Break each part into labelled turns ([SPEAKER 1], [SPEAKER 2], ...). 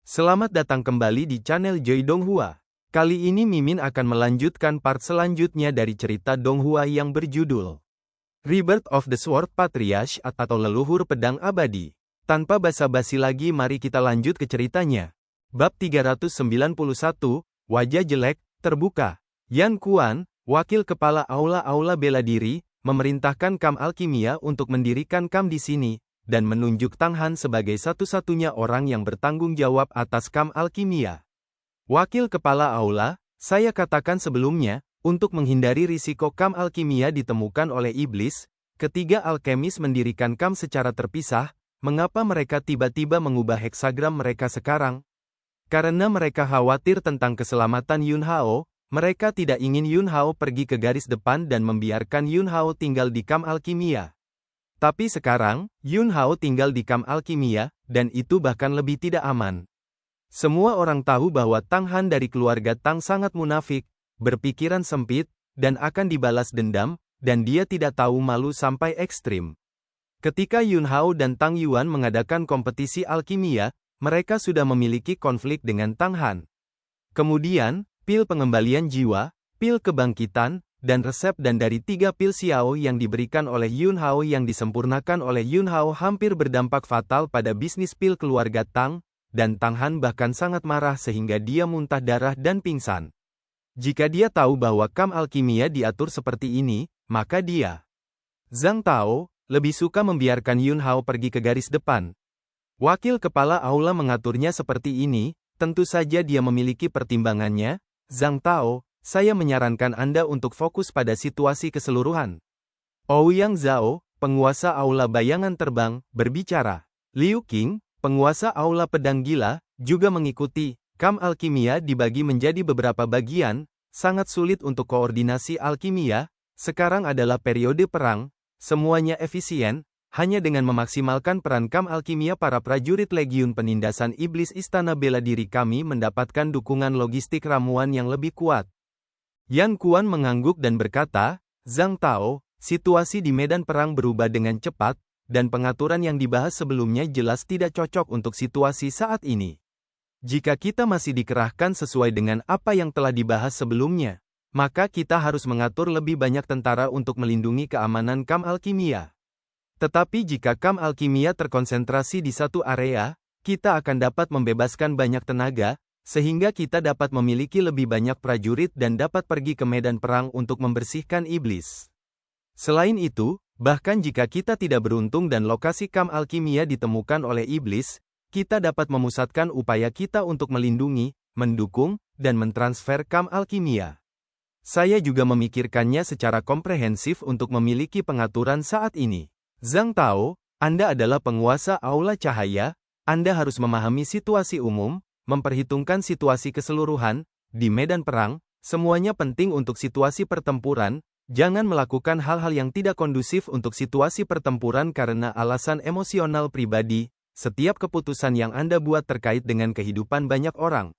[SPEAKER 1] Selamat datang kembali di channel Joy Donghua. Kali ini Mimin akan melanjutkan part selanjutnya dari cerita Donghua yang berjudul Rebirth of the Sword Patriarch atau Leluhur Pedang Abadi. Tanpa basa-basi lagi, mari kita lanjut ke ceritanya. Bab 391, Wajah Jelek, terbuka. Yan Kuan, wakil kepala aula bela diri, memerintahkan Kam Alkimia untuk mendirikan Kam di sini, dan menunjuk Tang Han sebagai satu-satunya orang yang bertanggung jawab atas Kam Alkimia. Wakil kepala aula, saya katakan sebelumnya, untuk menghindari risiko Kam Alkimia ditemukan oleh iblis, ketiga alkemis mendirikan Kam secara terpisah. Mengapa mereka tiba-tiba mengubah heksagram mereka sekarang? Karena mereka khawatir tentang keselamatan Yun Hao, mereka tidak ingin Yun Hao pergi ke garis depan dan membiarkan Yun Hao tinggal di Kam Alkimia. Tapi sekarang, Yun Hao tinggal di Kam Alkimia, dan itu bahkan lebih tidak aman. Semua orang tahu bahwa Tang Han dari keluarga Tang sangat munafik, berpikiran sempit, dan akan dibalas dendam, dan dia tidak tahu malu sampai ekstrim. Ketika Yun Hao dan Tang Yuan mengadakan kompetisi alkimia, mereka sudah memiliki konflik dengan Tang Han. Kemudian, pil pengembalian jiwa, pil kebangkitan, dan resep dan dari 3 pil Xiao yang diberikan oleh Yun Hao yang disempurnakan oleh Yun Hao hampir berdampak fatal pada bisnis pil keluarga Tang, dan Tang Han bahkan sangat marah sehingga dia muntah darah dan pingsan. Jika dia tahu bahwa Kam Alkimia diatur seperti ini, maka dia, Zhang Tao, lebih suka membiarkan Yun Hao pergi ke garis depan. Wakil kepala aula mengaturnya seperti ini, tentu saja dia memiliki pertimbangannya. Zhang Tao, saya menyarankan Anda untuk fokus pada situasi keseluruhan. Ouyang Zhao, penguasa aula bayangan terbang, berbicara. Liu Qing, penguasa aula pedang gila, juga mengikuti. Kam Alkimia dibagi menjadi beberapa bagian, sangat sulit untuk koordinasi alkimia. Sekarang adalah periode perang, semuanya efisien, hanya dengan memaksimalkan peran Kam Alkimia para prajurit Legiun Penindasan Iblis Istana Bela Diri kami mendapatkan dukungan logistik ramuan yang lebih kuat. Yan Kuan mengangguk dan berkata, Zhang Tao, situasi di medan perang berubah dengan cepat, dan pengaturan yang dibahas sebelumnya jelas tidak cocok untuk situasi saat ini. Jika kita masih dikerahkan sesuai dengan apa yang telah dibahas sebelumnya, maka kita harus mengatur lebih banyak tentara untuk melindungi keamanan Kam Alkimia. Tetapi jika Kam Alkimia terkonsentrasi di satu area, kita akan dapat membebaskan banyak tenaga, sehingga kita dapat memiliki lebih banyak prajurit dan dapat pergi ke medan perang untuk membersihkan iblis. Selain itu, bahkan jika kita tidak beruntung dan lokasi Kam Alkimia ditemukan oleh iblis, kita dapat memusatkan upaya kita untuk melindungi, mendukung, dan mentransfer Kam Alkimia. Saya juga memikirkannya secara komprehensif untuk memiliki pengaturan saat ini. Zhang Tao, Anda adalah penguasa aula cahaya, Anda harus memahami situasi umum, memperhitungkan situasi keseluruhan, di medan perang, semuanya penting untuk situasi pertempuran, jangan melakukan hal-hal yang tidak kondusif untuk situasi pertempuran karena alasan emosional pribadi, setiap keputusan yang Anda buat terkait dengan kehidupan banyak orang.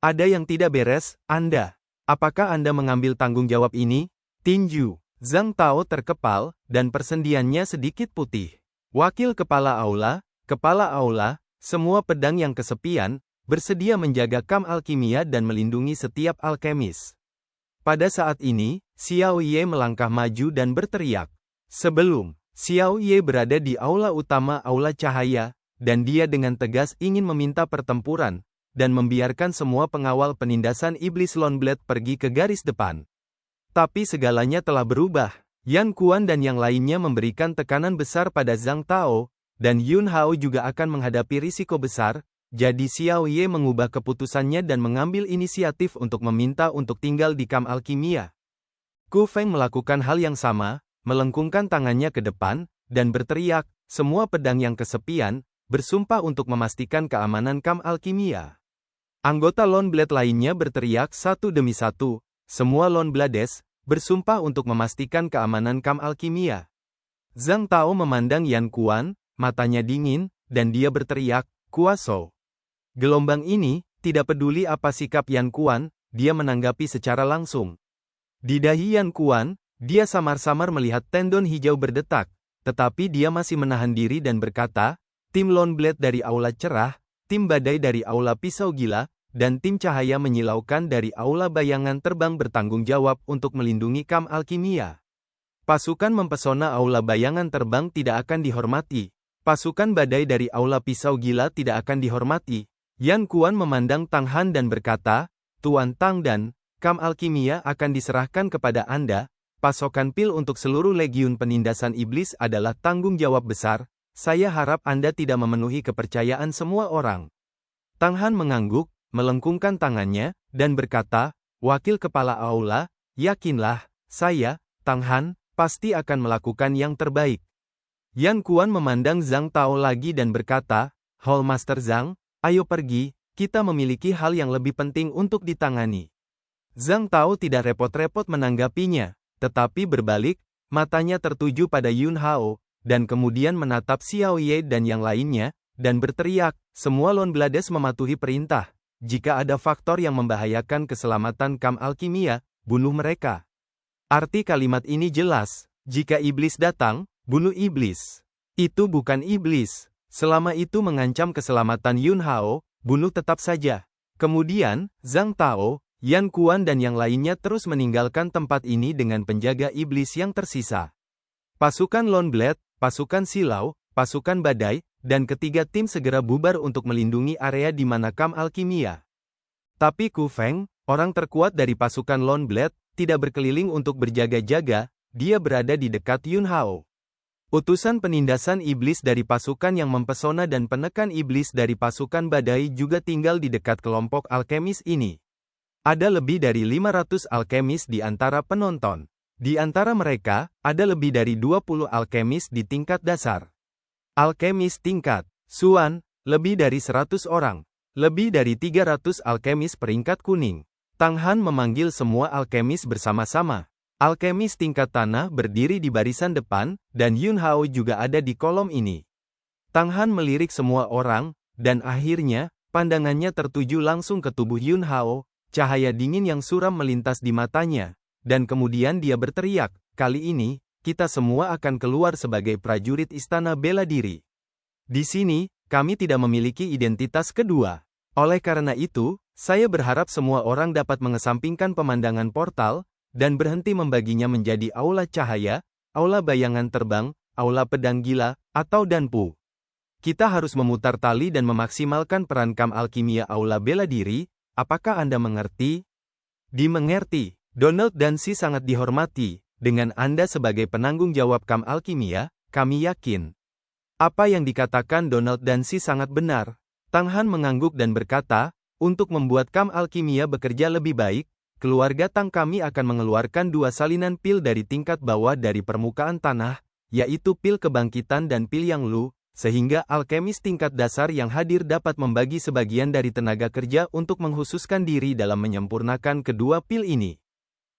[SPEAKER 1] Ada yang tidak beres, Anda. Apakah Anda mengambil tanggung jawab ini? Tinju. Zhang Tao terkepal, dan persendiannya sedikit putih. Wakil kepala aula, semua pedang yang kesepian, bersedia menjaga Kam Alkimia dan melindungi setiap alkemis. Pada saat ini, Xiao Ye melangkah maju dan berteriak. Sebelum, Xiao Ye berada di aula utama aula cahaya, dan dia dengan tegas ingin meminta pertempuran, dan membiarkan semua pengawal penindasan iblis Loneblade pergi ke garis depan. Tapi segalanya telah berubah. Yan Kuan dan yang lainnya memberikan tekanan besar pada Zhang Tao, dan Yun Hao juga akan menghadapi risiko besar. Jadi Xiao Ye mengubah keputusannya dan mengambil inisiatif untuk meminta untuk tinggal di Kam Alkimia. Ku Feng melakukan hal yang sama, melengkungkan tangannya ke depan, dan berteriak, semua pedang yang kesepian, bersumpah untuk memastikan keamanan Kam Alkimia. Anggota Loneblade lainnya berteriak satu demi satu, semua Loneblades, bersumpah untuk memastikan keamanan Kam Alkimia. Zhang Tao memandang Yan Kuan, matanya dingin, dan dia berteriak, Kuaso. Gelombang ini, tidak peduli apa sikap Yan Kuan, dia menanggapi secara langsung. Di dahi Yan Kuan, dia samar-samar melihat tendon hijau berdetak, tetapi dia masih menahan diri dan berkata, tim Loneblade dari aula cerah, tim badai dari Aula Pisau Gila, dan tim cahaya menyilaukan dari Aula Bayangan Terbang bertanggung jawab untuk melindungi Kam Alkimia. Pasukan mempesona Aula Bayangan Terbang tidak akan dihormati. Pasukan badai dari Aula Pisau Gila tidak akan dihormati. Yan Kuan memandang Tang Han dan berkata, Tuan Tang dan Kam Alkimia akan diserahkan kepada Anda. Pasokan pil untuk seluruh legiun penindasan iblis adalah tanggung jawab besar. Saya harap Anda tidak memenuhi kepercayaan semua orang. Tang Han mengangguk, melengkungkan tangannya, dan berkata, Wakil Kepala Aula, yakinlah, saya, Tang Han, pasti akan melakukan yang terbaik. Yan Kuan memandang Zhang Tao lagi dan berkata, Hall Master Zhang, ayo pergi, kita memiliki hal yang lebih penting untuk ditangani. Zhang Tao tidak repot-repot menanggapinya, tetapi berbalik, matanya tertuju pada Yun Hao, dan kemudian menatap Xiao Ye dan yang lainnya, dan berteriak, semua Lone Blades mematuhi perintah. Jika ada faktor yang membahayakan keselamatan Kam Alkimia, bunuh mereka. Arti kalimat ini jelas, jika iblis datang, bunuh iblis. Itu bukan iblis. Selama itu mengancam keselamatan Yun Hao, bunuh tetap saja. Kemudian, Zhang Tao, Yan Kuan dan yang lainnya terus meninggalkan tempat ini dengan penjaga iblis yang tersisa. Pasukan Lone Blade, pasukan Silau, pasukan Badai, dan ketiga tim segera bubar untuk melindungi area di mana Kam Alkimia. Tapi Ku Feng, orang terkuat dari pasukan Lone Blade, tidak berkeliling untuk berjaga-jaga, dia berada di dekat Yun Hao. Utusan penindasan iblis dari pasukan yang mempesona dan penekan iblis dari pasukan Badai juga tinggal di dekat kelompok alkemis ini. Ada lebih dari 500 alkemis di antara penonton. Di antara mereka, ada lebih dari 20 alkemis di tingkat dasar. Alkemis tingkat Suan, lebih dari 100 orang. Lebih dari 300 alkemis peringkat kuning. Tang Han memanggil semua alkemis bersama-sama. Alkemis tingkat tanah berdiri di barisan depan, dan Yun Hao juga ada di kolom ini. Tang Han melirik semua orang, dan akhirnya, pandangannya tertuju langsung ke tubuh Yun Hao, cahaya dingin yang suram melintas di matanya, dan kemudian dia berteriak, kali ini, kita semua akan keluar sebagai prajurit istana bela diri. Di sini, kami tidak memiliki identitas kedua. Oleh karena itu, saya berharap semua orang dapat mengesampingkan pemandangan portal, dan berhenti membaginya menjadi aula cahaya, aula bayangan terbang, aula pedang gila, atau danpu. Kita harus memutar tali dan memaksimalkan peran Kam Alkimia aula bela diri, apakah Anda mengerti? Dimengerti, Donald dan Si sangat dihormati, dengan Anda sebagai penanggung jawab Kam Alkimia, kami yakin. Apa yang dikatakan Donald dan Si sangat benar. Tang Han mengangguk dan berkata, untuk membuat Kam Alkimia bekerja lebih baik, keluarga Tang kami akan mengeluarkan 2 salinan pil dari tingkat bawah dari permukaan tanah, yaitu pil kebangkitan dan pil yang lu, sehingga alkemis tingkat dasar yang hadir dapat membagi sebagian dari tenaga kerja untuk menghususkan diri dalam menyempurnakan kedua pil ini.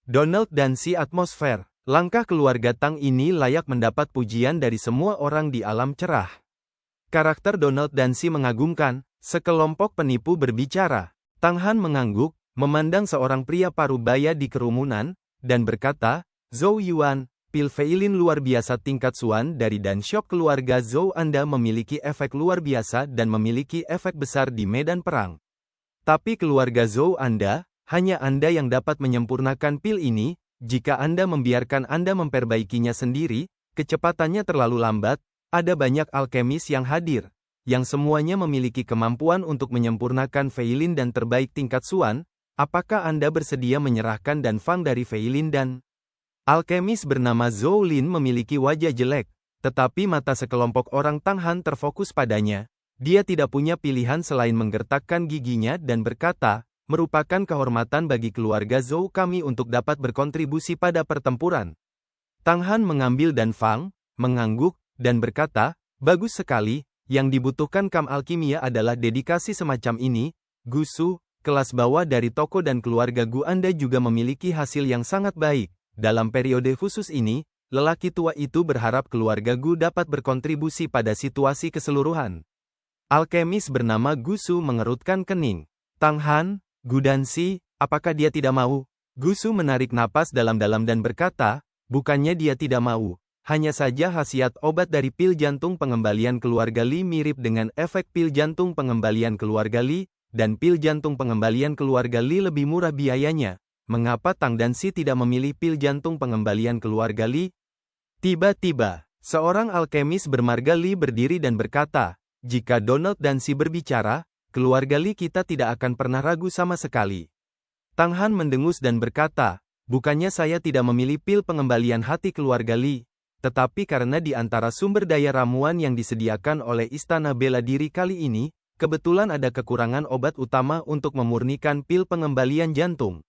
[SPEAKER 1] Donald dan Si atmosfer, langkah keluarga Tang ini layak mendapat pujian dari semua orang di alam cerah. Karakter Donald dan Si mengagumkan. Sekelompok penipu berbicara. Tang Han mengangguk, memandang seorang pria parubaya di kerumunan, dan berkata, Zhou Yuan, pil Feilin luar biasa tingkat Suan dari dan shop keluarga Zhou Anda memiliki efek luar biasa dan memiliki efek besar di medan perang. Tapi keluarga Zhou Anda, hanya Anda yang dapat menyempurnakan pil ini, jika Anda membiarkan Anda memperbaikinya sendiri, kecepatannya terlalu lambat, ada banyak alkemis yang hadir, yang semuanya memiliki kemampuan untuk menyempurnakan Feilin dan terbaik tingkat Suan, apakah Anda bersedia menyerahkan dan Fang dari Feilin dan? Alkemis bernama Zhou Lin memiliki wajah jelek, tetapi mata sekelompok orang Tang Han terfokus padanya. Dia tidak punya pilihan selain menggertakkan giginya dan berkata, merupakan kehormatan bagi keluarga Zhou kami untuk dapat berkontribusi pada pertempuran. Tang Han mengambil dan Fang, mengangguk, dan berkata, bagus sekali. Yang dibutuhkan Kam Alkimia adalah dedikasi semacam ini. Gu Su, kelas bawah dari toko dan keluarga Gu Anda juga memiliki hasil yang sangat baik. Dalam periode khusus ini, lelaki tua itu berharap keluarga Gu dapat berkontribusi pada situasi keseluruhan. Alkemis bernama Gu Su mengerutkan kening. Tang Han, Gu dan Si, apakah dia tidak mau? Gu Su menarik napas dalam-dalam dan berkata, bukannya dia tidak mau. Hanya saja khasiat obat dari pil jantung pengembalian keluarga Li mirip dengan efek pil jantung pengembalian keluarga Li, dan pil jantung pengembalian keluarga Li lebih murah biayanya. Mengapa Tang dan Si tidak memilih pil jantung pengembalian keluarga Li? Tiba-tiba, seorang alkemis bermarga Li berdiri dan berkata, "Jika Donald dan Si berbicara, keluarga Li kita tidak akan pernah ragu sama sekali." Tang Han mendengus dan berkata, "Bukannya saya tidak memilih pil pengembalian hati keluarga Li, tetapi karena di antara sumber daya ramuan yang disediakan oleh Istana Bela Diri kali ini, kebetulan ada kekurangan obat utama untuk memurnikan pil pengembalian jantung.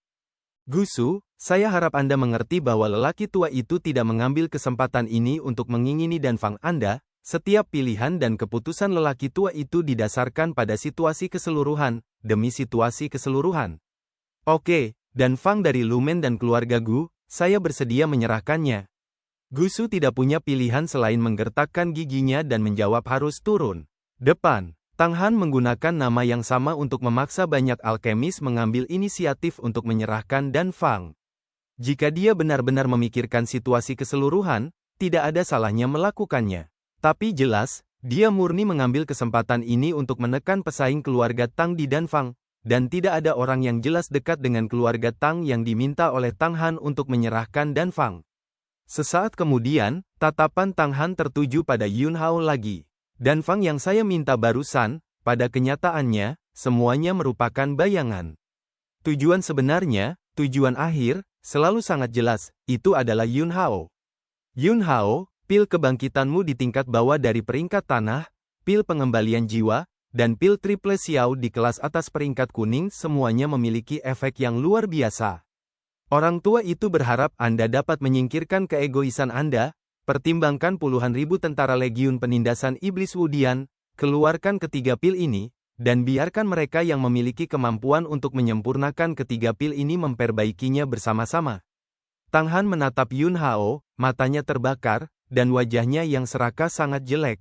[SPEAKER 1] Gusu, saya harap Anda mengerti bahwa lelaki tua itu tidak mengambil kesempatan ini untuk mengingini Danfang Anda. Setiap pilihan dan keputusan lelaki tua itu didasarkan pada situasi keseluruhan, demi situasi keseluruhan. Oke, Danfang dari Lumen dan keluarga Gu, saya bersedia menyerahkannya." Gusu tidak punya pilihan selain menggertakkan giginya dan menjawab harus turun. Depan, Tang Han menggunakan nama yang sama untuk memaksa banyak alkemis mengambil inisiatif untuk menyerahkan Danfang. Jika dia benar-benar memikirkan situasi keseluruhan, tidak ada salahnya melakukannya. Tapi jelas, dia murni mengambil kesempatan ini untuk menekan pesaing keluarga Tang di Danfang, dan tidak ada orang yang jelas dekat dengan keluarga Tang yang diminta oleh Tang Han untuk menyerahkan Danfang. Sesaat kemudian, tatapan Tang Han tertuju pada Yun Hao lagi. Danfang yang saya minta barusan, pada kenyataannya, semuanya merupakan bayangan. Tujuan sebenarnya, tujuan akhir, selalu sangat jelas, itu adalah Yun Hao. Yun Hao, pil kebangkitanmu di tingkat bawah dari peringkat tanah, pil pengembalian jiwa, dan pil triple xiao di kelas atas peringkat kuning semuanya memiliki efek yang luar biasa. Orang tua itu berharap Anda dapat menyingkirkan keegoisan Anda, pertimbangkan puluhan ribu tentara Legiun Penindasan Iblis Wudian, keluarkan ketiga pil ini, dan biarkan mereka yang memiliki kemampuan untuk menyempurnakan ketiga pil ini memperbaikinya bersama-sama. Tang Han menatap Yun Hao, matanya terbakar, dan wajahnya yang serakah sangat jelek.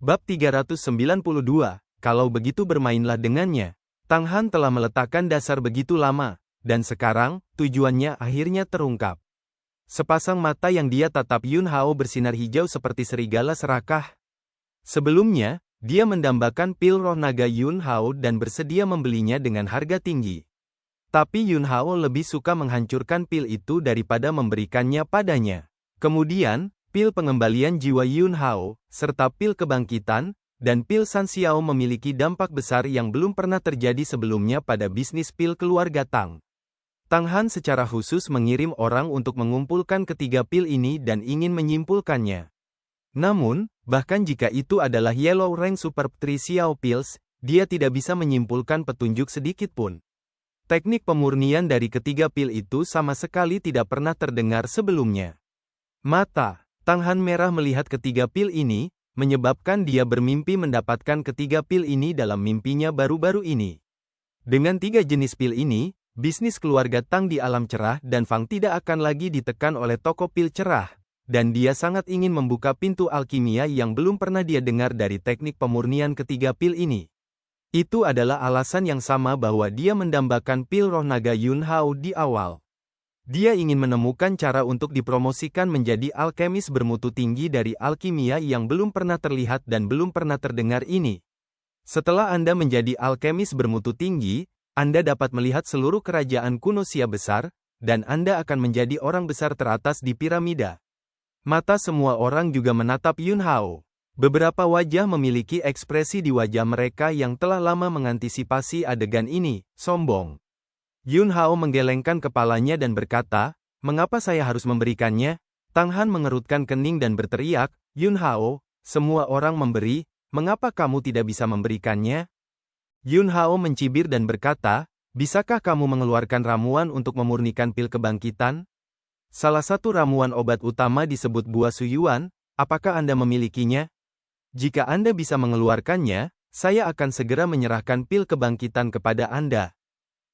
[SPEAKER 1] Bab 392, kalau begitu bermainlah dengannya. Tang Han telah meletakkan dasar begitu lama, dan sekarang, tujuannya akhirnya terungkap. Sepasang mata yang dia tatap Yun Hao bersinar hijau seperti serigala serakah. Sebelumnya, dia mendambakan pil roh naga Yun Hao dan bersedia membelinya dengan harga tinggi. Tapi Yun Hao lebih suka menghancurkan pil itu daripada memberikannya padanya. Kemudian, pil pengembalian jiwa Yun Hao, serta pil kebangkitan, dan pil San Xiao memiliki dampak besar yang belum pernah terjadi sebelumnya pada bisnis pil keluarga Tang. Tang Han secara khusus mengirim orang untuk mengumpulkan ketiga pil ini dan ingin menyimpulkannya. Namun, bahkan jika itu adalah Yellow Rank Super 3 Xiao Pills, dia tidak bisa menyimpulkan petunjuk sedikit pun. Teknik pemurnian dari ketiga pil itu sama sekali tidak pernah terdengar sebelumnya. Mata Tang Han merah melihat ketiga pil ini, menyebabkan dia bermimpi mendapatkan ketiga pil ini dalam mimpinya baru-baru ini. Dengan tiga jenis pil ini, bisnis keluarga Tang di alam cerah dan Fang tidak akan lagi ditekan oleh toko pil cerah, dan dia sangat ingin membuka pintu alkimia yang belum pernah dia dengar dari teknik pemurnian ketiga pil ini. Itu adalah alasan yang sama bahwa dia mendambakan pil roh naga Yun Hao di awal. Dia ingin menemukan cara untuk dipromosikan menjadi alkemis bermutu tinggi dari alkimia yang belum pernah terlihat dan belum pernah terdengar ini. Setelah Anda menjadi alkemis bermutu tinggi, Anda dapat melihat seluruh kerajaan kuno Sia besar, dan Anda akan menjadi orang besar teratas di piramida. Mata semua orang juga menatap Yun Hao. Beberapa wajah memiliki ekspresi di wajah mereka yang telah lama mengantisipasi adegan ini, sombong. Yun Hao menggelengkan kepalanya dan berkata, "Mengapa saya harus memberikannya?" Tang Han mengerutkan kening dan berteriak, "Yun Hao, semua orang memberi, mengapa kamu tidak bisa memberikannya?" Yun Hao mencibir dan berkata, "Bisakah kamu mengeluarkan ramuan untuk memurnikan pil kebangkitan? Salah satu ramuan obat utama disebut buah suyuan, apakah Anda memilikinya? Jika Anda bisa mengeluarkannya, saya akan segera menyerahkan pil kebangkitan kepada Anda."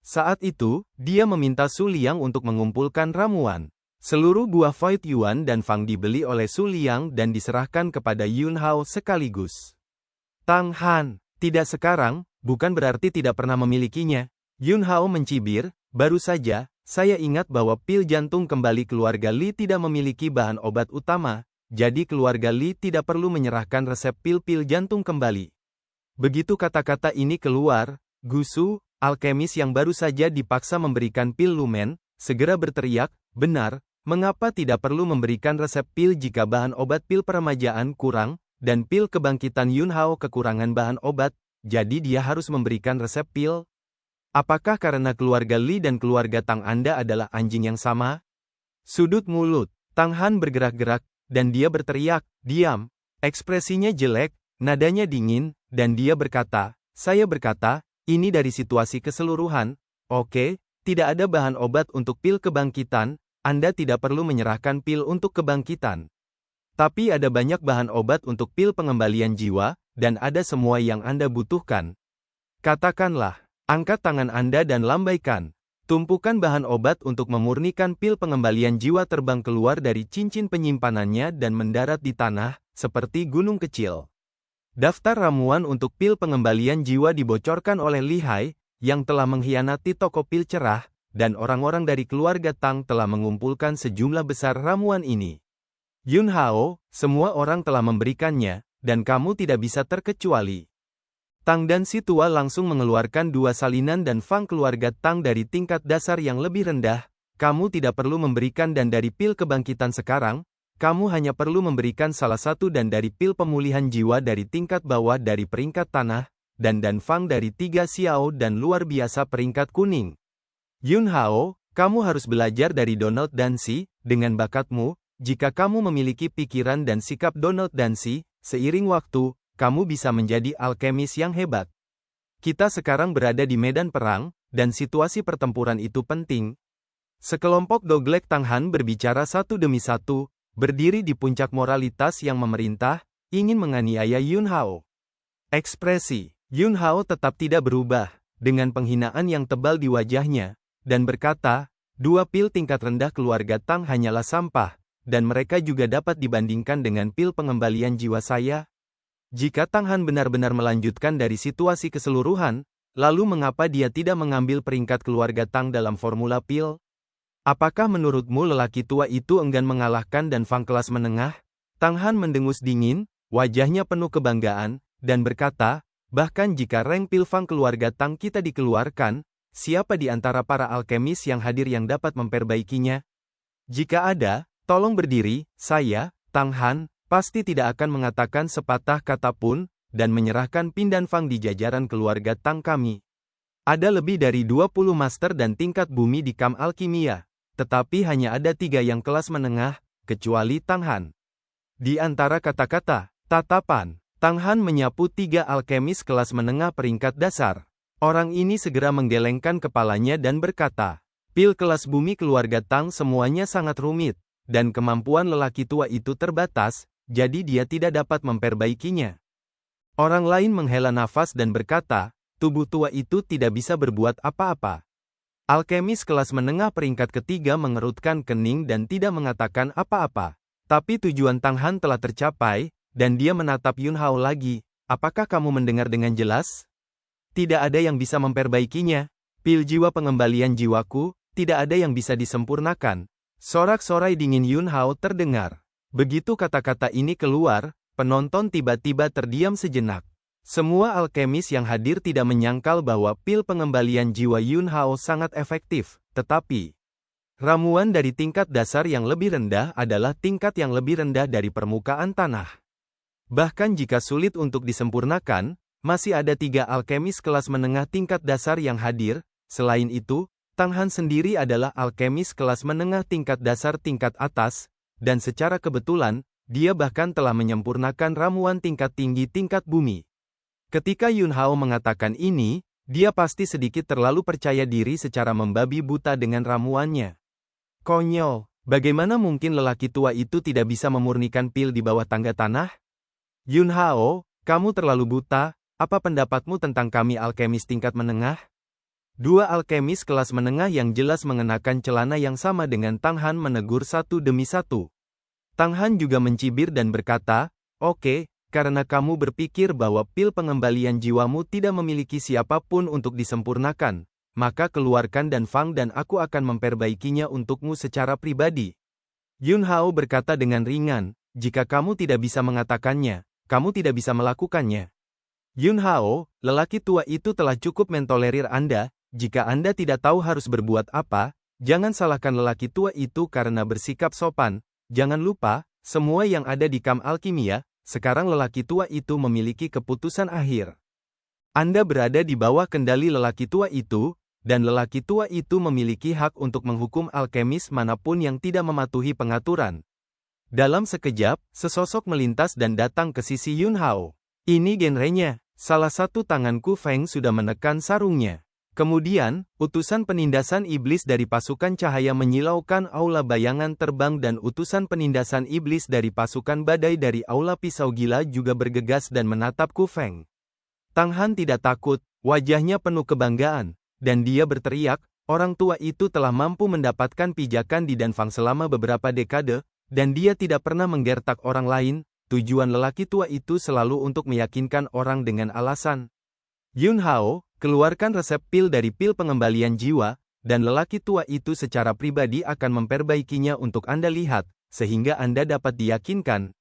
[SPEAKER 1] Saat itu, dia meminta Su Liang untuk mengumpulkan ramuan. Seluruh buah Void Yuan dan Fang dibeli oleh Su Liang dan diserahkan kepada Yun Hao sekaligus. Tang Han, tidak sekarang, bukan berarti tidak pernah memilikinya. Yun Hao mencibir, "Baru saja, saya ingat bahwa pil jantung kembali keluarga Li tidak memiliki bahan obat utama, jadi keluarga Li tidak perlu menyerahkan resep pil-pil jantung kembali. Begitu kata-kata ini keluar, Gusu, alkemis yang baru saja dipaksa memberikan pil lumen, segera berteriak, benar, mengapa tidak perlu memberikan resep pil jika bahan obat pil peremajaan kurang, dan pil kebangkitan Yunhao kekurangan bahan obat, jadi dia harus memberikan resep pil? Apakah karena keluarga Li dan keluarga Tang Anda adalah anjing yang sama? Sudut mulut, Tang Han bergerak-gerak, dan dia berteriak, diam. Ekspresinya jelek, nadanya dingin, dan dia berkata, saya berkata, ini dari situasi keseluruhan, oke, tidak ada bahan obat untuk pil kebangkitan, Anda tidak perlu menyerahkan pil untuk kebangkitan. Tapi ada banyak bahan obat untuk pil pengembalian jiwa, dan ada semua yang Anda butuhkan. Katakanlah, angkat tangan Anda dan lambaikan. Tumpukan bahan obat untuk memurnikan pil pengembalian jiwa terbang keluar dari cincin penyimpanannya dan mendarat di tanah, seperti gunung kecil. Daftar ramuan untuk pil pengembalian jiwa dibocorkan oleh Li Hai, yang telah mengkhianati toko pil cerah, dan orang-orang dari keluarga Tang telah mengumpulkan sejumlah besar ramuan ini. Yunhao, semua orang telah memberikannya, dan kamu tidak bisa terkecuali. Tang dan si tua langsung mengeluarkan 2 salinan dan Fang keluarga Tang dari tingkat dasar yang lebih rendah, kamu tidak perlu memberikan dan dari pil kebangkitan sekarang, kamu hanya perlu memberikan salah satu dan dari pil pemulihan jiwa dari tingkat bawah dari peringkat tanah, dan Fang dari 3 Xiao dan luar biasa peringkat kuning. Yunhao, kamu harus belajar dari Donald Dancy, dengan bakatmu, jika kamu memiliki pikiran dan sikap Donald Dancy, seiring waktu, kamu bisa menjadi alkemis yang hebat. Kita sekarang berada di medan perang, dan situasi pertempuran itu penting. Sekelompok doglek Tang Han berbicara satu demi satu, berdiri di puncak moralitas yang memerintah, ingin menganiaya Yunhao. Ekspresi Yunhao tetap tidak berubah, dengan penghinaan yang tebal di wajahnya, dan berkata, 2 pil tingkat rendah keluarga Tang hanyalah sampah, dan mereka juga dapat dibandingkan dengan pil pengembalian jiwa saya. Jika Tang Han benar-benar melanjutkan dari situasi keseluruhan, lalu mengapa dia tidak mengambil peringkat keluarga Tang dalam formula pil? Apakah menurutmu lelaki tua itu enggan mengalahkan dan Fang kelas menengah? Tang Han mendengus dingin, wajahnya penuh kebanggaan, dan berkata, bahkan jika rank pil Fang keluarga Tang kita dikeluarkan, siapa di antara para alkemis yang hadir yang dapat memperbaikinya? Jika ada, tolong berdiri, saya, Tang Han, pasti tidak akan mengatakan sepatah kata pun, dan menyerahkan Pin dan Fang di jajaran keluarga Tang kami. Ada lebih dari 20 master dan tingkat bumi di kamp alkimia, tetapi hanya ada 3 yang kelas menengah, kecuali Tang Han. Di antara kata-kata, tatapan, Tang Han menyapu 3 alkemis kelas menengah peringkat dasar. Orang ini segera menggelengkan kepalanya dan berkata, pil kelas bumi keluarga Tang semuanya sangat rumit, dan kemampuan lelaki tua itu terbatas, jadi dia tidak dapat memperbaikinya. Orang lain menghela nafas dan berkata, tubuh tua itu tidak bisa berbuat apa-apa. Alkemis kelas menengah peringkat ketiga mengerutkan kening dan tidak mengatakan apa-apa. Tapi tujuan Tang Han telah tercapai, dan dia menatap Yunhao lagi, apakah kamu mendengar dengan jelas? Tidak ada yang bisa memperbaikinya. Pil jiwa pengembalian jiwaku, tidak ada yang bisa disempurnakan. Sorak-sorai dingin Yunhao terdengar. Begitu kata-kata ini keluar, penonton tiba-tiba terdiam sejenak. Semua alkemis yang hadir tidak menyangkal bahwa pil pengembalian jiwa Yunhao sangat efektif, tetapi ramuan dari tingkat dasar yang lebih rendah adalah tingkat yang lebih rendah dari permukaan tanah. Bahkan jika sulit untuk disempurnakan, masih ada 3 alkemis kelas menengah tingkat dasar yang hadir. Selain itu, Tang Han sendiri adalah alkemis kelas menengah tingkat dasar tingkat atas, dan secara kebetulan, dia bahkan telah menyempurnakan ramuan tingkat tinggi tingkat bumi. Ketika Yunhao mengatakan ini, dia pasti sedikit terlalu percaya diri secara membabi buta dengan ramuannya. Konyol, bagaimana mungkin lelaki tua itu tidak bisa memurnikan pil di bawah tangga tanah? Yunhao, kamu terlalu buta, apa pendapatmu tentang kami alkemis tingkat menengah? 2 alkemis kelas menengah yang jelas mengenakan celana yang sama dengan Tang Han menegur satu demi satu. Tang Han juga mencibir dan berkata, oke, karena kamu berpikir bahwa pil pengembalian jiwamu tidak memiliki siapapun untuk disempurnakan, maka keluarkan dan Fang dan aku akan memperbaikinya untukmu secara pribadi. Yunhao berkata dengan ringan, jika kamu tidak bisa mengatakannya, kamu tidak bisa melakukannya. Yun Hao, lelaki tua itu telah cukup mentolerir Anda, jika Anda tidak tahu harus berbuat apa, jangan salahkan lelaki tua itu karena bersikap sopan. Jangan lupa, semua yang ada di kamp alkimia, sekarang lelaki tua itu memiliki keputusan akhir. Anda berada di bawah kendali lelaki tua itu, dan lelaki tua itu memiliki hak untuk menghukum alkemis manapun yang tidak mematuhi pengaturan. Dalam sekejap, sesosok melintas dan datang ke sisi Yun Hao. Ini genrenya. Salah satu tangan Ku Feng sudah menekan sarungnya. Kemudian, utusan penindasan iblis dari pasukan cahaya menyilaukan aula bayangan terbang dan utusan penindasan iblis dari pasukan badai dari aula pisau gila juga bergegas dan menatap Ku Feng. Tang Han tidak takut, wajahnya penuh kebanggaan, dan dia berteriak, orang tua itu telah mampu mendapatkan pijakan di Danfang selama beberapa dekade, dan dia tidak pernah menggertak orang lain. Tujuan lelaki tua itu selalu untuk meyakinkan orang dengan alasan. Yun Hao, keluarkan resep pil dari pil pengembalian jiwa, dan lelaki tua itu secara pribadi akan memperbaikinya untuk Anda lihat, sehingga Anda dapat diyakinkan.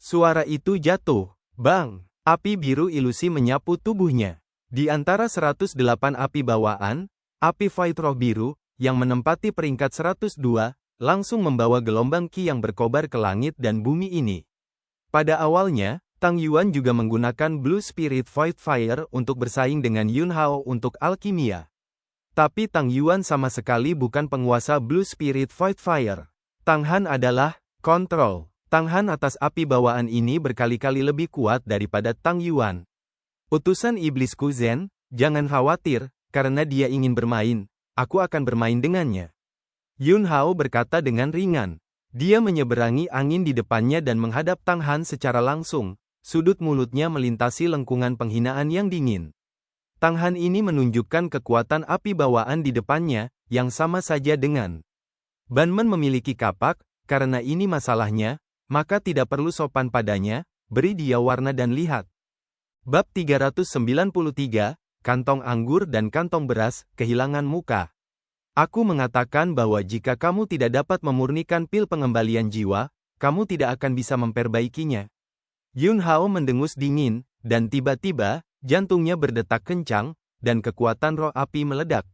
[SPEAKER 1] Suara itu jatuh. Bang! Api biru ilusi menyapu tubuhnya. Di antara 108 api bawaan, api Fight Roh biru, yang menempati peringkat 102, langsung membawa gelombang Qi yang berkobar ke langit dan bumi ini. Pada awalnya, Tang Yuan juga menggunakan Blue Spirit Void Fire untuk bersaing dengan Yun Hao untuk alkimia. Tapi Tang Yuan sama sekali bukan penguasa Blue Spirit Void Fire. Tang Han adalah kontrol. Tang Han atas api bawaan ini berkali-kali lebih kuat daripada Tang Yuan. Utusan iblis Ku Zhen, jangan khawatir, karena dia ingin bermain, aku akan bermain dengannya. Yun Hao berkata dengan ringan. Dia menyeberangi angin di depannya dan menghadap Tang Han secara langsung, sudut mulutnya melintasi lengkungan penghinaan yang dingin. Tang Han ini menunjukkan kekuatan api bawaan di depannya, yang sama saja dengan Banmen memiliki kapak, karena ini masalahnya, maka tidak perlu sopan padanya, beri dia warna dan lihat. Bab 393, Kantong Anggur dan Kantong Beras, Kehilangan Muka. Aku mengatakan bahwa jika kamu tidak dapat memurnikan pil pengembalian jiwa, kamu tidak akan bisa memperbaikinya. Yun Hao mendengus dingin, dan tiba-tiba, jantungnya berdetak kencang, dan kekuatan roh api meledak.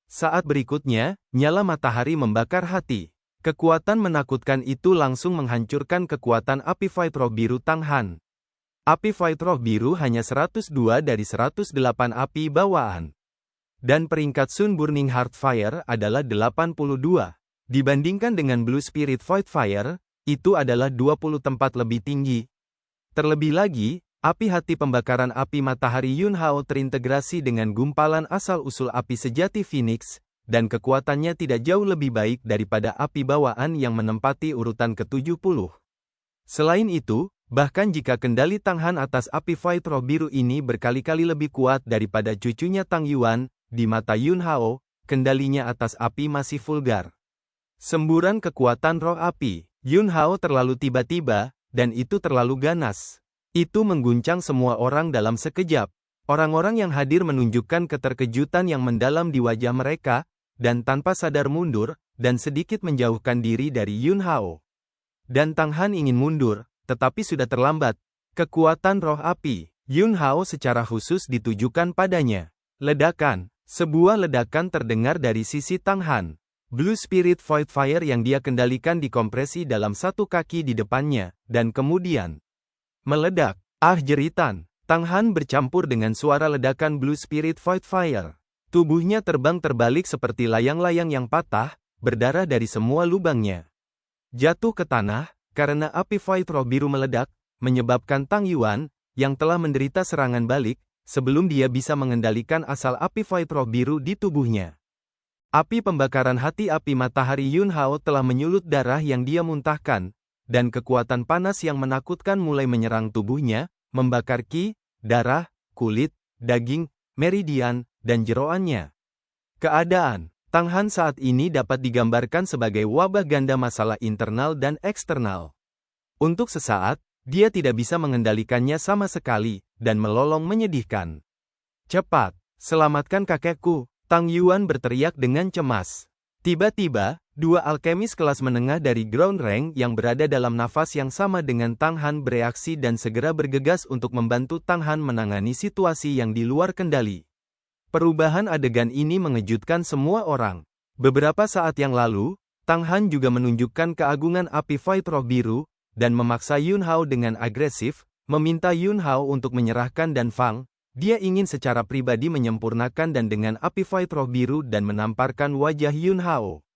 [SPEAKER 1] Saat berikutnya, nyala matahari membakar hati. Kekuatan menakutkan itu langsung menghancurkan kekuatan api Fight Roh biru Tang Han. Api Fight Roh biru hanya 102 dari 108 api bawaan. Dan peringkat Sun Burning Heart Fire adalah 82. Dibandingkan dengan Blue Spirit Void Fire, itu adalah 20 tempat lebih tinggi. Terlebih lagi, api hati pembakaran api matahari Yun Hao terintegrasi dengan gumpalan asal-usul api sejati Phoenix, dan kekuatannya tidak jauh lebih baik daripada api bawaan yang menempati urutan ke-70. Selain itu, bahkan jika kendali Tang Han atas api Fight Roh biru ini berkali-kali lebih kuat daripada cucunya Tang Yuan, di mata Yun Hao, kendalinya atas api masih vulgar. Semburan kekuatan roh api. Yun Hao terlalu tiba-tiba, dan itu terlalu ganas. Itu mengguncang semua orang dalam sekejap. Orang-orang yang hadir menunjukkan keterkejutan yang mendalam di wajah mereka, dan tanpa sadar mundur, dan sedikit menjauhkan diri dari Yun Hao. Dan Tang Han ingin mundur, tetapi sudah terlambat. Kekuatan roh api. Yun Hao secara khusus ditujukan padanya. Ledakan. Sebuah ledakan terdengar dari sisi Tang Han. Blue Spirit Void Fire yang dia kendalikan dikompresi dalam satu kaki di depannya, dan kemudian meledak. Ah, jeritan. Tang Han bercampur dengan suara ledakan Blue Spirit Void Fire. Tubuhnya terbang terbalik seperti layang-layang yang patah, berdarah dari semua lubangnya. Jatuh ke tanah, karena api Void Roh biru meledak, menyebabkan Tang Yuan, yang telah menderita serangan balik, sebelum dia bisa mengendalikan asal api Void Roh biru di tubuhnya. Api pembakaran hati api matahari Yun Hao telah menyulut darah yang dia muntahkan, dan kekuatan panas yang menakutkan mulai menyerang tubuhnya, membakar Qi, darah, kulit, daging, meridian, dan jeroannya. Keadaan Tang Han saat ini dapat digambarkan sebagai wabah ganda masalah internal dan eksternal. Untuk sesaat, dia tidak bisa mengendalikannya sama sekali, dan melolong menyedihkan. Cepat, selamatkan kakekku, Tang Yuan berteriak dengan cemas. Tiba-tiba, dua alkemis kelas menengah dari ground rank yang berada dalam nafas yang sama dengan Tang Han bereaksi dan segera bergegas untuk membantu Tang Han menangani situasi yang di luar kendali. Perubahan adegan ini mengejutkan semua orang. Beberapa saat yang lalu, Tang Han juga menunjukkan keagungan api Void Roh Biru, dan memaksa Yun Hao dengan agresif, meminta Yun Hao untuk menyerahkan dan Fang. Dia ingin secara pribadi menyempurnakan dan dengan api Void Roh Biru dan menamparkan wajah Yun Hao.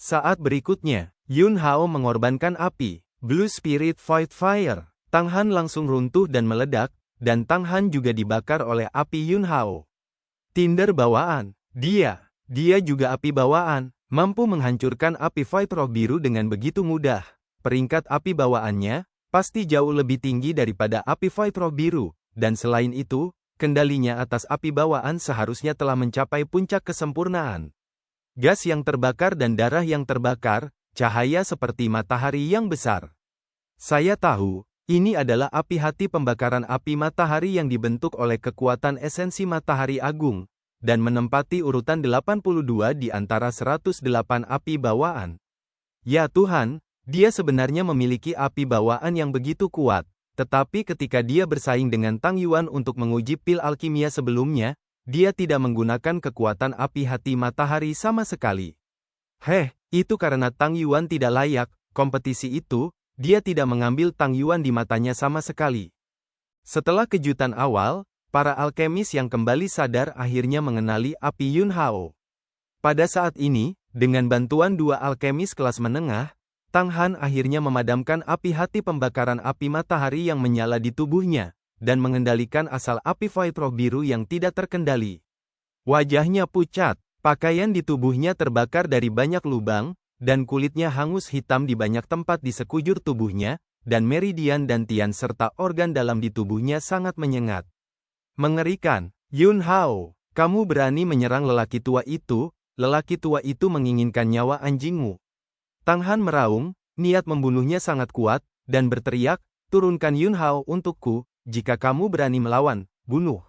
[SPEAKER 1] Saat berikutnya, Yun Hao mengorbankan api, Blue Spirit Void Fire. Tang Han langsung runtuh dan meledak, dan Tang Han juga dibakar oleh api Yun Hao. Tinder bawaan. Dia juga api bawaan, mampu menghancurkan api Void Roh Biru dengan begitu mudah. Peringkat api bawaannya pasti jauh lebih tinggi daripada api Void Roh Biru, dan selain itu, kendalinya atas api bawaan seharusnya telah mencapai puncak kesempurnaan. Gas yang terbakar dan darah yang terbakar, cahaya seperti matahari yang besar. Saya tahu, ini adalah api hati pembakaran api matahari yang dibentuk oleh kekuatan esensi matahari agung, dan menempati urutan 82 di antara 108 api bawaan. Ya Tuhan, dia sebenarnya memiliki api bawaan yang begitu kuat. Tetapi ketika dia bersaing dengan Tang Yuan untuk menguji pil alkimia sebelumnya, dia tidak menggunakan kekuatan api hati matahari sama sekali. Itu karena Tang Yuan tidak layak, kompetisi itu, dia tidak mengambil Tang Yuan di matanya sama sekali. Setelah kejutan awal, para alkemis yang kembali sadar akhirnya mengenali api Yun Hao. Pada saat ini, dengan bantuan dua alkemis kelas menengah, Tang Han akhirnya memadamkan api hati pembakaran api matahari yang menyala di tubuhnya, dan mengendalikan asal api Void Roh Biru yang tidak terkendali. Wajahnya pucat, pakaian di tubuhnya terbakar dari banyak lubang, dan kulitnya hangus hitam di banyak tempat di sekujur tubuhnya, dan meridian dan tian serta organ dalam di tubuhnya sangat menyengat. Mengerikan. Yun Hao, kamu berani menyerang lelaki tua itu menginginkan nyawa anjingmu. Tang Han meraung, niat membunuhnya sangat kuat, dan berteriak, turunkan Yun Hao untukku, jika kamu berani melawan, bunuh.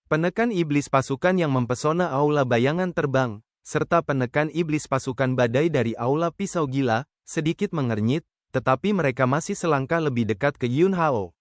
[SPEAKER 1] Penekan iblis pasukan yang mempesona aula bayangan terbang, serta penekan iblis pasukan badai dari aula pisau gila, sedikit mengernyit, tetapi mereka masih selangkah lebih dekat ke Yun Hao.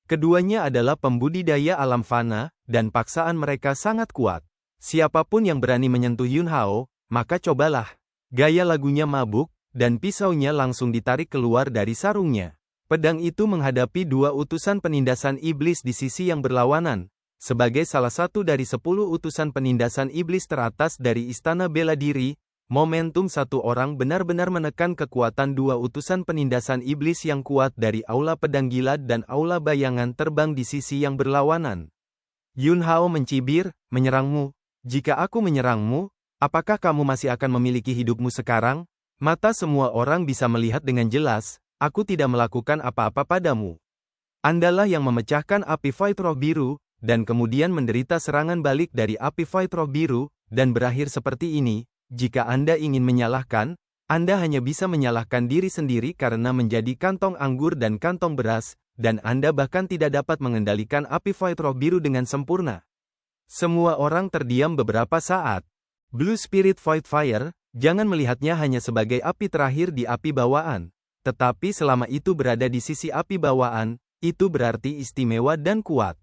[SPEAKER 1] Keduanya adalah pembudidaya alam fana, dan paksaan mereka sangat kuat. Siapapun yang berani menyentuh Yun Hao, maka cobalah. Gaya lagunya mabuk, dan pisaunya langsung ditarik keluar dari sarungnya. Pedang itu menghadapi dua utusan penindasan iblis di sisi yang berlawanan. Sebagai salah satu dari 10 utusan penindasan iblis teratas dari Istana Bela Diri, momentum satu orang benar-benar menekan kekuatan dua utusan penindasan iblis yang kuat dari Aula Pedang Gila dan Aula Bayangan Terbang di sisi yang berlawanan. Yun Hao mencibir, menyerangmu. Jika aku menyerangmu, apakah kamu masih akan memiliki hidupmu sekarang? Mata semua orang bisa melihat dengan jelas, aku tidak melakukan apa-apa padamu. Andalah yang memecahkan api Void Roh Biru, dan kemudian menderita serangan balik dari api Void Roh Biru, dan berakhir seperti ini. Jika Anda ingin menyalahkan, Anda hanya bisa menyalahkan diri sendiri karena menjadi kantong anggur dan kantong beras, dan Anda bahkan tidak dapat mengendalikan api Void Roh Biru dengan sempurna. Semua orang terdiam beberapa saat. Blue Spirit Void Fire, jangan melihatnya hanya sebagai api terakhir di api bawaan. Tetapi selama itu berada di sisi api bawaan, itu berarti istimewa dan kuat.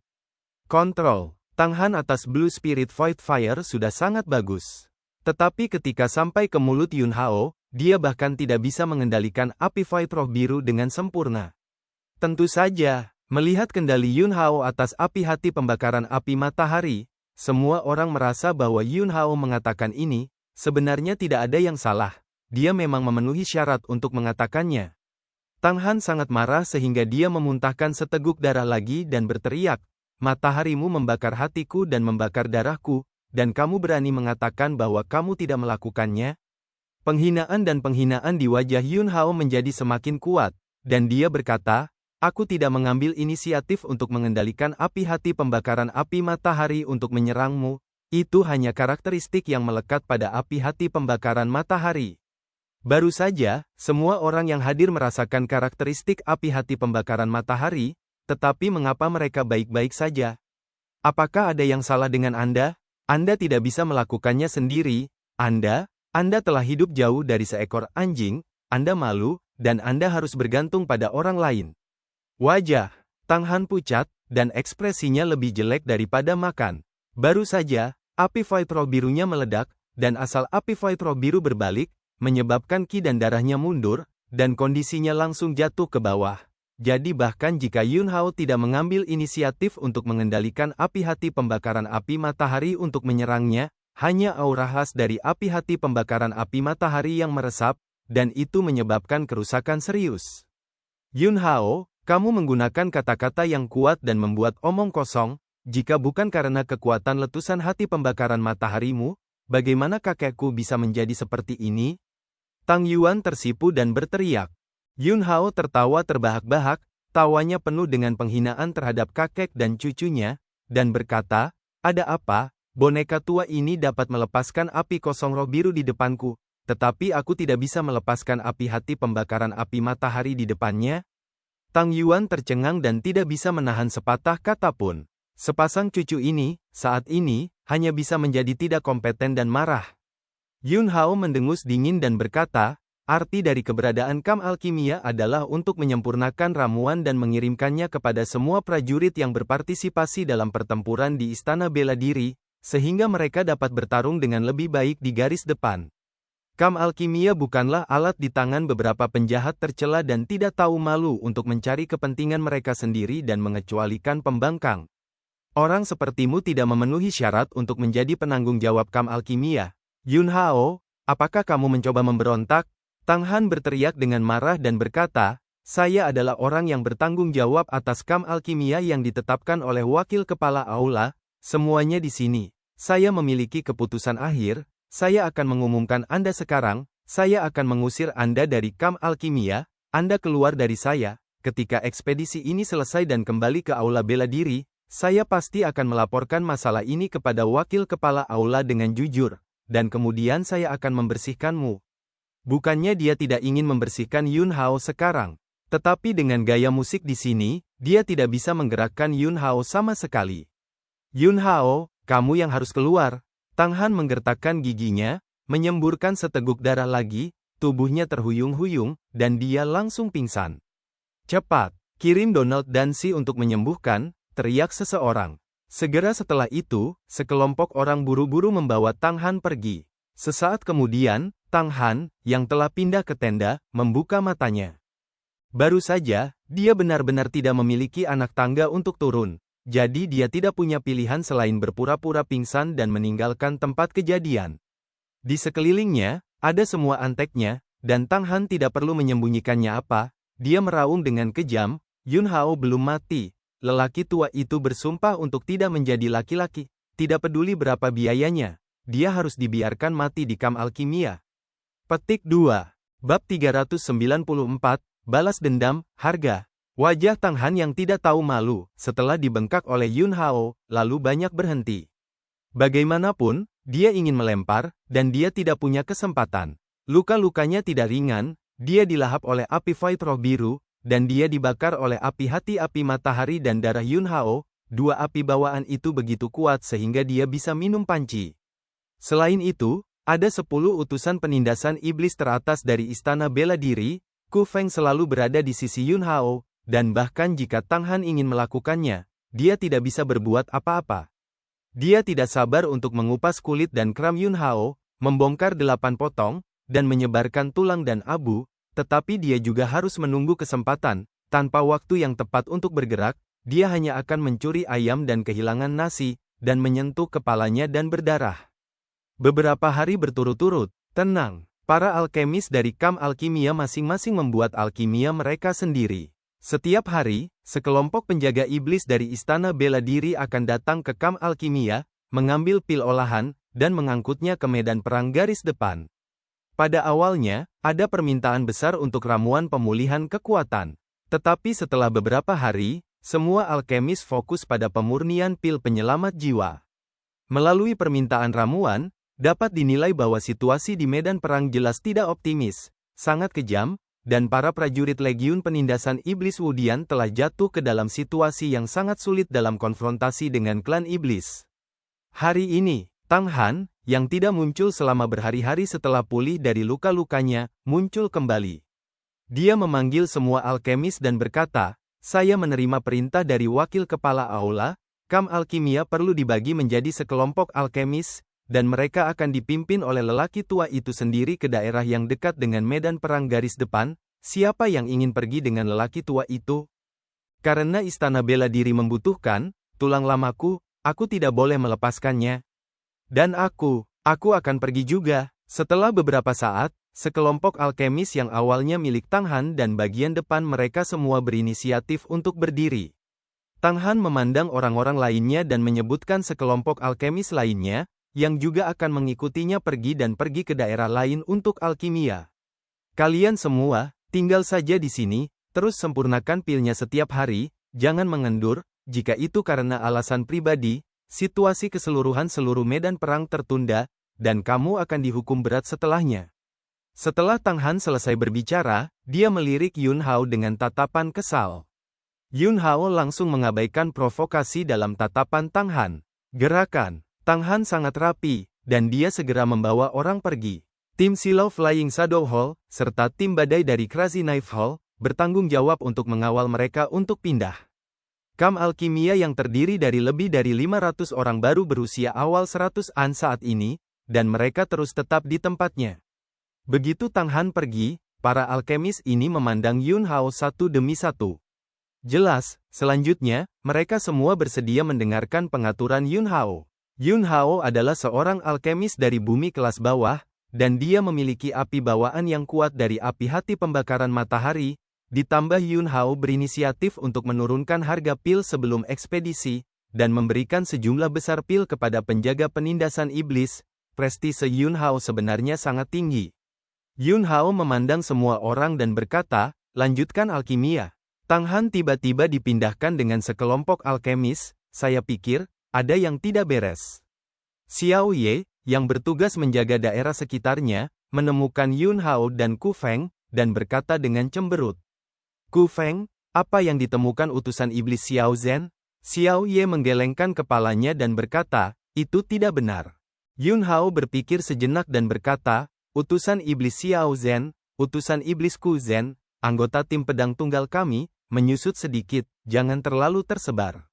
[SPEAKER 1] Kontrol. Tang Han atas Blue Spirit Void Fire sudah sangat bagus. Tetapi ketika sampai ke mulut Yun Hao, dia bahkan tidak bisa mengendalikan api Void Roh Biru dengan sempurna. Tentu saja, melihat kendali Yun Hao atas api hati pembakaran api matahari, semua orang merasa bahwa Yun Hao mengatakan ini, sebenarnya tidak ada yang salah. Dia memang memenuhi syarat untuk mengatakannya. Tang Han sangat marah sehingga dia memuntahkan seteguk darah lagi dan berteriak, mataharimu membakar hatiku dan membakar darahku, dan kamu berani mengatakan bahwa kamu tidak melakukannya? Penghinaan dan penghinaan di wajah Yun Hao menjadi semakin kuat, dan dia berkata, aku tidak mengambil inisiatif untuk mengendalikan api hati pembakaran api matahari untuk menyerangmu, itu hanya karakteristik yang melekat pada api hati pembakaran matahari. Baru saja, semua orang yang hadir merasakan karakteristik api hati pembakaran matahari, tetapi mengapa mereka baik-baik saja? Apakah ada yang salah dengan Anda? Anda tidak bisa melakukannya sendiri, Anda Anda telah hidup jauh dari seekor anjing, Anda malu, dan Anda harus bergantung pada orang lain. Wajah Tang Han pucat, dan ekspresinya lebih jelek daripada makan. Baru saja, api Fire birunya meledak, dan asal api Fire biru berbalik, menyebabkan ki dan darahnya mundur, dan kondisinya langsung jatuh ke bawah. Jadi bahkan jika Yun Hao tidak mengambil inisiatif untuk mengendalikan api hati pembakaran api matahari untuk menyerangnya, hanya aura khas dari api hati pembakaran api matahari yang meresap, dan itu menyebabkan kerusakan serius. Yun Hao, kamu menggunakan kata-kata yang kuat dan membuat omong kosong, jika bukan karena kekuatan letusan hati pembakaran mataharimu, bagaimana kakekku bisa menjadi seperti ini? Tang Yuan tersipu dan berteriak. Yun Hao tertawa terbahak-bahak, tawanya penuh dengan penghinaan terhadap kakek dan cucunya, dan berkata, ada apa? Boneka tua ini dapat melepaskan api kosong roh biru di depanku, tetapi aku tidak bisa melepaskan api hati pembakaran api matahari di depannya. Tang Yuan tercengang dan tidak bisa menahan sepatah kata pun. Sepasang cucu ini, saat ini, hanya bisa menjadi tidak kompeten dan marah. Yun Hao mendengus dingin dan berkata, arti dari keberadaan Kam Alkimia adalah untuk menyempurnakan ramuan dan mengirimkannya kepada semua prajurit yang berpartisipasi dalam pertempuran di Istana Bela Diri, sehingga mereka dapat bertarung dengan lebih baik di garis depan. Kam Alkimia bukanlah alat di tangan beberapa penjahat tercela dan tidak tahu malu untuk mencari kepentingan mereka sendiri dan mengecualikan pembangkang. Orang sepertimu tidak memenuhi syarat untuk menjadi penanggung jawab Kam Alkimia. Yun Hao, apakah kamu mencoba memberontak? Tang Han berteriak dengan marah dan berkata, saya adalah orang yang bertanggung jawab atas Kam Alkimia yang ditetapkan oleh wakil kepala aula, semuanya di sini. Saya memiliki keputusan akhir, saya akan mengumumkan Anda sekarang, saya akan mengusir Anda dari Kam Alkimia, Anda keluar dari saya, ketika ekspedisi ini selesai dan kembali ke aula bela diri, saya pasti akan melaporkan masalah ini kepada wakil kepala aula dengan jujur, dan kemudian saya akan membersihkanmu. Bukannya dia tidak ingin membersihkan Yun Hao sekarang, tetapi dengan gaya musik di sini, dia tidak bisa menggerakkan Yun Hao sama sekali. Yun Hao, kamu yang harus keluar. Tang Han menggertakkan giginya, menyemburkan seteguk darah lagi, tubuhnya terhuyung-huyung, dan dia langsung pingsan. Cepat, kirim Donald dan Si untuk menyembuhkan, teriak seseorang. Segera setelah itu, sekelompok orang buru-buru membawa Tang Han pergi. Sesaat kemudian, Tang Han, yang telah pindah ke tenda, membuka matanya. Baru saja, dia benar-benar tidak memiliki anak tangga untuk turun. Jadi dia tidak punya pilihan selain berpura-pura pingsan dan meninggalkan tempat kejadian. Di sekelilingnya, ada semua anteknya, dan Tang Han tidak perlu menyembunyikannya apa, dia meraung dengan kejam, Yun Hao belum mati. Lelaki tua itu bersumpah untuk tidak menjadi laki-laki, tidak peduli berapa biayanya, dia harus dibiarkan mati di Kam Alkimia. Petik 2. Bab 394, Balas Dendam, Harga. Wajah Tang Han yang tidak tahu malu, setelah dibengkak oleh Yun Hao, lalu banyak berhenti. Bagaimanapun, dia ingin melempar, dan dia tidak punya kesempatan. Luka-lukanya tidak ringan, dia dilahap oleh api Fire biru, dan dia dibakar oleh api hati api matahari dan darah Yun Hao, dua api bawaan itu begitu kuat sehingga dia bisa minum panci. Selain itu, ada 10 utusan penindasan iblis teratas dari Istana Bela Diri, Ku Feng selalu berada di sisi Yun Hao, dan bahkan jika Tang Han ingin melakukannya, dia tidak bisa berbuat apa-apa. Dia tidak sabar untuk mengupas kulit dan kram Yun Hao, membongkar 8 potong, dan menyebarkan tulang dan abu, tetapi dia juga harus menunggu kesempatan, tanpa waktu yang tepat untuk bergerak, dia hanya akan mencuri ayam dan kehilangan nasi, dan menyentuh kepalanya dan berdarah. Beberapa hari berturut-turut, tenang, para alkemis dari Kam Alkimia masing-masing membuat alkimia mereka sendiri. Setiap hari, sekelompok penjaga iblis dari Istana Bela Diri akan datang ke Kam Alkimia, mengambil pil olahan, dan mengangkutnya ke medan perang garis depan. Pada awalnya, ada permintaan besar untuk ramuan pemulihan kekuatan. Tetapi setelah beberapa hari, semua alkemis fokus pada pemurnian pil penyelamat jiwa. Melalui permintaan ramuan, dapat dinilai bahwa situasi di medan perang jelas tidak optimis, sangat kejam, dan para prajurit Legiun Penindasan Iblis Wudian telah jatuh ke dalam situasi yang sangat sulit dalam konfrontasi dengan klan iblis. Hari ini, Tang Han, yang tidak muncul selama berhari-hari setelah pulih dari luka-lukanya, muncul kembali. Dia memanggil semua alkemis dan berkata, "Saya menerima perintah dari wakil kepala aula, kamp alkimia perlu dibagi menjadi sekelompok alkemis, dan mereka akan dipimpin oleh lelaki tua itu sendiri ke daerah yang dekat dengan medan perang garis depan. Siapa yang ingin pergi dengan lelaki tua itu? Karena istana bela diri membutuhkan tulang lamaku, aku tidak boleh melepaskannya. Dan aku akan pergi juga." Setelah beberapa saat, sekelompok alkemis yang awalnya milik Tang Han dan bagian depan mereka semua berinisiatif untuk berdiri. Tang Han memandang orang-orang lainnya dan menyebutkan sekelompok alkemis lainnya, yang juga akan mengikutinya pergi ke daerah lain untuk alkimia. "Kalian semua, tinggal saja di sini, terus sempurnakan pilnya setiap hari, jangan mengendur, jika itu karena alasan pribadi, situasi keseluruhan seluruh medan perang tertunda, dan kamu akan dihukum berat setelahnya." Setelah Tang Han selesai berbicara, dia melirik Yun Hao dengan tatapan kesal. Yun Hao langsung mengabaikan provokasi dalam tatapan Tang Han. Gerakan Tang Han sangat rapi, dan dia segera membawa orang pergi. Tim Silau Flying Shadow Hall, serta tim badai dari Crazy Knife Hall, bertanggung jawab untuk mengawal mereka untuk pindah. Kamp alkimia yang terdiri dari lebih dari 500 orang baru berusia awal 100-an saat ini, dan mereka terus tetap di tempatnya. Begitu Tang Han pergi, para alkemis ini memandang Yun Hao satu demi satu. Jelas, selanjutnya, mereka semua bersedia mendengarkan pengaturan Yun Hao. Yun Hao adalah seorang alkemis dari bumi kelas bawah, dan dia memiliki api bawaan yang kuat dari api hati pembakaran matahari, ditambah Yun Hao berinisiatif untuk menurunkan harga pil sebelum ekspedisi, dan memberikan sejumlah besar pil kepada penjaga penindasan iblis. Prestise Yun Hao sebenarnya sangat tinggi. Yun Hao memandang semua orang dan berkata, "Lanjutkan alkimia." Tang Han tiba-tiba dipindahkan dengan sekelompok alkemis. "Saya pikir, ada yang tidak beres." Xiao Ye, yang bertugas menjaga daerah sekitarnya, menemukan Yun Hao dan Ku Feng, dan berkata dengan cemberut, "Ku Feng, apa yang ditemukan utusan iblis Xiao Zhen?" Xiao Ye menggelengkan kepalanya dan berkata, "Itu tidak benar." Yun Hao berpikir sejenak dan berkata, "Utusan iblis Xiao Zhen, utusan iblis Ku Zhen, anggota tim pedang tunggal kami, menyusut sedikit, jangan terlalu tersebar."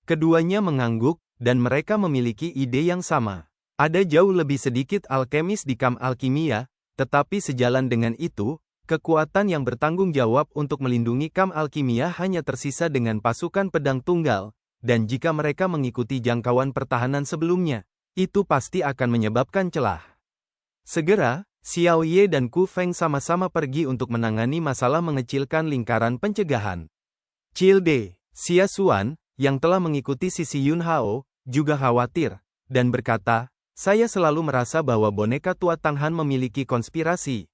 [SPEAKER 1] Keduanya mengangguk, dan mereka memiliki ide yang sama. Ada jauh lebih sedikit alkemis di kamp alkimia, tetapi sejalan dengan itu, kekuatan yang bertanggung jawab untuk melindungi kamp alkimia hanya tersisa dengan pasukan pedang tunggal, dan jika mereka mengikuti jangkauan pertahanan sebelumnya, itu pasti akan menyebabkan celah. Segera, Xiao Ye dan Ku Feng sama-sama pergi untuk menangani masalah mengecilkan lingkaran pencegahan. Childe, Xia Xuan, yang telah mengikuti sisi Yun Hao, juga khawatir, dan berkata, "Saya selalu merasa bahwa boneka tua Tang Han memiliki konspirasi."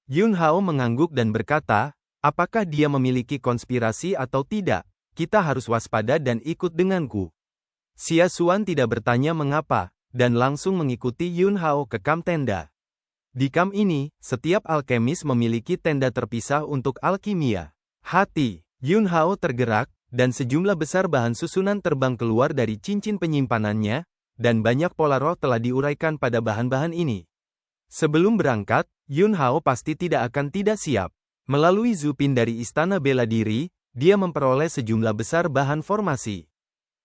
[SPEAKER 1] Yun Hao mengangguk dan berkata, "Apakah dia memiliki konspirasi atau tidak? Kita harus waspada dan ikut denganku." Xia Xuan tidak bertanya mengapa, dan langsung mengikuti Yun Hao ke kamp tenda. Di kamp ini, setiap alkemis memiliki tenda terpisah untuk alkimia. Hati Yun Hao tergerak, dan sejumlah besar bahan susunan terbang keluar dari cincin penyimpanannya, dan banyak pola roh telah diuraikan pada bahan-bahan ini. Sebelum berangkat, Yun Hao pasti tidak akan tidak siap. Melalui Zupin dari Istana Bela Diri, dia memperoleh sejumlah besar bahan formasi.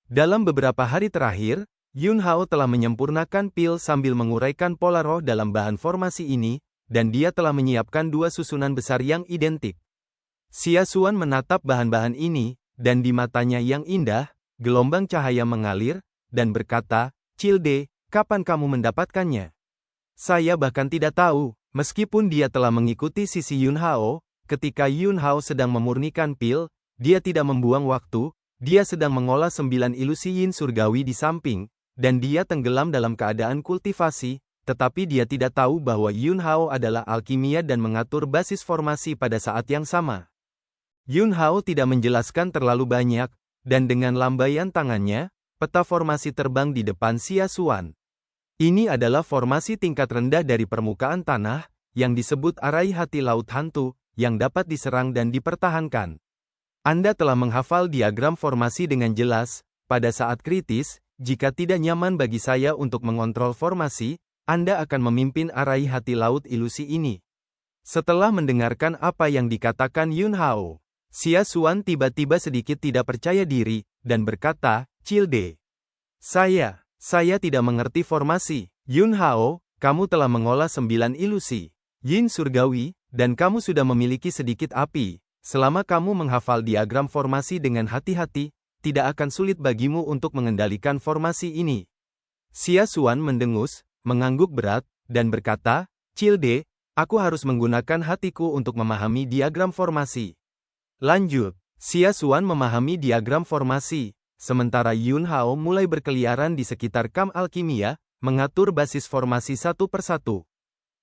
[SPEAKER 1] Dalam beberapa hari terakhir, Yun Hao telah menyempurnakan pil sambil menguraikan pola roh dalam bahan formasi ini, dan dia telah menyiapkan dua susunan besar yang identik. Xia Xuan menatap bahan-bahan ini, dan di matanya yang indah, gelombang cahaya mengalir, dan berkata, "Childe, kapan kamu mendapatkannya?" "Saya bahkan tidak tahu." Meskipun dia telah mengikuti sisi Yun Hao, ketika Yun Hao sedang memurnikan pil, dia tidak membuang waktu, dia sedang mengolah 9 ilusi yin surgawi di samping, dan dia tenggelam dalam keadaan kultivasi, tetapi dia tidak tahu bahwa Yun Hao adalah alkimia dan mengatur basis formasi pada saat yang sama. Yun Hao tidak menjelaskan terlalu banyak, dan dengan lambaian tangannya, peta formasi terbang di depan Xia Xuan. Ini adalah formasi tingkat rendah dari permukaan tanah, yang disebut arai hati laut hantu, yang dapat diserang dan dipertahankan. Anda telah menghafal diagram formasi dengan jelas, pada saat kritis, jika tidak nyaman bagi saya untuk mengontrol formasi, Anda akan memimpin arai hati laut ilusi ini. Setelah mendengarkan apa yang dikatakan Yun Hao, Xia Xuan tiba-tiba sedikit tidak percaya diri, dan berkata, Cilde. Saya tidak mengerti formasi. Yun Hao, kamu telah mengolah 9 ilusi Yin surgawi, dan kamu sudah memiliki sedikit api. Selama kamu menghafal diagram formasi dengan hati-hati, tidak akan sulit bagimu untuk mengendalikan formasi ini. Xia Xuan mendengus, mengangguk berat, dan berkata, Cilde, aku harus menggunakan hatiku untuk memahami diagram formasi. Lanjut, Xia Xuan memahami diagram formasi, sementara Yun Hao mulai berkeliaran di sekitar kamp alkimia, mengatur basis formasi satu persatu.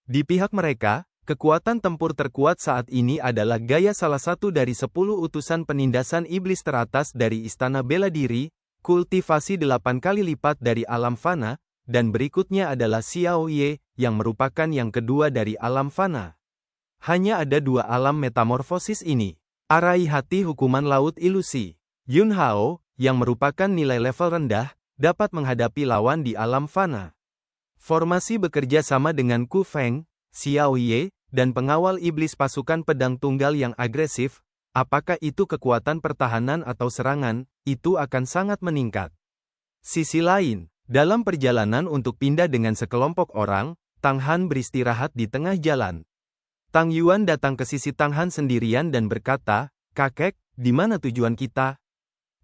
[SPEAKER 1] Di pihak mereka, kekuatan tempur terkuat saat ini adalah gaya salah satu dari 10 utusan penindasan iblis teratas dari Istana Bela Diri, kultivasi 8 kali lipat dari alam fana, dan berikutnya adalah Xiao Ye, yang merupakan yang kedua dari alam fana. Hanya ada 2 alam metamorfosis ini. Arai hati hukuman laut ilusi. Yun Hao, yang merupakan nilai level rendah, dapat menghadapi lawan di alam fana. Formasi bekerja sama dengan Ku Feng, Xiao Ye, dan pengawal iblis pasukan pedang tunggal yang agresif. Apakah itu kekuatan pertahanan atau serangan, itu akan sangat meningkat. Sisi lain, dalam perjalanan untuk pindah dengan sekelompok orang, Tang Han beristirahat di tengah jalan. Tang Yuan datang ke sisi Tang Han sendirian dan berkata, Kakek, di mana tujuan kita?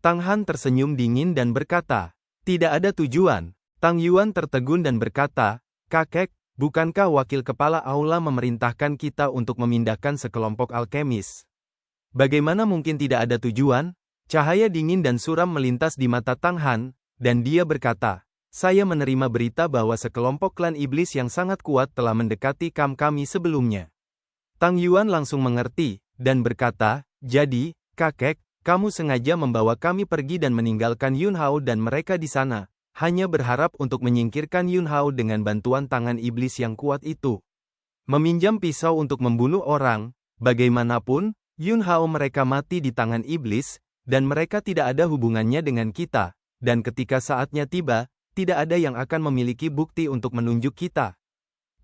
[SPEAKER 1] Tang Han tersenyum dingin dan berkata, tidak ada tujuan. Tang Yuan tertegun dan berkata, Kakek, bukankah wakil kepala aula memerintahkan kita untuk memindahkan sekelompok alkemis? Bagaimana mungkin tidak ada tujuan? Cahaya dingin dan suram melintas di mata Tang Han, dan dia berkata, saya menerima berita bahwa sekelompok klan iblis yang sangat kuat telah mendekati kamp kami sebelumnya. Tang Yuan langsung mengerti, dan berkata, jadi, kakek, kamu sengaja membawa kami pergi dan meninggalkan Yun Hao dan mereka di sana, hanya berharap untuk menyingkirkan Yun Hao dengan bantuan tangan iblis yang kuat itu. Meminjam pisau untuk membunuh orang, bagaimanapun, Yun Hao mereka mati di tangan iblis, dan mereka tidak ada hubungannya dengan kita, dan ketika saatnya tiba, tidak ada yang akan memiliki bukti untuk menunjuk kita.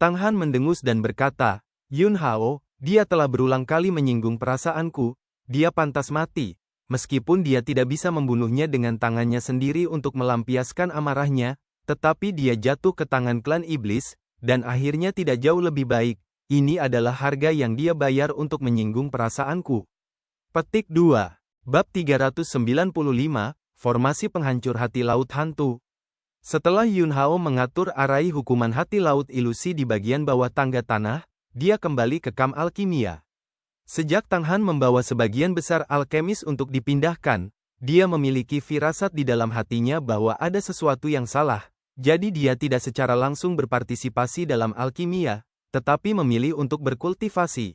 [SPEAKER 1] Tang Han mendengus dan berkata, Yun Hao, dia telah berulang kali menyinggung perasaanku, dia pantas mati, meskipun dia tidak bisa membunuhnya dengan tangannya sendiri untuk melampiaskan amarahnya, tetapi dia jatuh ke tangan klan iblis, dan akhirnya tidak jauh lebih baik, ini adalah harga yang dia bayar untuk menyinggung perasaanku. Petik 2. Bab 395, Formasi Penghancur Hati Laut Hantu. Setelah Yun Hao mengatur arai hukuman hati laut ilusi di bagian bawah tangga tanah, dia kembali ke kamp alkimia. Sejak Tang Han membawa sebagian besar alkemis untuk dipindahkan, dia memiliki firasat di dalam hatinya bahwa ada sesuatu yang salah, jadi dia tidak secara langsung berpartisipasi dalam alkimia, tetapi memilih untuk berkultivasi.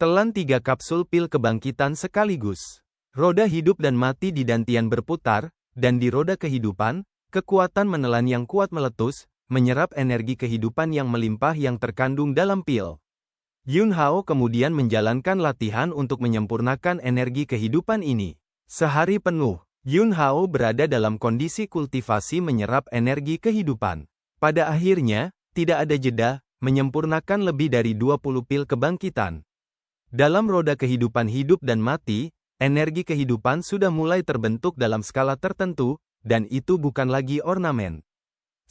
[SPEAKER 1] Telan 3 kapsul pil kebangkitan sekaligus. Roda hidup dan mati di dantian berputar, dan di roda kehidupan, kekuatan menelan yang kuat meletus, menyerap energi kehidupan yang melimpah yang terkandung dalam pil. Yun Hao kemudian menjalankan latihan untuk menyempurnakan energi kehidupan ini. Sehari penuh, Yun Hao berada dalam kondisi kultivasi menyerap energi kehidupan. Pada akhirnya, tidak ada jeda, menyempurnakan lebih dari 20 pil kebangkitan. Dalam roda kehidupan hidup dan mati, energi kehidupan sudah mulai terbentuk dalam skala tertentu, dan itu bukan lagi ornamen.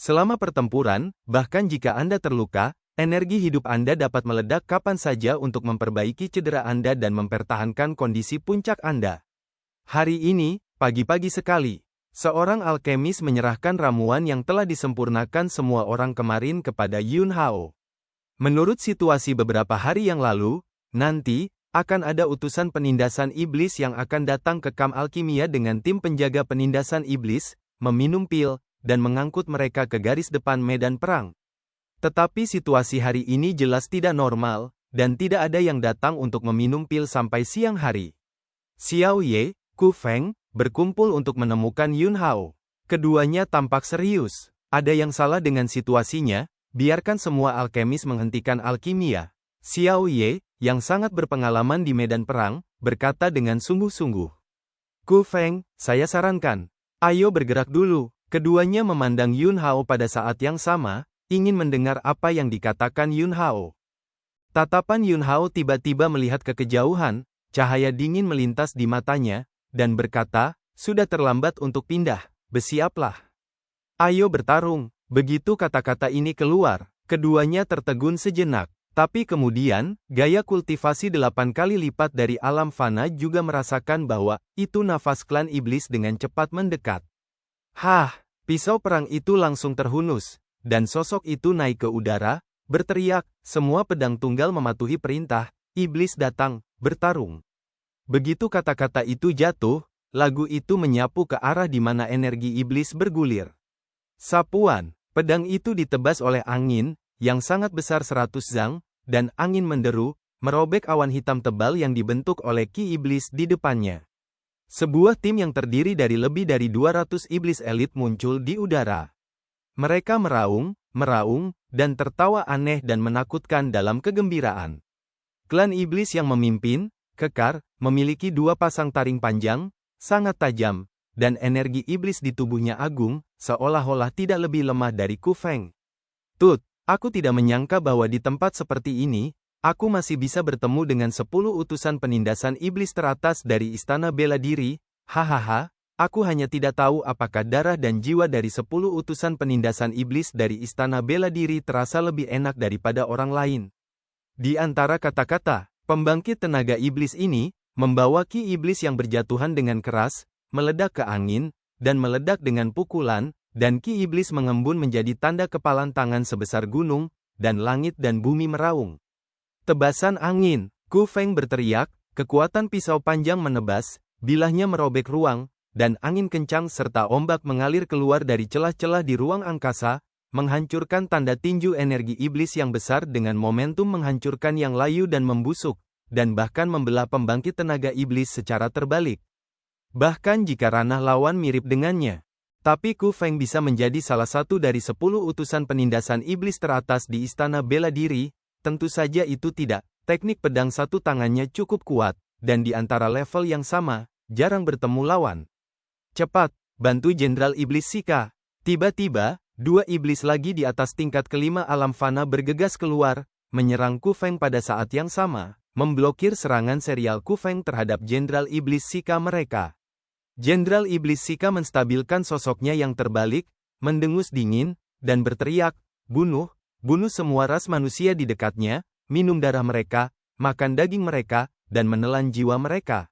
[SPEAKER 1] Selama pertempuran, bahkan jika Anda terluka, energi hidup Anda dapat meledak kapan saja untuk memperbaiki cedera Anda dan mempertahankan kondisi puncak Anda. Hari ini, pagi-pagi sekali, seorang alkemis menyerahkan ramuan yang telah disempurnakan semua orang kemarin kepada Yun Hao. Menurut situasi beberapa hari yang lalu, nanti, akan ada utusan penindasan iblis yang akan datang ke kamp alkimia dengan tim penjaga penindasan iblis, meminum pil, dan mengangkut mereka ke garis depan medan perang. Tetapi situasi hari ini jelas tidak normal, dan tidak ada yang datang untuk meminum pil sampai siang hari. Xiao Ye, Ku Feng, berkumpul untuk menemukan Yun Hao. Keduanya tampak serius. Ada yang salah dengan situasinya, biarkan semua alkemis menghentikan alkimia. Xiao Ye, yang sangat berpengalaman di medan perang, berkata dengan sungguh-sungguh. Ku Feng, saya sarankan, ayo bergerak dulu. Keduanya memandang Yun Hao pada saat yang sama, ingin mendengar apa yang dikatakan Yun Hao. Tatapan Yun Hao tiba-tiba melihat ke kejauhan, cahaya dingin melintas di matanya, dan berkata, sudah terlambat untuk pindah, bersiaplah. Ayo bertarung. Begitu kata-kata ini keluar, keduanya tertegun sejenak. Tapi kemudian, gaya kultivasi 8 kali lipat dari alam fana juga merasakan bahwa itu nafas klan iblis dengan cepat mendekat. Hah, pisau perang itu langsung terhunus, dan sosok itu naik ke udara, berteriak, semua pedang tunggal mematuhi perintah, iblis datang, bertarung. Begitu kata-kata itu jatuh, lagu itu menyapu ke arah di mana energi iblis bergulir. Sapuan, pedang itu ditebas oleh angin, yang sangat besar 100 zang, dan angin menderu, merobek awan hitam tebal yang dibentuk oleh ki iblis di depannya. Sebuah tim yang terdiri dari lebih dari 200 iblis elit muncul di udara. Mereka meraung, dan tertawa aneh dan menakutkan dalam kegembiraan. Klan iblis yang memimpin, kekar, memiliki 2 pasang taring panjang, sangat tajam, dan energi iblis di tubuhnya agung, seolah-olah tidak lebih lemah dari Ku Feng. Tut, aku tidak menyangka bahwa di tempat seperti ini, aku masih bisa bertemu dengan 10 utusan penindasan iblis teratas dari Istana Bela Diri, hahaha, aku hanya tidak tahu apakah darah dan jiwa dari 10 utusan penindasan iblis dari Istana Bela Diri terasa lebih enak daripada orang lain. Di antara kata-kata, pembangkit tenaga iblis ini, membawa ki iblis yang berjatuhan dengan keras, meledak ke angin, dan meledak dengan pukulan, dan ki iblis mengembun menjadi tanda kepalan tangan sebesar gunung, dan langit dan bumi meraung. Tebasan angin, Ku Feng berteriak, kekuatan pisau panjang menebas, bilahnya merobek ruang, dan angin kencang serta ombak mengalir keluar dari celah-celah di ruang angkasa, menghancurkan tanda tinju energi iblis yang besar dengan momentum menghancurkan yang layu dan membusuk, dan bahkan membelah pembangkit tenaga iblis secara terbalik. Bahkan jika ranah lawan mirip dengannya. Tapi Ku Feng bisa menjadi salah satu dari 10 utusan penindasan iblis teratas di Istana Bela Diri, tentu saja itu tidak. Teknik pedang satu tangannya cukup kuat, dan di antara level yang sama, jarang bertemu lawan. Cepat, bantu Jenderal Iblis Sika. Tiba-tiba, 2 iblis lagi di atas tingkat kelima alam fana bergegas keluar, menyerang Ku Feng pada saat yang sama, memblokir serangan serial Ku Feng terhadap Jenderal Iblis Sika mereka. Jenderal Iblis Sika menstabilkan sosoknya yang terbalik, mendengus dingin, dan berteriak, bunuh semua ras manusia di dekatnya, minum darah mereka, makan daging mereka, dan menelan jiwa mereka.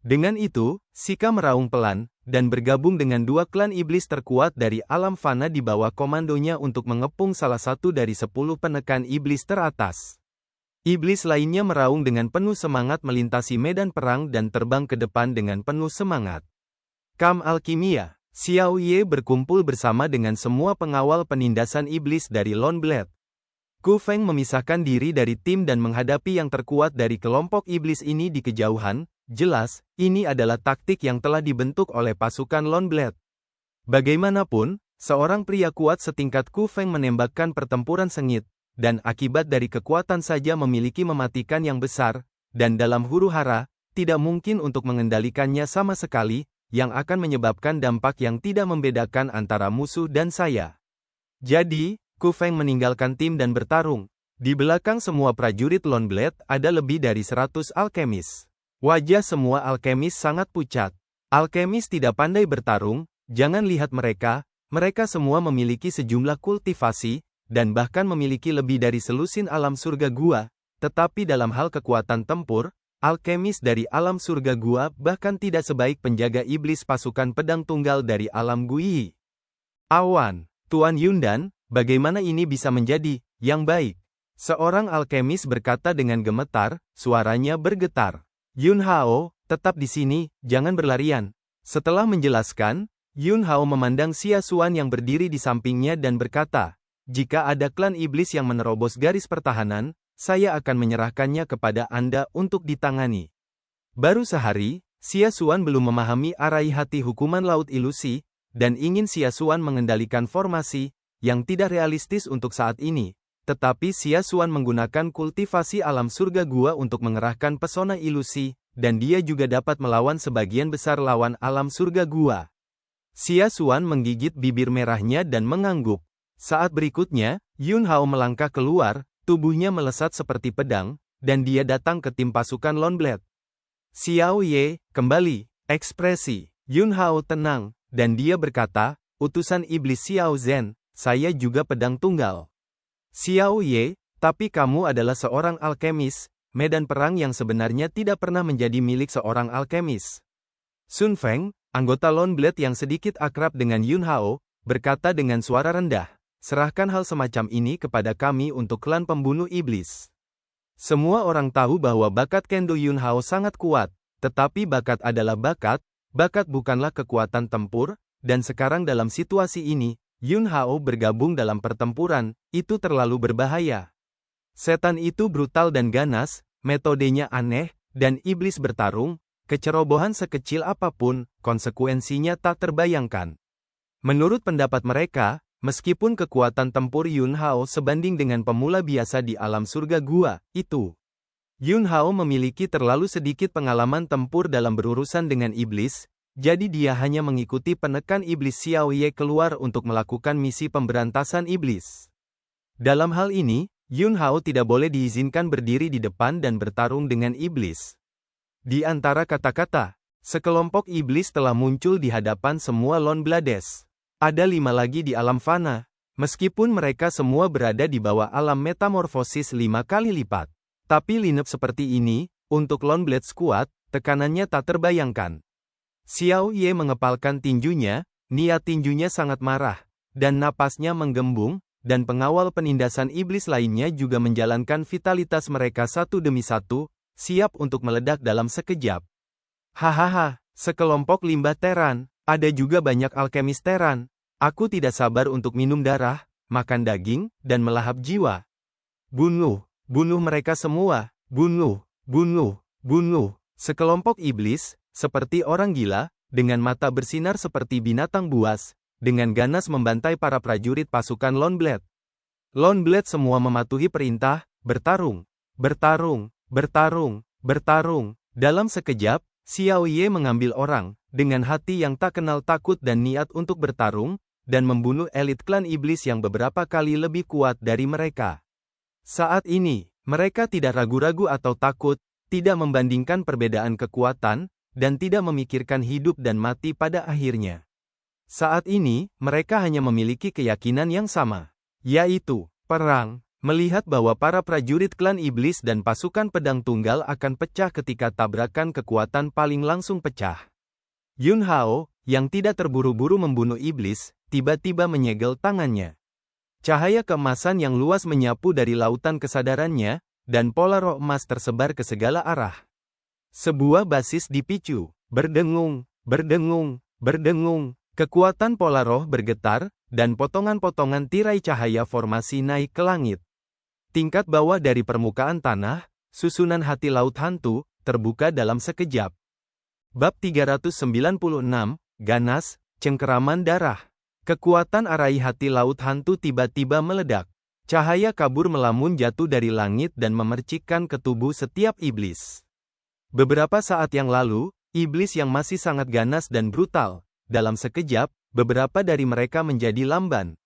[SPEAKER 1] Dengan itu, Sika meraung pelan, dan bergabung dengan 2 klan iblis terkuat dari alam fana di bawah komandonya untuk mengepung salah satu dari 10 penekan iblis teratas. Iblis lainnya meraung dengan penuh semangat melintasi medan perang dan terbang ke depan dengan penuh semangat. Kam Alkimia, Xiao Ye berkumpul bersama dengan semua pengawal penindasan iblis dari Lone Blade. Ku Feng memisahkan diri dari tim dan menghadapi yang terkuat dari kelompok iblis ini di kejauhan. Jelas, ini adalah taktik yang telah dibentuk oleh pasukan Lone Blade. Bagaimanapun, seorang pria kuat setingkat Ku Feng menembakkan pertempuran sengit, dan akibat dari kekuatan saja memiliki mematikan yang besar, dan dalam huru-hara, tidak mungkin untuk mengendalikannya sama sekali, yang akan menyebabkan dampak yang tidak membedakan antara musuh dan saya. Jadi, Ku Feng meninggalkan tim dan bertarung. Di belakang semua prajurit Lone Blade ada lebih dari 100 alkemis. Wajah semua alkemis sangat pucat. Alkemis tidak pandai bertarung, jangan lihat mereka, mereka semua memiliki sejumlah kultivasi, dan bahkan memiliki lebih dari selusin alam surga gua, tetapi dalam hal kekuatan tempur, alkemis dari alam surga gua bahkan tidak sebaik penjaga iblis pasukan pedang tunggal dari alam Guiyi. Awan, Tuan Yundan, bagaimana ini bisa menjadi yang baik? Seorang alkemis berkata dengan gemetar, suaranya bergetar. Yun Hao, tetap di sini, jangan berlarian. Setelah menjelaskan, Yun Hao memandang Xia Xuan yang berdiri di sampingnya dan berkata, jika ada klan iblis yang menerobos garis pertahanan, saya akan menyerahkannya kepada Anda untuk ditangani. Baru sehari, Xia Xuan belum memahami arai hati hukuman laut ilusi, dan ingin Xia Xuan mengendalikan formasi, yang tidak realistis untuk saat ini. Tetapi Xia Xuan menggunakan kultivasi alam surga gua untuk mengerahkan pesona ilusi, dan dia juga dapat melawan sebagian besar lawan alam surga gua. Xia Xuan menggigit bibir merahnya dan mengangguk. Saat berikutnya, Yun Hao melangkah keluar, tubuhnya melesat seperti pedang, dan dia datang ke tim pasukan Lone Blade. Xiao Ye, kembali. Ekspresi Yun Hao tenang, dan dia berkata, utusan iblis Xiao Zhen, saya juga pedang tunggal. Xiao Ye, tapi kamu adalah seorang alkemis, medan perang yang sebenarnya tidak pernah menjadi milik seorang alkemis. Sun Feng, anggota Lone Blade yang sedikit akrab dengan Yun Hao, berkata dengan suara rendah, serahkan hal semacam ini kepada kami untuk klan pembunuh iblis. Semua orang tahu bahwa bakat Kendo Yun Hao sangat kuat, tetapi bakat adalah bakat bukanlah kekuatan tempur, dan sekarang dalam situasi ini, Yun Hao bergabung dalam pertempuran, itu terlalu berbahaya. Setan itu brutal dan ganas, metodenya aneh, dan iblis bertarung, kecerobohan sekecil apapun, konsekuensinya tak terbayangkan. Menurut pendapat mereka, meskipun kekuatan tempur Yun Hao sebanding dengan pemula biasa di alam surga gua, itu Yun Hao memiliki terlalu sedikit pengalaman tempur dalam berurusan dengan iblis, jadi dia hanya mengikuti penekan iblis Xiao Ye keluar untuk melakukan misi pemberantasan iblis. Dalam hal ini, Yun Hao tidak boleh diizinkan berdiri di depan dan bertarung dengan iblis. Di antara kata-kata, sekelompok iblis telah muncul di hadapan semua Lone Blades. Ada 5 lagi di alam fana, meskipun mereka semua berada di bawah alam metamorfosis 5 kali lipat. Tapi lineup seperti ini, untuk Lone Blade Squad, tekanannya tak terbayangkan. Xiao Ye mengepalkan tinjunya, niat tinjunya sangat marah, dan napasnya menggembung, dan pengawal penindasan iblis lainnya juga menjalankan vitalitas mereka satu demi satu, siap untuk meledak dalam sekejap. Hahaha, sekelompok limbah teran, ada juga banyak alkemis teran. Aku tidak sabar untuk minum darah, makan daging, dan melahap jiwa. Bunuh. Bunuh mereka semua, bunuh, bunuh, bunuh. Sekelompok iblis, seperti orang gila, dengan mata bersinar seperti binatang buas, dengan ganas membantai para prajurit pasukan Lone Blade. Lone Blade semua mematuhi perintah, bertarung, bertarung, bertarung, bertarung. Dalam sekejap, Xiao Ye mengambil orang, dengan hati yang tak kenal takut dan niat untuk bertarung, dan membunuh elit klan iblis yang beberapa kali lebih kuat dari mereka. Saat ini, mereka tidak ragu-ragu atau takut, tidak membandingkan perbedaan kekuatan, dan tidak memikirkan hidup dan mati pada akhirnya. Saat ini, mereka hanya memiliki keyakinan yang sama, yaitu, perang, melihat bahwa para prajurit klan iblis dan pasukan pedang tunggal akan pecah ketika tabrakan kekuatan paling langsung pecah. Yun Hao, yang tidak terburu-buru membunuh iblis, tiba-tiba menyegel tangannya. Cahaya keemasan yang luas menyapu dari lautan kesadarannya, dan pola roh emas tersebar ke segala arah. Sebuah basis dipicu, berdengung, berdengung, berdengung. Kekuatan pola roh bergetar, dan potongan-potongan tirai cahaya formasi naik ke langit. Tingkat bawah dari permukaan tanah, susunan hati laut hantu, terbuka dalam sekejap. Bab 396, Ganas, Cengkeraman Darah. Kekuatan arai hati laut hantu tiba-tiba meledak. Cahaya kabur melamun jatuh dari langit dan memercikkan ke tubuh setiap iblis. Beberapa saat yang lalu, iblis yang masih sangat ganas dan brutal, dalam sekejap, beberapa dari mereka menjadi lamban.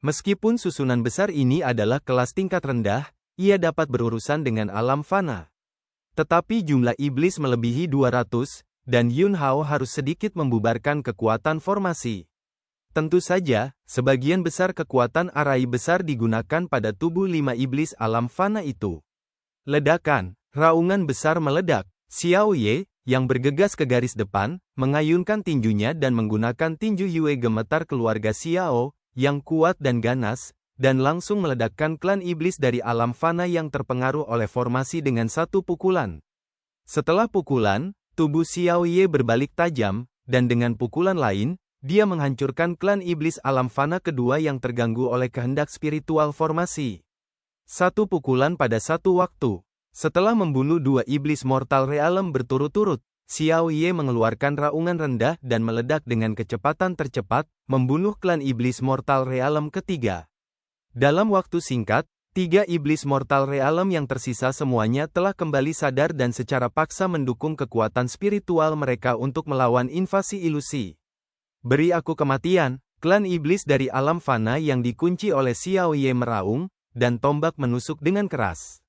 [SPEAKER 1] Meskipun susunan besar ini adalah kelas tingkat rendah, ia dapat berurusan dengan alam fana. Tetapi jumlah iblis melebihi 200, dan Yun Hao harus sedikit membubarkan kekuatan formasi. Tentu saja, sebagian besar kekuatan arai besar digunakan pada tubuh 5 iblis alam fana itu. Ledakan, raungan besar meledak. Xiao Ye, yang bergegas ke garis depan, mengayunkan tinjunya dan menggunakan tinju Yue gemetar keluarga Xiao, yang kuat dan ganas, dan langsung meledakkan klan iblis dari alam fana yang terpengaruh oleh formasi dengan satu pukulan. Setelah pukulan, tubuh Xiao Ye berbalik tajam, dan dengan pukulan lain, dia menghancurkan klan iblis alam fana kedua yang terganggu oleh kehendak spiritual formasi. Satu pukulan pada satu waktu. Setelah membunuh 2 iblis mortal realem berturut-turut, Xiao Ye mengeluarkan raungan rendah dan meledak dengan kecepatan tercepat, membunuh klan iblis mortal realem ketiga. Dalam waktu singkat, 3 iblis mortal realem yang tersisa semuanya telah kembali sadar dan secara paksa mendukung kekuatan spiritual mereka untuk melawan invasi ilusi. Beri aku kematian. Klan iblis dari alam fana yang dikunci oleh Xiao Ye meraung, dan tombak menusuk dengan keras.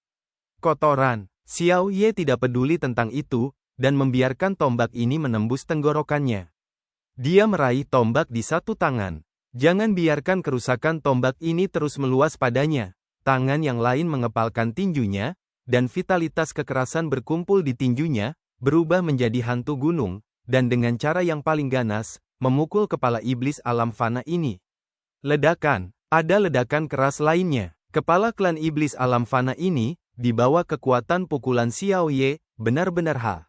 [SPEAKER 1] Kotoran. Xiao Ye tidak peduli tentang itu, dan membiarkan tombak ini menembus tenggorokannya. Dia meraih tombak di satu tangan. Jangan biarkan kerusakan tombak ini terus meluas padanya. Tangan yang lain mengepalkan tinjunya, dan vitalitas kekerasan berkumpul di tinjunya, berubah menjadi hantu gunung, dan dengan cara yang paling ganas, memukul kepala iblis alam fana ini. Ledakan. Ada ledakan keras lainnya. Kepala klan iblis alam fana ini, di bawah kekuatan pukulan Xiao Ye, benar-benar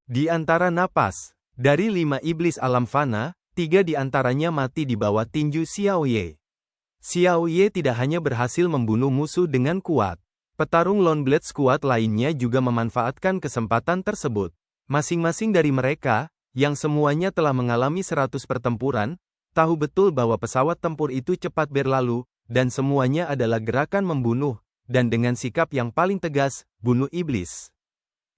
[SPEAKER 1] Di antara napas, dari 5 iblis alam fana, 3 di antaranya mati di bawah tinju Xiao Ye. Xiao Ye tidak hanya berhasil membunuh musuh dengan kuat. Petarung Lone Blade Squad lainnya juga memanfaatkan kesempatan tersebut. Masing-masing dari mereka, yang semuanya telah mengalami 100 pertempuran, tahu betul bahwa pesawat tempur itu cepat berlalu, dan semuanya adalah gerakan membunuh, dan dengan sikap yang paling tegas, bunuh iblis.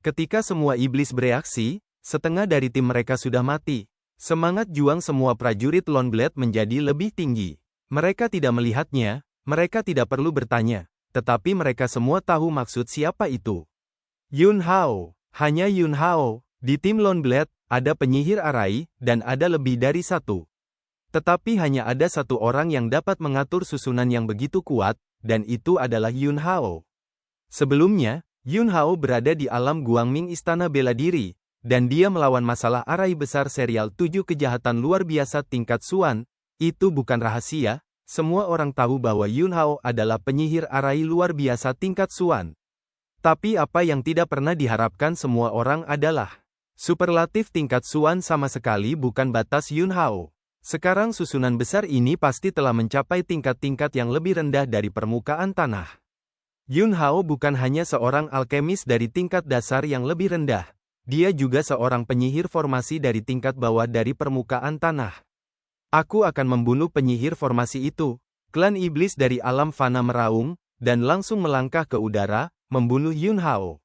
[SPEAKER 1] Ketika semua iblis bereaksi, setengah dari tim mereka sudah mati. Semangat juang semua prajurit Lone Blade menjadi lebih tinggi. Mereka tidak melihatnya, mereka tidak perlu bertanya, tetapi mereka semua tahu maksud siapa itu. Yun Hao. Hanya Yun Hao. Di tim Lone Blade, ada penyihir arai, dan ada lebih dari satu. Tetapi hanya ada satu orang yang dapat mengatur susunan yang begitu kuat, dan itu adalah Yun Hao. Sebelumnya, Yun Hao berada di alam Guangming Istana Bela Diri, dan dia melawan masalah arai besar serial 7 kejahatan luar biasa tingkat Suan. Itu bukan rahasia, semua orang tahu bahwa Yun Hao adalah penyihir arai luar biasa tingkat Suan. Tapi apa yang tidak pernah diharapkan semua orang adalah superlatif tingkat Suan sama sekali bukan batas Yun Hao. Sekarang susunan besar ini pasti telah mencapai tingkat-tingkat yang lebih rendah dari permukaan tanah. Yun Hao bukan hanya seorang alkemis dari tingkat dasar yang lebih rendah. Dia juga seorang penyihir formasi dari tingkat bawah dari permukaan tanah. Aku akan membunuh penyihir formasi itu. Klan iblis dari alam fana meraung, dan langsung melangkah ke udara, membunuh Yun Hao.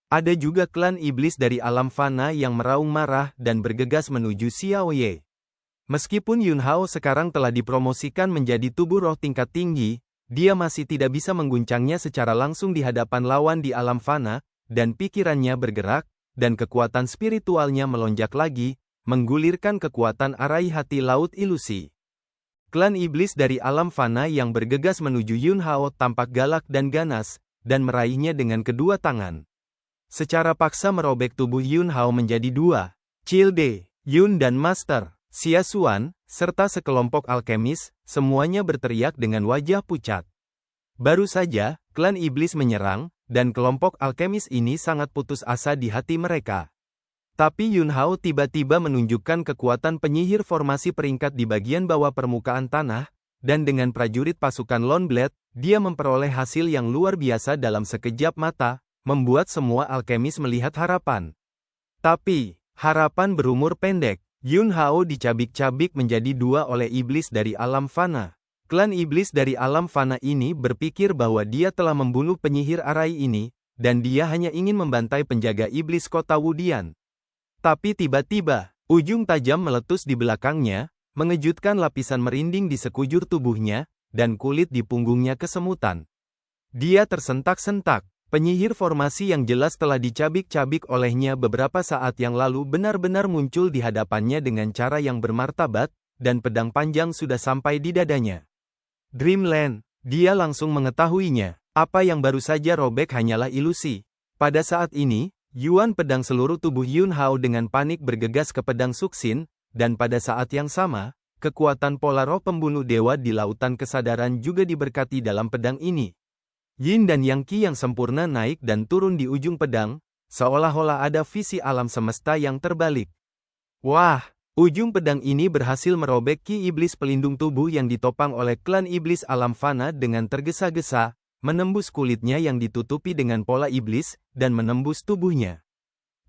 [SPEAKER 1] Ada juga klan iblis dari alam fana yang meraung marah dan bergegas menuju Xiao Ye. Meskipun Yun Hao sekarang telah dipromosikan menjadi tubuh roh tingkat tinggi, dia masih tidak bisa mengguncangnya secara langsung di hadapan lawan di alam fana, dan pikirannya bergerak, dan kekuatan spiritualnya melonjak lagi, menggulirkan kekuatan arai hati laut ilusi. Klan iblis dari alam fana yang bergegas menuju Yun Hao tampak galak dan ganas, dan meraihnya dengan kedua tangan. Secara paksa merobek tubuh Yun Hao menjadi 2. Childe, Yun dan Master Xia Xuan, serta sekelompok alkemis, semuanya berteriak dengan wajah pucat. Baru saja, klan iblis menyerang, dan kelompok alkemis ini sangat putus asa di hati mereka. Tapi Yun Hao tiba-tiba menunjukkan kekuatan penyihir formasi peringkat di bagian bawah permukaan tanah, dan dengan prajurit pasukan Lone Blade, dia memperoleh hasil yang luar biasa dalam sekejap mata, membuat semua alkemis melihat harapan. Tapi, harapan berumur pendek. Yun Hao dicabik-cabik menjadi 2 oleh iblis dari alam fana. Klan iblis dari alam fana ini berpikir bahwa dia telah membunuh penyihir arai ini, dan dia hanya ingin membantai penjaga iblis kota Wudian. Tapi tiba-tiba, ujung tajam meletus di belakangnya, mengejutkan lapisan merinding di sekujur tubuhnya, dan kulit di punggungnya kesemutan. Dia tersentak-sentak. Penyihir formasi yang jelas telah dicabik-cabik olehnya beberapa saat yang lalu benar-benar muncul di hadapannya dengan cara yang bermartabat, dan pedang panjang sudah sampai di dadanya. Dreamland, dia langsung mengetahuinya. Apa yang baru saja robek hanyalah ilusi. Pada saat ini, Yuan pedang seluruh tubuh Yun Hao dengan panik bergegas ke pedang Suxin, dan pada saat yang sama, kekuatan pola roh pembunuh dewa di lautan kesadaran juga diberkati dalam pedang ini. Yin dan Yang Qi yang sempurna naik dan turun di ujung pedang, seolah-olah ada visi alam semesta yang terbalik. Wah, ujung pedang ini berhasil merobek Qi iblis pelindung tubuh yang ditopang oleh klan iblis alam fana dengan tergesa-gesa, menembus kulitnya yang ditutupi dengan pola iblis, dan menembus tubuhnya.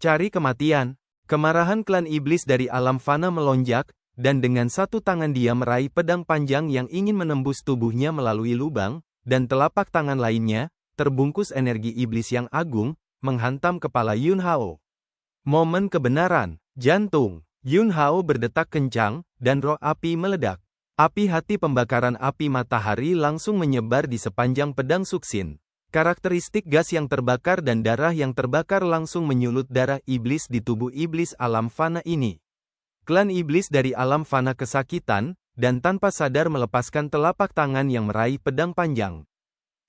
[SPEAKER 1] Cari kematian. Kemarahan klan iblis dari alam fana melonjak, dan dengan satu tangan dia meraih pedang panjang yang ingin menembus tubuhnya melalui lubang, dan telapak tangan lainnya, terbungkus energi iblis yang agung, menghantam kepala Yun Hao. Momen kebenaran, jantung. Yun Hao berdetak kencang, dan roh api meledak. Api hati pembakaran api matahari langsung menyebar di sepanjang pedang Suxin. Karakteristik gas yang terbakar dan darah yang terbakar langsung menyulut darah iblis di tubuh iblis alam fana ini. Klan iblis dari alam fana kesakitan, dan tanpa sadar melepaskan telapak tangan yang meraih pedang panjang.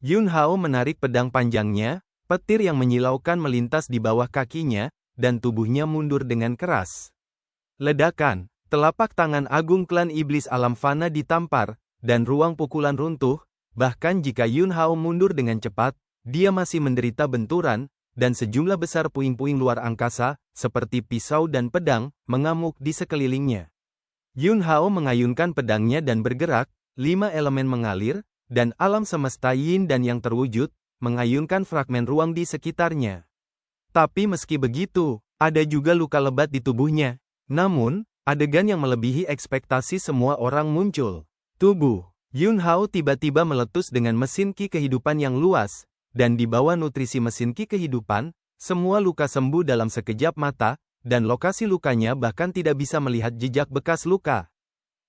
[SPEAKER 1] Yun Hao menarik pedang panjangnya, petir yang menyilaukan melintas di bawah kakinya, dan tubuhnya mundur dengan keras. Ledakan, telapak tangan agung klan iblis alam fana ditampar, dan ruang pukulan runtuh, bahkan jika Yun Hao mundur dengan cepat, dia masih menderita benturan, dan sejumlah besar puing-puing luar angkasa, seperti pisau dan pedang, mengamuk di sekelilingnya. Yun Hao mengayunkan pedangnya dan bergerak, 5 elemen mengalir, dan alam semesta yin dan yang terwujud, mengayunkan fragmen ruang di sekitarnya. Tapi meski begitu, ada juga luka lebat di tubuhnya. Namun, adegan yang melebihi ekspektasi semua orang muncul. Tubuh Yun Hao tiba-tiba meletus dengan mesin ki kehidupan yang luas, dan di bawah nutrisi mesin ki kehidupan, semua luka sembuh dalam sekejap mata, dan lokasi lukanya bahkan tidak bisa melihat jejak bekas luka.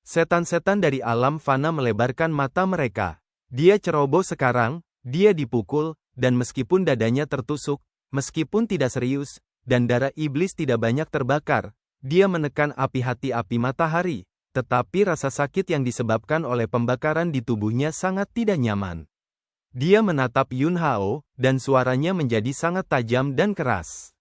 [SPEAKER 1] Setan-setan dari alam fana melebarkan mata mereka. Dia ceroboh sekarang, dia dipukul, dan meskipun dadanya tertusuk, meskipun tidak serius, dan darah iblis tidak banyak terbakar, dia menekan api hati api matahari, tetapi rasa sakit yang disebabkan oleh pembakaran di tubuhnya sangat tidak nyaman. Dia menatap Yun Hao, dan suaranya menjadi sangat tajam dan keras.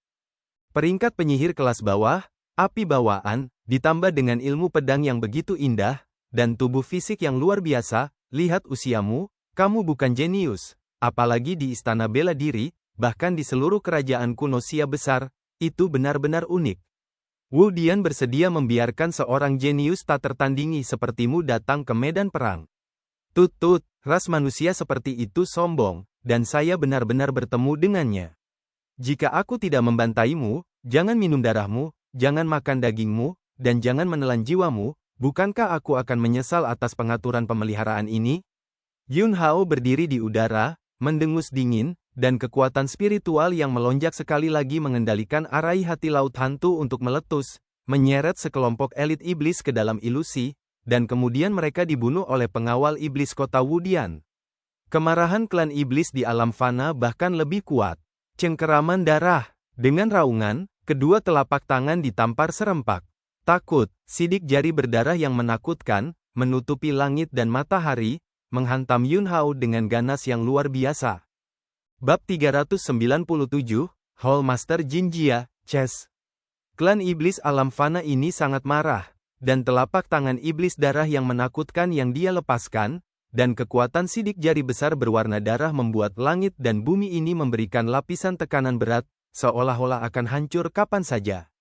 [SPEAKER 1] Peringkat penyihir kelas bawah, api bawaan, ditambah dengan ilmu pedang yang begitu indah, dan tubuh fisik yang luar biasa, lihat usiamu, kamu bukan jenius, apalagi di istana bela diri, bahkan di seluruh kerajaan kuno Xia besar, itu benar-benar unik. Wu Dian bersedia membiarkan seorang jenius tak tertandingi sepertimu datang ke medan perang. Tut, ras manusia seperti itu sombong, dan saya benar-benar bertemu dengannya. Jika aku tidak membantaimu, jangan minum darahmu, jangan makan dagingmu, dan jangan menelan jiwamu, bukankah aku akan menyesal atas pengaturan pemeliharaan ini? Yun Hao berdiri di udara, mendengus dingin, dan kekuatan spiritual yang melonjak sekali lagi mengendalikan arai hati laut hantu untuk meletus, menyeret sekelompok elit iblis ke dalam ilusi, dan kemudian mereka dibunuh oleh pengawal iblis kota Wudian. Kemarahan klan iblis di alam fana bahkan lebih kuat. Cengkeraman darah. Dengan raungan, kedua telapak tangan ditampar serempak. Takut, sidik jari berdarah yang menakutkan, menutupi langit dan matahari, menghantam Yun Hao dengan ganas yang luar biasa. Bab 397, Hallmaster Jinjia, Chess. Klan iblis alam fana ini sangat marah, dan telapak tangan iblis darah yang menakutkan yang dia lepaskan, dan kekuatan sidik jari besar berwarna darah membuat langit dan bumi ini memberikan lapisan tekanan berat, seolah-olah akan hancur kapan saja.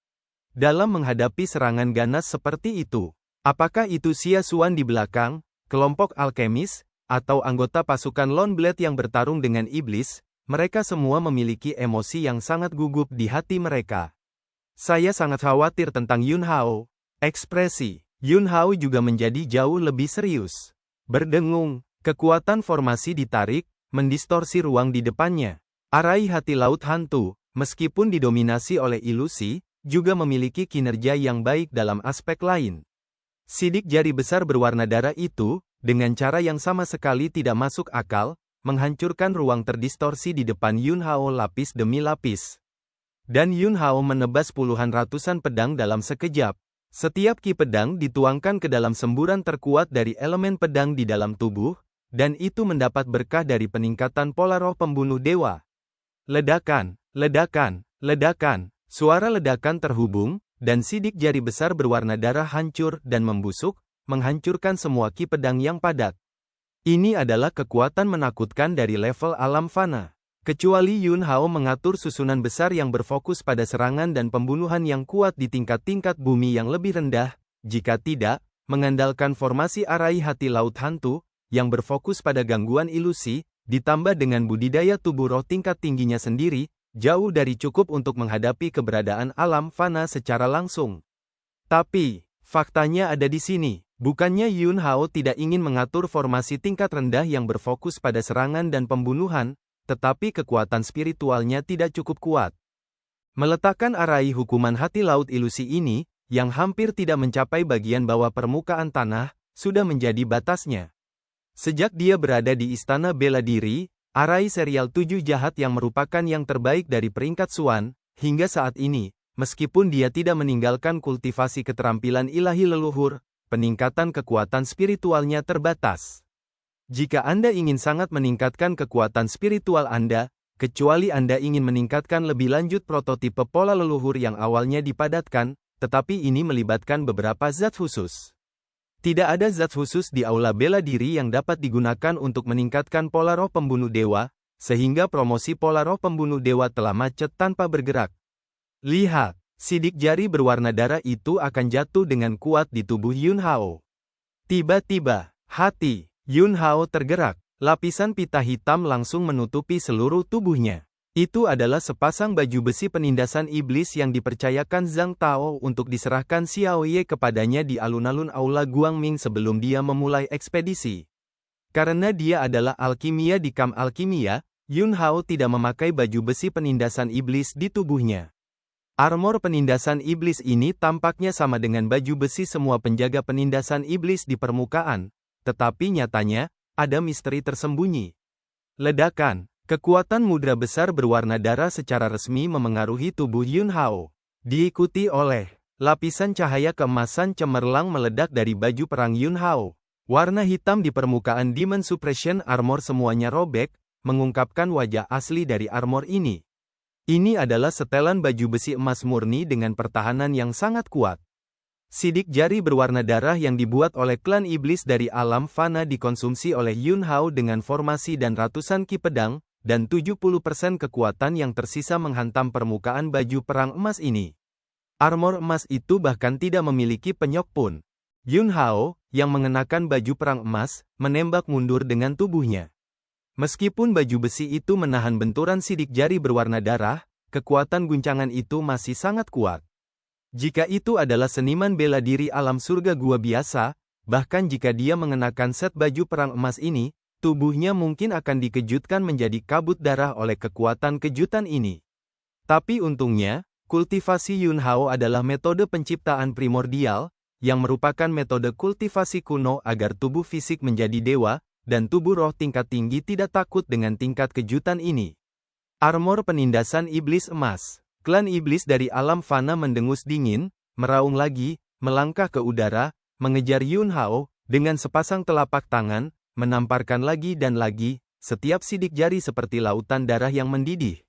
[SPEAKER 1] Dalam menghadapi serangan ganas seperti itu, apakah itu Xia Xuan di belakang, kelompok alkemis, atau anggota pasukan Lone Blade yang bertarung dengan iblis, mereka semua memiliki emosi yang sangat gugup di hati mereka. Saya sangat khawatir tentang Yun Hao. Ekspresi Yun Hao juga menjadi jauh lebih serius. Berdengung, kekuatan formasi ditarik, mendistorsi ruang di depannya. Arai hati laut hantu, meskipun didominasi oleh ilusi, juga memiliki kinerja yang baik dalam aspek lain. Sidik jari besar berwarna darah itu, dengan cara yang sama sekali tidak masuk akal, menghancurkan ruang terdistorsi di depan Yun Hao lapis demi lapis. Dan Yun Hao menebas puluhan ratusan pedang dalam sekejap. Setiap ki pedang dituangkan ke dalam semburan terkuat dari elemen pedang di dalam tubuh, dan itu mendapat berkah dari peningkatan pola roh pembunuh dewa. Ledakan, ledakan, ledakan, suara ledakan terhubung, dan sidik jari besar berwarna darah hancur dan membusuk, menghancurkan semua ki pedang yang padat. Ini adalah kekuatan menakutkan dari level alam fana. Kecuali Yun Hao mengatur susunan besar yang berfokus pada serangan dan pembunuhan yang kuat di tingkat-tingkat bumi yang lebih rendah, jika tidak, mengandalkan formasi arai hati laut hantu, yang berfokus pada gangguan ilusi, ditambah dengan budidaya tubuh roh tingkat tingginya sendiri, jauh dari cukup untuk menghadapi keberadaan alam fana secara langsung. Tapi, faktanya ada di sini. Bukannya Yun Hao tidak ingin mengatur formasi tingkat rendah yang berfokus pada serangan dan pembunuhan, tetapi kekuatan spiritualnya tidak cukup kuat. Meletakkan arai hukuman hati laut ilusi ini, yang hampir tidak mencapai bagian bawah permukaan tanah, sudah menjadi batasnya. Sejak dia berada di Istana Bela Diri, Arai serial 7 jahat yang merupakan yang terbaik dari peringkat Suan, hingga saat ini, meskipun dia tidak meninggalkan kultivasi keterampilan ilahi leluhur, peningkatan kekuatan spiritualnya terbatas. Jika Anda ingin sangat meningkatkan kekuatan spiritual Anda, kecuali Anda ingin meningkatkan lebih lanjut prototipe pola leluhur yang awalnya dipadatkan, tetapi ini melibatkan beberapa zat khusus. Tidak ada zat khusus di aula bela diri yang dapat digunakan untuk meningkatkan pola roh pembunuh dewa, sehingga promosi pola roh pembunuh dewa telah macet tanpa bergerak. Lihat, sidik jari berwarna darah itu akan jatuh dengan kuat di tubuh Yun Hao. Tiba-tiba, hati Yun Hao tergerak, lapisan pita hitam langsung menutupi seluruh tubuhnya. Itu adalah sepasang baju besi penindasan iblis yang dipercayakan Zhang Tao untuk diserahkan Xiao Ye kepadanya di alun-alun aula Guangming sebelum dia memulai ekspedisi. Karena dia adalah alkimia di kamp alkimia, Yun Hao tidak memakai baju besi penindasan iblis di tubuhnya. Armor penindasan iblis ini tampaknya sama dengan baju besi semua penjaga penindasan iblis di permukaan, tetapi nyatanya, ada misteri tersembunyi. Ledakan. Kekuatan mudra besar berwarna darah secara resmi memengaruhi tubuh Yun Hao. Diikuti oleh lapisan cahaya keemasan cemerlang meledak dari baju perang Yun Hao. Warna hitam di permukaan Demon Suppression Armor semuanya robek, mengungkapkan wajah asli dari armor ini. Ini adalah setelan baju besi emas murni dengan pertahanan yang sangat kuat. Sidik jari berwarna darah yang dibuat oleh klan iblis dari alam fana dikonsumsi oleh Yun Hao dengan formasi dan ratusan ki pedang, dan 70% kekuatan yang tersisa menghantam permukaan baju perang emas ini. Armor emas itu bahkan tidak memiliki penyok pun. Yun Hao, yang mengenakan baju perang emas, menembak mundur dengan tubuhnya. Meskipun baju besi itu menahan benturan sidik jari berwarna darah, kekuatan guncangan itu masih sangat kuat. Jika itu adalah seniman bela diri alam surga gua biasa, bahkan jika dia mengenakan set baju perang emas ini, tubuhnya mungkin akan dikejutkan menjadi kabut darah oleh kekuatan kejutan ini. Tapi untungnya, kultivasi Yun Hao adalah metode penciptaan primordial, yang merupakan metode kultivasi kuno agar tubuh fisik menjadi dewa, dan tubuh roh tingkat tinggi tidak takut dengan tingkat kejutan ini. Armor penindasan iblis emas. Klan iblis dari alam fana mendengus dingin, meraung lagi, melangkah ke udara, mengejar Yun Hao, dengan sepasang telapak tangan, menamparkan lagi dan lagi, setiap sidik jari seperti lautan darah yang mendidih.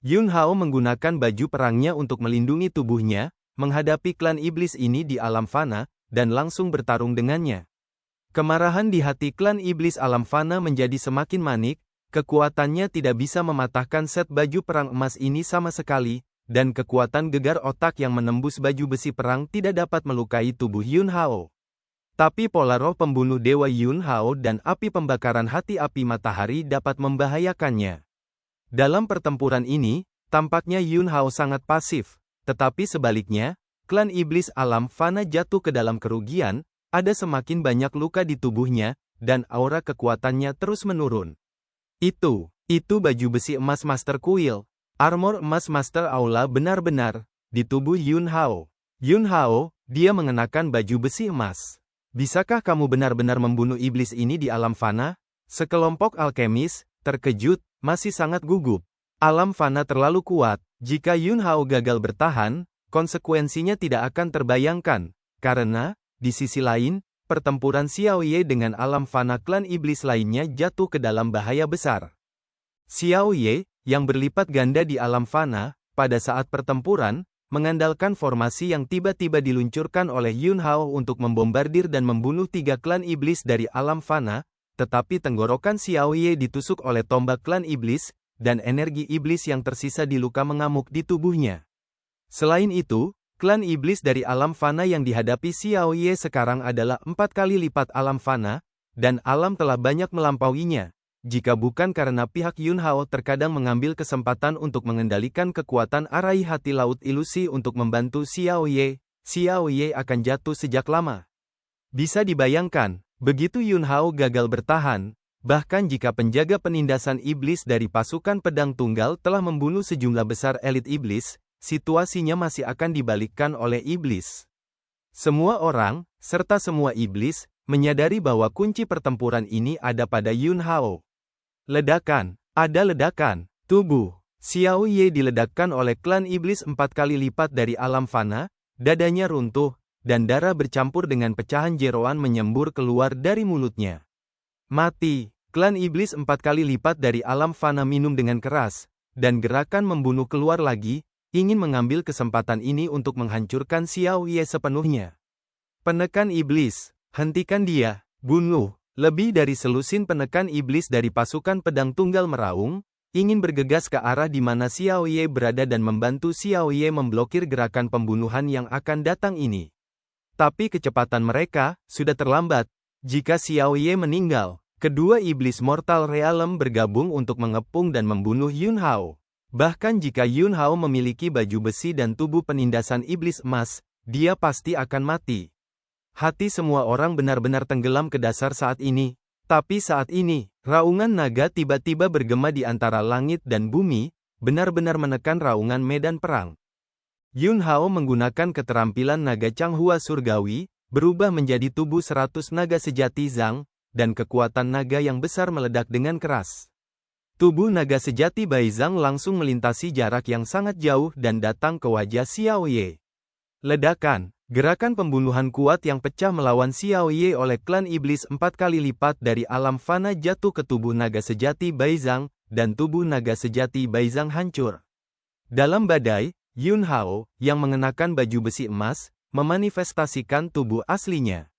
[SPEAKER 1] Yun Hao menggunakan baju perangnya untuk melindungi tubuhnya, menghadapi klan iblis ini di alam fana, dan langsung bertarung dengannya. Kemarahan di hati klan iblis alam fana menjadi semakin manik, kekuatannya tidak bisa mematahkan set baju perang emas ini sama sekali, dan kekuatan gegar otak yang menembus baju besi perang tidak dapat melukai tubuh Yun Hao. Tapi pola roh pembunuh dewa Yun Hao dan api pembakaran hati api matahari dapat membahayakannya. Dalam pertempuran ini, tampaknya Yun Hao sangat pasif, tetapi sebaliknya, klan iblis alam fana jatuh ke dalam kerugian, ada semakin banyak luka di tubuhnya, dan aura kekuatannya terus menurun. Itu baju besi emas Master Kuil. Armor emas Master Aula benar-benar, di tubuh Yun Hao. Yun Hao, dia mengenakan baju besi emas. Bisakah kamu benar-benar membunuh iblis ini di alam fana? Sekelompok alkemis, terkejut, masih sangat gugup. Alam fana terlalu kuat, jika Yun Hao gagal bertahan, konsekuensinya tidak akan terbayangkan, karena, di sisi lain, pertempuran Xiao Ye dengan alam fana klan iblis lainnya jatuh ke dalam bahaya besar. Xiao Ye, yang berlipat ganda di alam fana, pada saat pertempuran, mengandalkan formasi yang tiba-tiba diluncurkan oleh Yun Hao untuk membombardir dan membunuh 3 klan iblis dari alam fana, tetapi tenggorokan Xiao Ye ditusuk oleh tombak klan iblis, dan energi iblis yang tersisa di luka mengamuk di tubuhnya. Selain itu, klan iblis dari alam fana yang dihadapi Xiao Ye sekarang adalah 4 kali lipat alam fana, dan alam telah banyak melampauinya. Jika bukan karena pihak Yun Hao terkadang mengambil kesempatan untuk mengendalikan kekuatan arai hati laut ilusi untuk membantu Xiao Ye akan jatuh sejak lama. Bisa dibayangkan, begitu Yun Hao gagal bertahan, bahkan jika penjaga penindasan iblis dari pasukan pedang tunggal telah membunuh sejumlah besar elit iblis, situasinya masih akan dibalikkan oleh iblis. Semua orang, serta semua iblis, menyadari bahwa kunci pertempuran ini ada pada Yun Hao. Ledakan. Ada ledakan. Tubuh Xiao Ye diledakkan oleh klan iblis 4 kali lipat dari alam fana, dadanya runtuh, dan darah bercampur dengan pecahan jeroan menyembur keluar dari mulutnya. Mati. Klan iblis 4 kali lipat dari alam fana minum dengan keras, dan gerakan membunuh keluar lagi, ingin mengambil kesempatan ini untuk menghancurkan Xiao Ye sepenuhnya. Penekan iblis. Hentikan dia. Bunuh. Lebih dari selusin penekan iblis dari pasukan pedang tunggal meraung, ingin bergegas ke arah di mana Xiao Ye berada dan membantu Xiao Ye memblokir gerakan pembunuhan yang akan datang ini. Tapi kecepatan mereka sudah terlambat. Jika Xiao Ye meninggal, kedua iblis mortal realem bergabung untuk mengepung dan membunuh Yun Hao. Bahkan jika Yun Hao memiliki baju besi dan tubuh penindasan iblis emas, dia pasti akan mati. Hati semua orang benar-benar tenggelam ke dasar saat ini. Tapi saat ini, raungan naga tiba-tiba bergema di antara langit dan bumi, benar-benar menekan raungan medan perang. Yun Hao menggunakan keterampilan naga Changhua surgawi, berubah menjadi tubuh 100 naga sejati Zhang, dan kekuatan naga yang besar meledak dengan keras. Tubuh naga sejati Bai Zhang langsung melintasi jarak yang sangat jauh dan datang ke wajah Xiao Ye. Ledakan. Gerakan pembunuhan kuat yang pecah melawan Xiao Ye oleh klan iblis 4 kali lipat dari alam fana jatuh ke tubuh naga sejati Bai Zhang, dan tubuh naga sejati Bai Zhang hancur. Dalam badai, Yun Hao, yang mengenakan baju besi emas, memanifestasikan tubuh aslinya.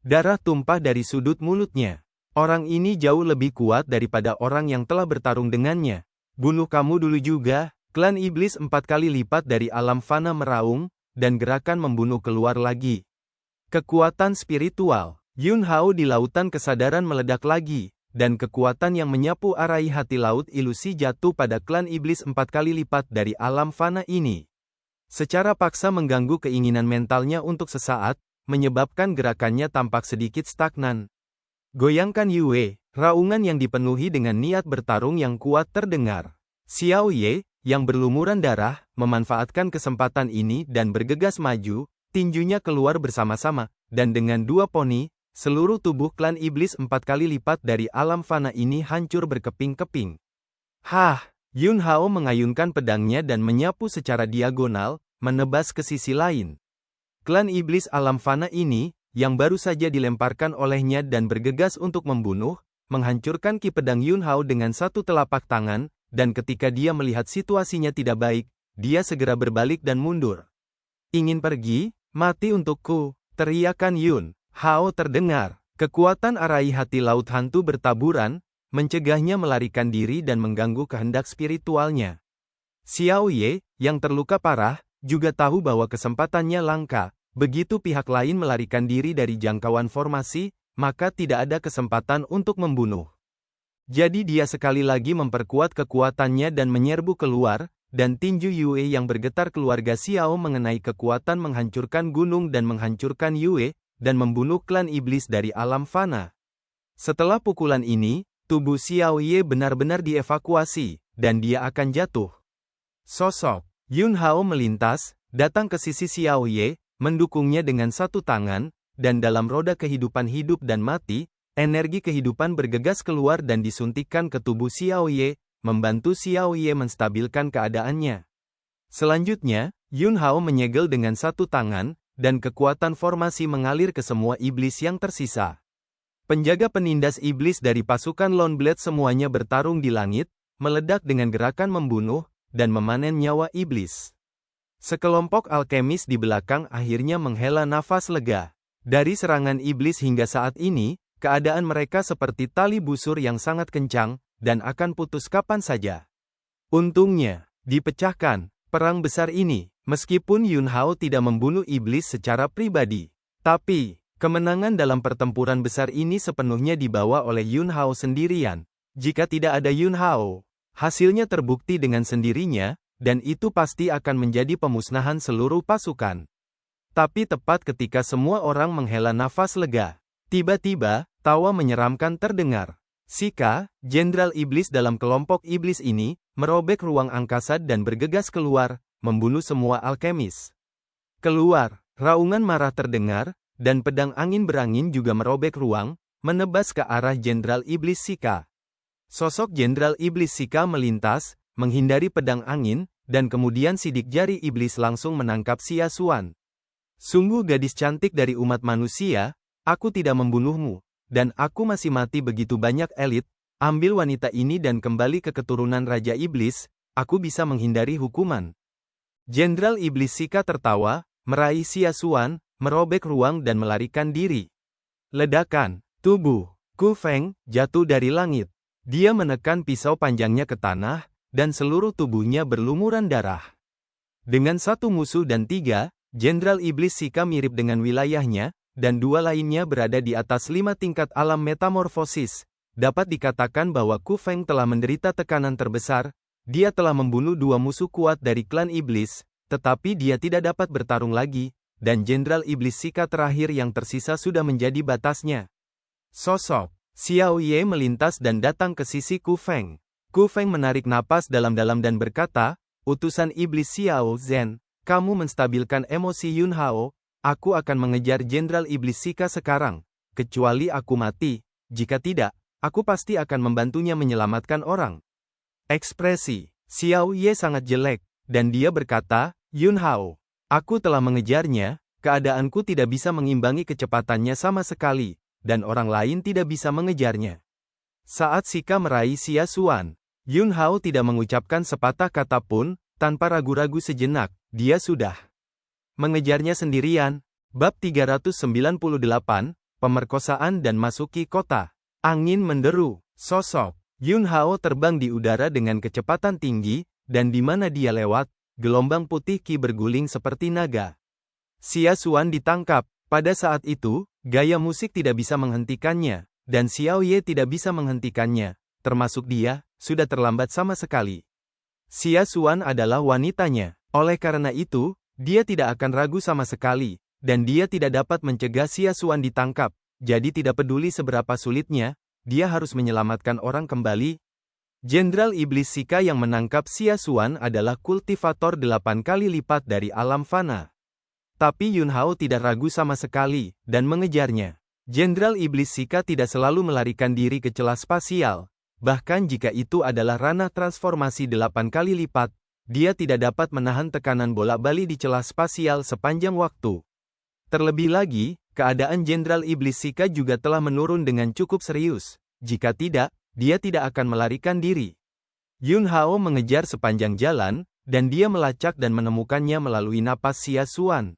[SPEAKER 1] Darah tumpah dari sudut mulutnya. Orang ini jauh lebih kuat daripada orang yang telah bertarung dengannya. Bunuh kamu dulu juga. Klan iblis 4 kali lipat dari alam fana meraung, dan gerakan membunuh keluar lagi. Kekuatan spiritual. Yun Hao di lautan kesadaran meledak lagi, dan kekuatan yang menyapu arai hati laut ilusi jatuh pada klan iblis 4 kali lipat dari alam fana ini. Secara paksa mengganggu keinginan mentalnya untuk sesaat, menyebabkan gerakannya tampak sedikit stagnan. Goyangkan Yue, raungan yang dipenuhi dengan niat bertarung yang kuat terdengar. Xiao Ye, yang berlumuran darah, memanfaatkan kesempatan ini dan bergegas maju, tinjunya keluar bersama-sama, dan dengan dua poni, seluruh tubuh klan iblis 4 kali lipat dari alam fana ini hancur berkeping-keping. Hah! Yun Hao mengayunkan pedangnya dan menyapu secara diagonal, menebas ke sisi lain. Klan iblis alam fana ini, yang baru saja dilemparkan olehnya dan bergegas untuk membunuh, menghancurkan ki pedang Yun Hao dengan satu telapak tangan, dan ketika dia melihat situasinya tidak baik, dia segera berbalik dan mundur. Ingin pergi? Mati untukku, teriakan Yun Hao terdengar. Kekuatan arai hati laut hantu bertaburan, mencegahnya melarikan diri dan mengganggu kehendak spiritualnya. Xiao Ye, yang terluka parah, juga tahu bahwa kesempatannya langka. Begitu pihak lain melarikan diri dari jangkauan formasi, maka tidak ada kesempatan untuk membunuh. Jadi dia sekali lagi memperkuat kekuatannya dan menyerbu keluar, dan tinju Yue yang bergetar keluarga Xiao mengenai kekuatan menghancurkan gunung dan menghancurkan Yue, dan membunuh klan iblis dari alam fana. Setelah pukulan ini, tubuh Xiao Ye benar-benar dievakuasi, dan dia akan jatuh. Sosok Yun Hao melintas, datang ke sisi Xiao Ye, mendukungnya dengan satu tangan, dan dalam roda kehidupan hidup dan mati, energi kehidupan bergegas keluar dan disuntikkan ke tubuh Xiao Ye, membantu Xiao Ye menstabilkan keadaannya. Selanjutnya, Yun Hao menyegel dengan satu tangan, dan kekuatan formasi mengalir ke semua iblis yang tersisa. Penjaga penindas iblis dari pasukan Lone Blade semuanya bertarung di langit, meledak dengan gerakan membunuh, dan memanen nyawa iblis. Sekelompok alkemis di belakang akhirnya menghela nafas lega. Dari serangan iblis hingga saat ini, keadaan mereka seperti tali busur yang sangat kencang, dan akan putus kapan saja. Untungnya, dipecahkan perang besar ini, meskipun Yun Hao tidak membunuh iblis secara pribadi. Tapi, kemenangan dalam pertempuran besar ini sepenuhnya dibawa oleh Yun Hao sendirian. Jika tidak ada Yun Hao, hasilnya terbukti dengan sendirinya, dan itu pasti akan menjadi pemusnahan seluruh pasukan. Tapi tepat ketika semua orang menghela nafas lega, tiba-tiba, tawa menyeramkan terdengar. Sika, jenderal iblis dalam kelompok iblis ini, merobek ruang angkasa dan bergegas keluar, membunuh semua alkemis. Keluar, Raungan marah terdengar, dan pedang angin berangin juga merobek ruang, menebas ke arah Jenderal Iblis Sika. Sosok Jenderal Iblis Sika melintas, menghindari pedang angin, dan kemudian sidik jari iblis langsung menangkap Xia Xuan. Sungguh gadis cantik dari umat manusia, aku tidak membunuhmu, dan aku masih mati begitu banyak elit, ambil wanita ini dan kembali ke keturunan Raja Iblis, aku bisa menghindari hukuman. Jenderal Iblis Sika tertawa, meraih Xia Xuan, merobek ruang dan melarikan diri. Ledakan, tubuh Ku Feng jatuh dari langit. Dia menekan pisau panjangnya ke tanah, dan seluruh tubuhnya berlumuran darah. Dengan satu musuh dan tiga, Jenderal Iblis Sika mirip dengan wilayahnya, dan dua lainnya berada di atas 5 tingkat alam metamorfosis. Dapat dikatakan bahwa Ku Feng telah menderita tekanan terbesar, dia telah membunuh 2 musuh kuat dari klan iblis, tetapi dia tidak dapat bertarung lagi, dan Jenderal Iblis Sika terakhir yang tersisa sudah menjadi batasnya. Sosok Xiao Ye melintas dan datang ke sisi Ku Feng. Ku Feng menarik napas dalam-dalam dan berkata, "Utusan Iblis Xiao Zhen, kamu menstabilkan emosi Yun Hao, aku akan mengejar Jenderal Iblis Sika sekarang, kecuali aku mati, jika tidak, aku pasti akan membantunya menyelamatkan orang." Ekspresi Xiao Ye sangat jelek, dan dia berkata, "Yun Hao, aku telah mengejarnya, keadaanku tidak bisa mengimbangi kecepatannya sama sekali, dan orang lain tidak bisa mengejarnya." Saat Sika meraih Xia Xuan, Yun Hao tidak mengucapkan sepatah kata pun, tanpa ragu-ragu sejenak, dia sudah mengejarnya sendirian. Bab 398, Pemerkosaan dan Masuki Kota. Angin menderu. Sosok Yun Hao terbang di udara dengan kecepatan tinggi, dan di mana dia lewat, gelombang putih Qi berguling seperti naga. Xia Xuan ditangkap. Pada saat itu, gaya musik tidak bisa menghentikannya, dan Xiao Ye tidak bisa menghentikannya, termasuk dia, sudah terlambat sama sekali. Xia Xuan adalah wanitanya. Oleh karena itu, dia tidak akan ragu sama sekali, dan dia tidak dapat mencegah Xia Xuan ditangkap, jadi tidak peduli seberapa sulitnya, dia harus menyelamatkan orang kembali. Jenderal Iblis Sika yang menangkap Xia Xuan adalah kultivator 8 kali lipat dari alam fana. Tapi Yun Hao tidak ragu sama sekali, dan mengejarnya. Jenderal Iblis Sika tidak selalu melarikan diri ke celah spasial, bahkan jika itu adalah ranah transformasi 8 kali lipat, dia tidak dapat menahan tekanan bolak-balik di celah spasial sepanjang waktu. Terlebih lagi, keadaan Jenderal Iblis Sika juga telah menurun dengan cukup serius. Jika tidak, dia tidak akan melarikan diri. Yun Hao mengejar sepanjang jalan, dan dia melacak dan menemukannya melalui napas Xia Xuan.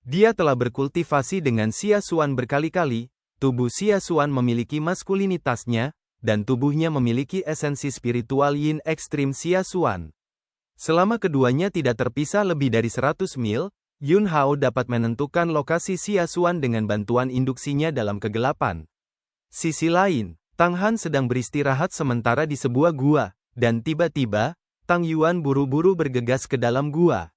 [SPEAKER 1] Dia telah berkultivasi dengan Xia Xuan berkali-kali, tubuh Xia Xuan memiliki maskulinitasnya, dan tubuhnya memiliki esensi spiritual yin ekstrim Xia Xuan. Selama keduanya tidak terpisah lebih dari 100 mil, Yun Hao dapat menentukan lokasi Xia Xuan dengan bantuan induksinya dalam kegelapan. Sisi lain, Tang Han sedang beristirahat sementara di sebuah gua, dan tiba-tiba, Tang Yuan buru-buru bergegas ke dalam gua.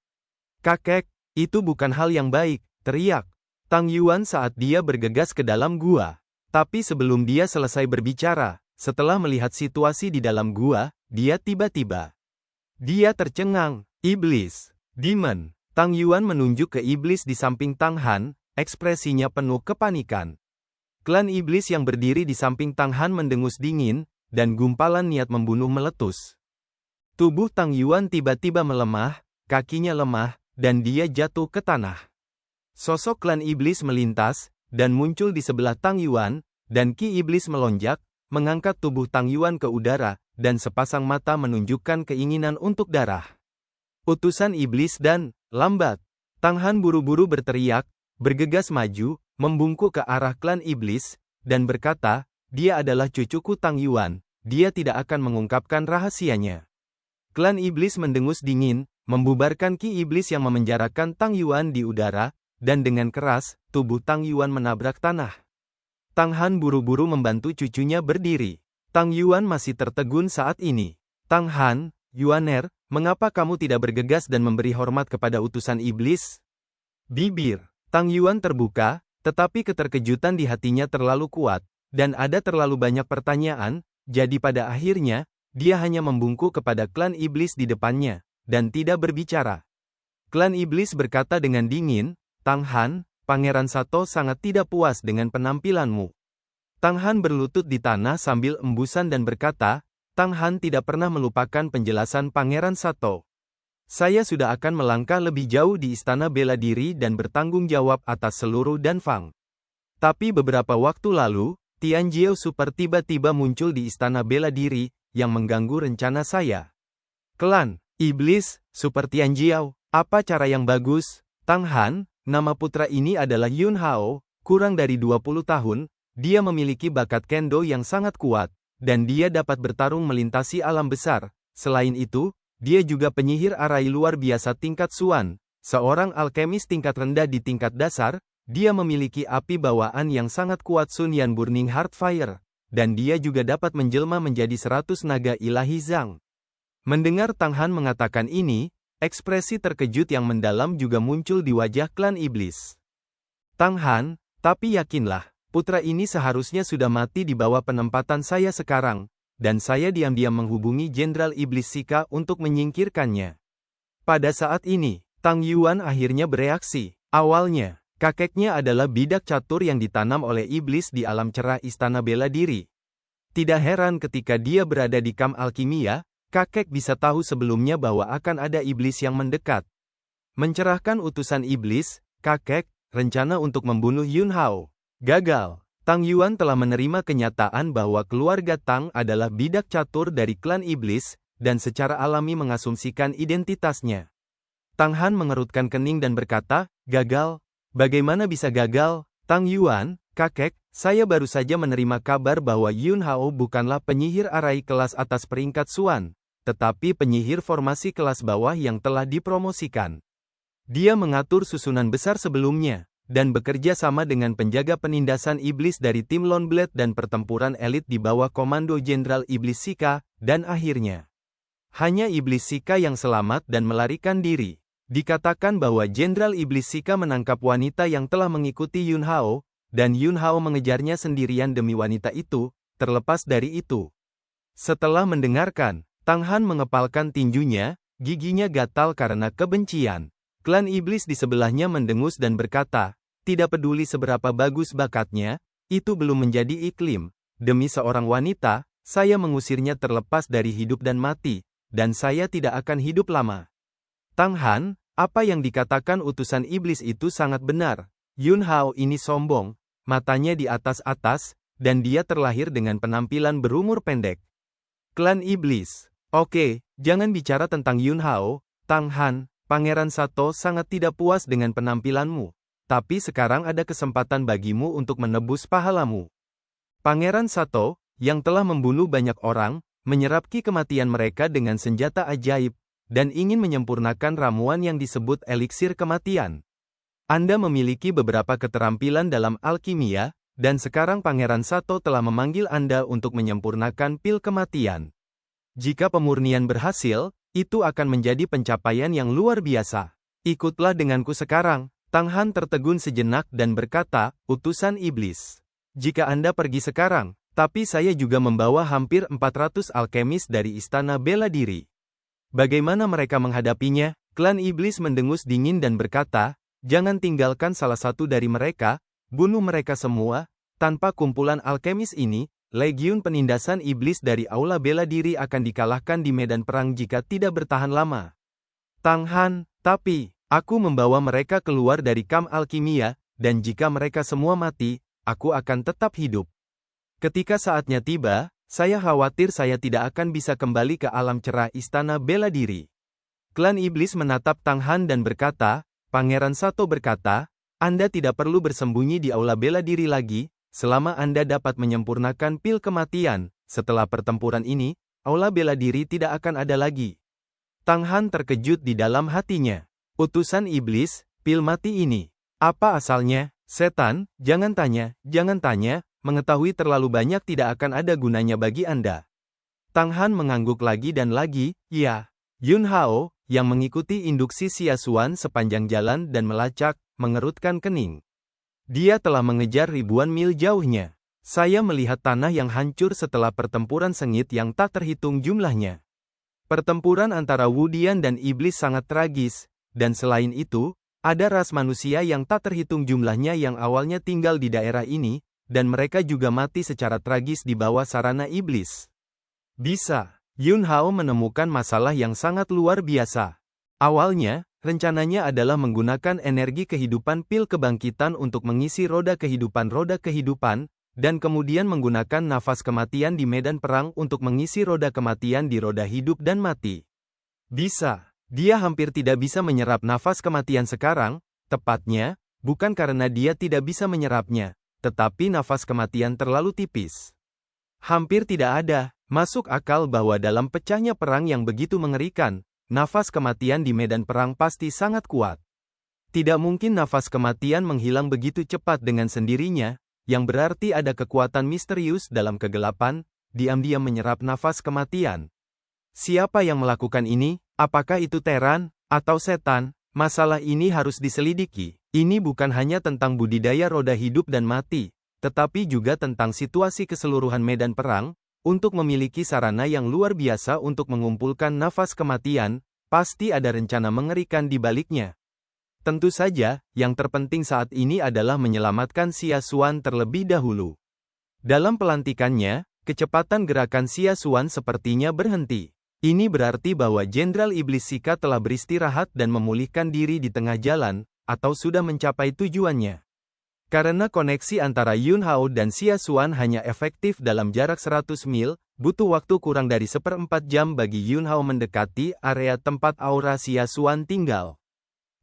[SPEAKER 1] "Kakek, itu bukan hal yang baik," teriak Tang Yuan saat dia bergegas ke dalam gua. Tapi sebelum dia selesai berbicara, setelah melihat situasi di dalam gua, dia tiba-tiba tercengang. "Iblis, Demon." Tang Yuan menunjuk ke iblis di samping Tang Han, ekspresinya penuh kepanikan. Klan iblis yang berdiri di samping Tang Han mendengus dingin, dan gumpalan niat membunuh meletus. Tubuh Tang Yuan tiba-tiba melemah, kakinya lemah, dan dia jatuh ke tanah. Sosok klan iblis melintas, dan muncul di sebelah Tang Yuan, dan Qi iblis melonjak, mengangkat tubuh Tang Yuan ke udara, dan sepasang mata menunjukkan keinginan untuk darah. "Utusan iblis dan lambat!" Tang Han buru-buru berteriak, bergegas maju, membungkuk ke arah klan iblis, dan berkata, "Dia adalah cucuku Tang Yuan, dia tidak akan mengungkapkan rahasianya." Klan iblis mendengus dingin, membubarkan Qi iblis yang memenjarakan Tang Yuan di udara, dan dengan keras, tubuh Tang Yuan menabrak tanah. Tang Han buru-buru membantu cucunya berdiri. Tang Yuan masih tertegun saat ini. "Tang Han, Yuaner, mengapa kamu tidak bergegas dan memberi hormat kepada utusan iblis?" Bibir Tang Yuan terbuka, tetapi keterkejutan di hatinya terlalu kuat, dan ada terlalu banyak pertanyaan, jadi pada akhirnya, dia hanya membungkuk kepada klan iblis di depannya, dan tidak berbicara. Klan iblis berkata dengan dingin, Tang Han, Pangeran Sato sangat tidak puas dengan penampilanmu. Tang Han berlutut di tanah sambil embusan dan berkata, Tang Han tidak pernah melupakan penjelasan Pangeran Sato. Saya sudah akan melangkah lebih jauh di Istana Bela Diri dan bertanggung jawab atas seluruh Danfang. Tapi beberapa waktu lalu, Tian Jiao Super tiba-tiba muncul di Istana Bela Diri, yang mengganggu rencana saya. Klan Iblis, Super Tian Jiao, apa cara yang bagus? Tang Han, nama putra ini adalah Yun Hao, kurang dari 20 tahun, dia memiliki bakat kendo yang sangat kuat, dan dia dapat bertarung melintasi alam besar. Selain itu, dia juga penyihir arai luar biasa tingkat Suan, seorang alkemis tingkat rendah di tingkat dasar. Dia memiliki api bawaan yang sangat kuat Sun Yan Burning Heart Fire, dan dia juga dapat menjelma menjadi 100 naga ilahi Zhang. Mendengar Tang Han mengatakan ini, ekspresi terkejut yang mendalam juga muncul di wajah klan iblis. Tang Han, tapi yakinlah, putra ini seharusnya sudah mati di bawah penempatan saya sekarang, dan saya diam-diam menghubungi Jenderal Iblis Sika untuk menyingkirkannya. Pada saat ini, Tang Yuan akhirnya bereaksi. Awalnya, kakeknya adalah bidak catur yang ditanam oleh iblis di alam cerah Istana Bela Diri. Tidak heran ketika dia berada di kamp alkimia, kakek bisa tahu sebelumnya bahwa akan ada iblis yang mendekat. Mencerahkan utusan iblis, kakek, rencana untuk membunuh Yun Hao. Gagal. Tang Yuan telah menerima kenyataan bahwa keluarga Tang adalah bidak catur dari klan iblis, dan secara alami mengasumsikan identitasnya. Tang Han mengerutkan kening dan berkata, gagal? Bagaimana bisa gagal? Tang Yuan, kakek, saya baru saja menerima kabar bahwa Yun Hao bukanlah penyihir arai kelas atas peringkat Suan, tetapi penyihir formasi kelas bawah yang telah dipromosikan. Dia mengatur susunan besar sebelumnya, dan bekerja sama dengan penjaga penindasan iblis dari tim Lone Blade dan pertempuran elit di bawah komando Jenderal Iblis Sika, dan akhirnya hanya Iblis Sika yang selamat dan melarikan diri. Dikatakan bahwa Jenderal Iblis Sika menangkap wanita yang telah mengikuti Yun Hao, dan Yun Hao mengejarnya sendirian demi wanita itu. Terlepas dari itu, setelah mendengarkan, Tang Han mengepalkan tinjunya, giginya gatal karena kebencian. Klan iblis di sebelahnya mendengus dan berkata, tidak peduli seberapa bagus bakatnya, itu belum menjadi iklim. Demi seorang wanita, saya mengusirnya terlepas dari hidup dan mati, dan saya tidak akan hidup lama. Tang Han, apa yang dikatakan utusan iblis itu sangat benar. Yun Hao ini sombong, matanya di atas-atas, dan dia terlahir dengan penampilan berumur pendek. Klan iblis. Oke, jangan bicara tentang Yun Hao, Tang Han. Pangeran Sato sangat tidak puas dengan penampilanmu, tapi sekarang ada kesempatan bagimu untuk menebus pahalamu. Pangeran Sato, yang telah membunuh banyak orang, menyerap ki kematian mereka dengan senjata ajaib, dan ingin menyempurnakan ramuan yang disebut eliksir kematian. Anda memiliki beberapa keterampilan dalam alkimia, dan sekarang Pangeran Sato telah memanggil Anda untuk menyempurnakan pil kematian. Jika pemurnian berhasil, itu akan menjadi pencapaian yang luar biasa. Ikutlah denganku sekarang. Tang Han tertegun sejenak dan berkata, utusan iblis. Jika Anda pergi sekarang, tapi saya juga membawa hampir 400 alkemis dari Istana Bela Diri. Bagaimana mereka menghadapinya? Klan iblis mendengus dingin dan berkata, jangan tinggalkan salah satu dari mereka, bunuh mereka semua. Tanpa kumpulan alkemis ini, Legiun penindasan iblis dari Aula Bela Diri akan dikalahkan di medan perang jika tidak bertahan lama. Tang Han, tapi, aku membawa mereka keluar dari kamp alkimia, dan jika mereka semua mati, aku akan tetap hidup. Ketika saatnya tiba, saya khawatir saya tidak akan bisa kembali ke alam cerah Istana Bela Diri. Klan iblis menatap Tang Han dan berkata, Pangeran Sato berkata, Anda tidak perlu bersembunyi di Aula Bela Diri lagi. Selama Anda dapat menyempurnakan pil kematian, setelah pertempuran ini, Aula Bela Diri tidak akan ada lagi. Tang Han terkejut di dalam hatinya. Utusan iblis, pil mati ini. Apa asalnya? Setan, jangan tanya, mengetahui terlalu banyak tidak akan ada gunanya bagi Anda. Tang Han mengangguk lagi dan lagi, ya. Yun Hao, yang mengikuti induksi Xia Xuan sepanjang jalan dan melacak, mengerutkan kening. Dia telah mengejar ribuan mil jauhnya. Saya melihat tanah yang hancur setelah pertempuran sengit yang tak terhitung jumlahnya. Pertempuran antara Wu Dian dan iblis sangat tragis, dan selain itu, Ada ras manusia yang tak terhitung jumlahnya yang awalnya tinggal di daerah ini, dan mereka juga mati secara tragis di bawah sarana iblis. Bisa, Yun Hao menemukan masalah yang sangat luar biasa. Awalnya, rencananya adalah menggunakan energi kehidupan pil kebangkitan untuk mengisi roda kehidupan, dan kemudian menggunakan nafas kematian di medan perang untuk mengisi roda kematian di roda hidup dan mati. Bisa. Dia hampir tidak bisa menyerap nafas kematian sekarang, tepatnya, bukan karena dia tidak bisa menyerapnya, tetapi nafas kematian terlalu tipis. Hampir tidak ada, masuk akal bahwa dalam pecahnya perang yang begitu mengerikan, nafas kematian di medan perang pasti sangat kuat. Tidak mungkin nafas kematian menghilang begitu cepat dengan sendirinya, yang berarti ada kekuatan misterius dalam kegelapan, diam-diam menyerap nafas kematian. Siapa yang melakukan ini? Apakah itu Teran, atau setan? Masalah ini harus diselidiki. Ini bukan hanya tentang budidaya roda hidup dan mati, tetapi juga tentang situasi keseluruhan medan perang. Untuk memiliki sarana yang luar biasa untuk mengumpulkan nafas kematian, pasti ada rencana mengerikan di baliknya. Tentu saja, yang terpenting saat ini adalah menyelamatkan Xia Xuan terlebih dahulu. Dalam pelantikannya, kecepatan gerakan Xia Xuan sepertinya berhenti. Ini berarti bahwa Jenderal Iblis Sika telah beristirahat dan memulihkan diri di tengah jalan, atau sudah mencapai tujuannya. Karena koneksi antara Yun Hao dan Xia Xuan hanya efektif dalam jarak 100 mil, butuh waktu kurang dari 1/4 jam bagi Yun Hao mendekati area tempat aura Xia Xuan tinggal.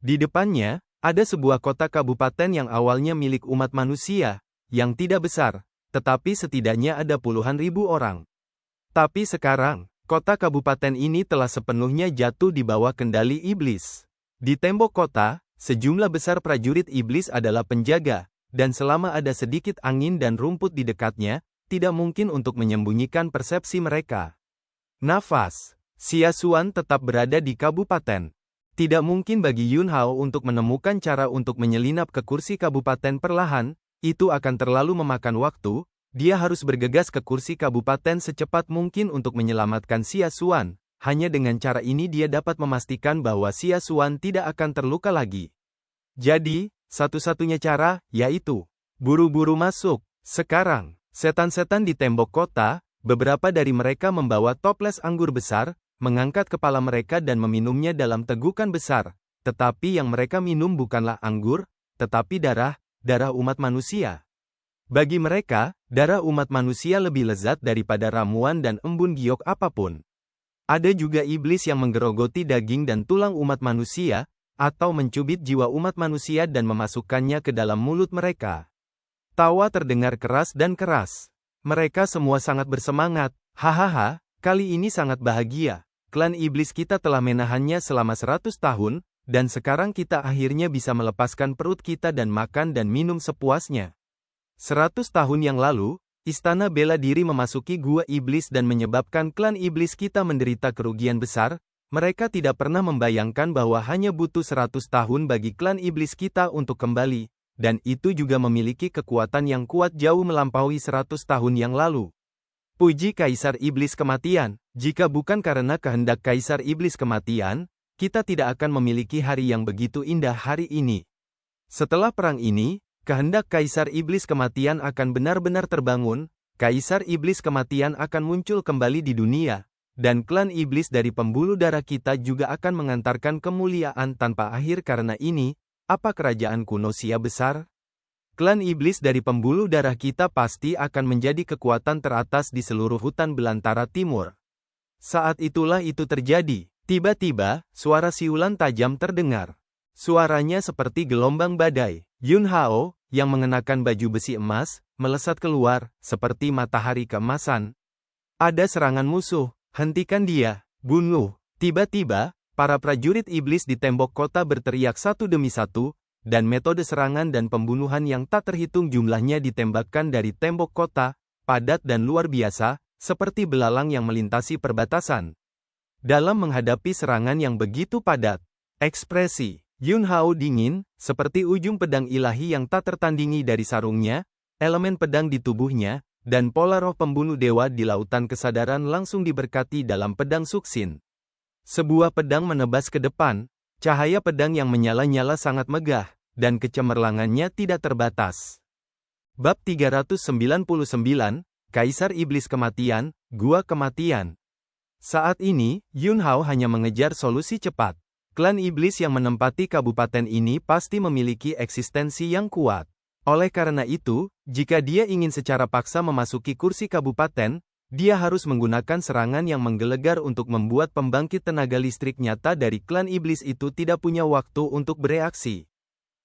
[SPEAKER 1] Di depannya, ada sebuah kota kabupaten yang awalnya milik umat manusia, yang tidak besar, tetapi setidaknya ada puluhan ribu orang. Tapi sekarang, kota kabupaten ini telah sepenuhnya jatuh di bawah kendali iblis. Di tembok kota, sejumlah besar prajurit iblis adalah penjaga, dan selama ada sedikit angin dan rumput di dekatnya, tidak mungkin untuk menyembunyikan persepsi mereka. Nafas. Xia Xuan tetap berada di kabupaten. Tidak mungkin bagi Yun Hao untuk menemukan cara untuk menyelinap ke kursi kabupaten perlahan, itu akan terlalu memakan waktu. Dia harus bergegas ke kursi kabupaten secepat mungkin untuk menyelamatkan Xia Xuan. Hanya dengan cara ini dia dapat memastikan bahwa Xia Xuan tidak akan terluka lagi. Jadi, satu-satunya cara, yaitu buru-buru masuk. Sekarang, setan-setan di tembok kota, beberapa dari mereka membawa toples anggur besar, mengangkat kepala mereka dan meminumnya dalam tegukan besar. Tetapi yang mereka minum bukanlah anggur, tetapi darah umat manusia. Bagi mereka, darah umat manusia lebih lezat daripada ramuan dan embun giok apapun. Ada juga iblis yang menggerogoti daging dan tulang umat manusia, atau mencubit jiwa umat manusia dan memasukkannya ke dalam mulut mereka. Tawa terdengar keras dan keras. Mereka semua sangat bersemangat. Hahaha, kali ini sangat bahagia. Klan iblis kita telah menahannya selama 100 tahun, dan sekarang kita akhirnya bisa melepaskan perut kita dan makan dan minum sepuasnya. 100 tahun yang lalu, istana bela diri memasuki gua iblis dan menyebabkan klan iblis kita menderita kerugian besar. Mereka tidak pernah membayangkan bahwa hanya butuh 100 tahun bagi klan iblis kita untuk kembali, dan itu juga memiliki kekuatan yang kuat jauh melampaui 100 tahun yang lalu. Puji Kaisar Iblis Kematian, jika bukan karena kehendak Kaisar Iblis Kematian, kita tidak akan memiliki hari yang begitu indah hari ini. Setelah perang ini, kehendak Kaisar Iblis Kematian akan benar-benar terbangun, Kaisar Iblis Kematian akan muncul kembali di dunia, dan klan iblis dari pembuluh darah kita juga akan mengantarkan kemuliaan tanpa akhir karena ini, apa kerajaan kuno Xia besar? Klan iblis dari pembuluh darah kita pasti akan menjadi kekuatan teratas di seluruh hutan belantara timur. Saat itulah itu terjadi, tiba-tiba, suara siulan tajam terdengar. Suaranya seperti gelombang badai. Yun Hao, yang mengenakan baju besi emas, melesat keluar, seperti matahari keemasan. Ada serangan musuh, hentikan dia, bunuh. Tiba-tiba, para prajurit iblis di tembok kota berteriak satu demi satu, dan metode serangan dan pembunuhan yang tak terhitung jumlahnya ditembakkan dari tembok kota, padat dan luar biasa, seperti belalang yang melintasi perbatasan. Dalam menghadapi serangan yang begitu padat, ekspresi Yun Hao dingin, seperti ujung pedang ilahi yang tak tertandingi dari sarungnya, elemen pedang di tubuhnya, dan pola roh pembunuh dewa di lautan kesadaran langsung diberkati dalam pedang Suksin. Sebuah pedang menebas ke depan, Cahaya pedang yang menyala-nyala sangat megah, dan kecemerlangannya tidak terbatas. Bab 399, Kaisar Iblis Kematian, Gua Kematian. Saat ini, Yun Hao hanya mengejar solusi cepat. Klan iblis yang menempati kabupaten ini pasti memiliki eksistensi yang kuat. Oleh karena itu, jika dia ingin secara paksa memasuki kursi kabupaten, dia harus menggunakan serangan yang menggelegar untuk membuat pembangkit tenaga listrik nyata dari klan iblis itu tidak punya waktu untuk bereaksi.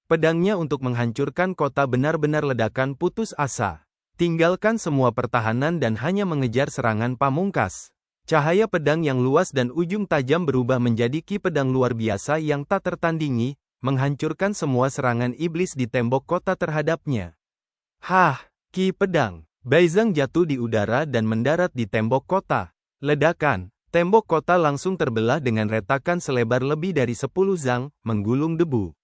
[SPEAKER 1] Pedangnya untuk menghancurkan kota benar-benar ledakan putus asa. Tinggalkan semua pertahanan dan hanya mengejar serangan pamungkas. Cahaya pedang yang luas dan ujung tajam berubah menjadi ki pedang luar biasa yang tak tertandingi, menghancurkan semua serangan iblis di tembok kota terhadapnya. Hah, ki pedang. Bai Zhang jatuh di udara dan mendarat di tembok kota. Ledakan. Tembok kota langsung terbelah dengan retakan selebar lebih dari 10 zang, menggulung debu.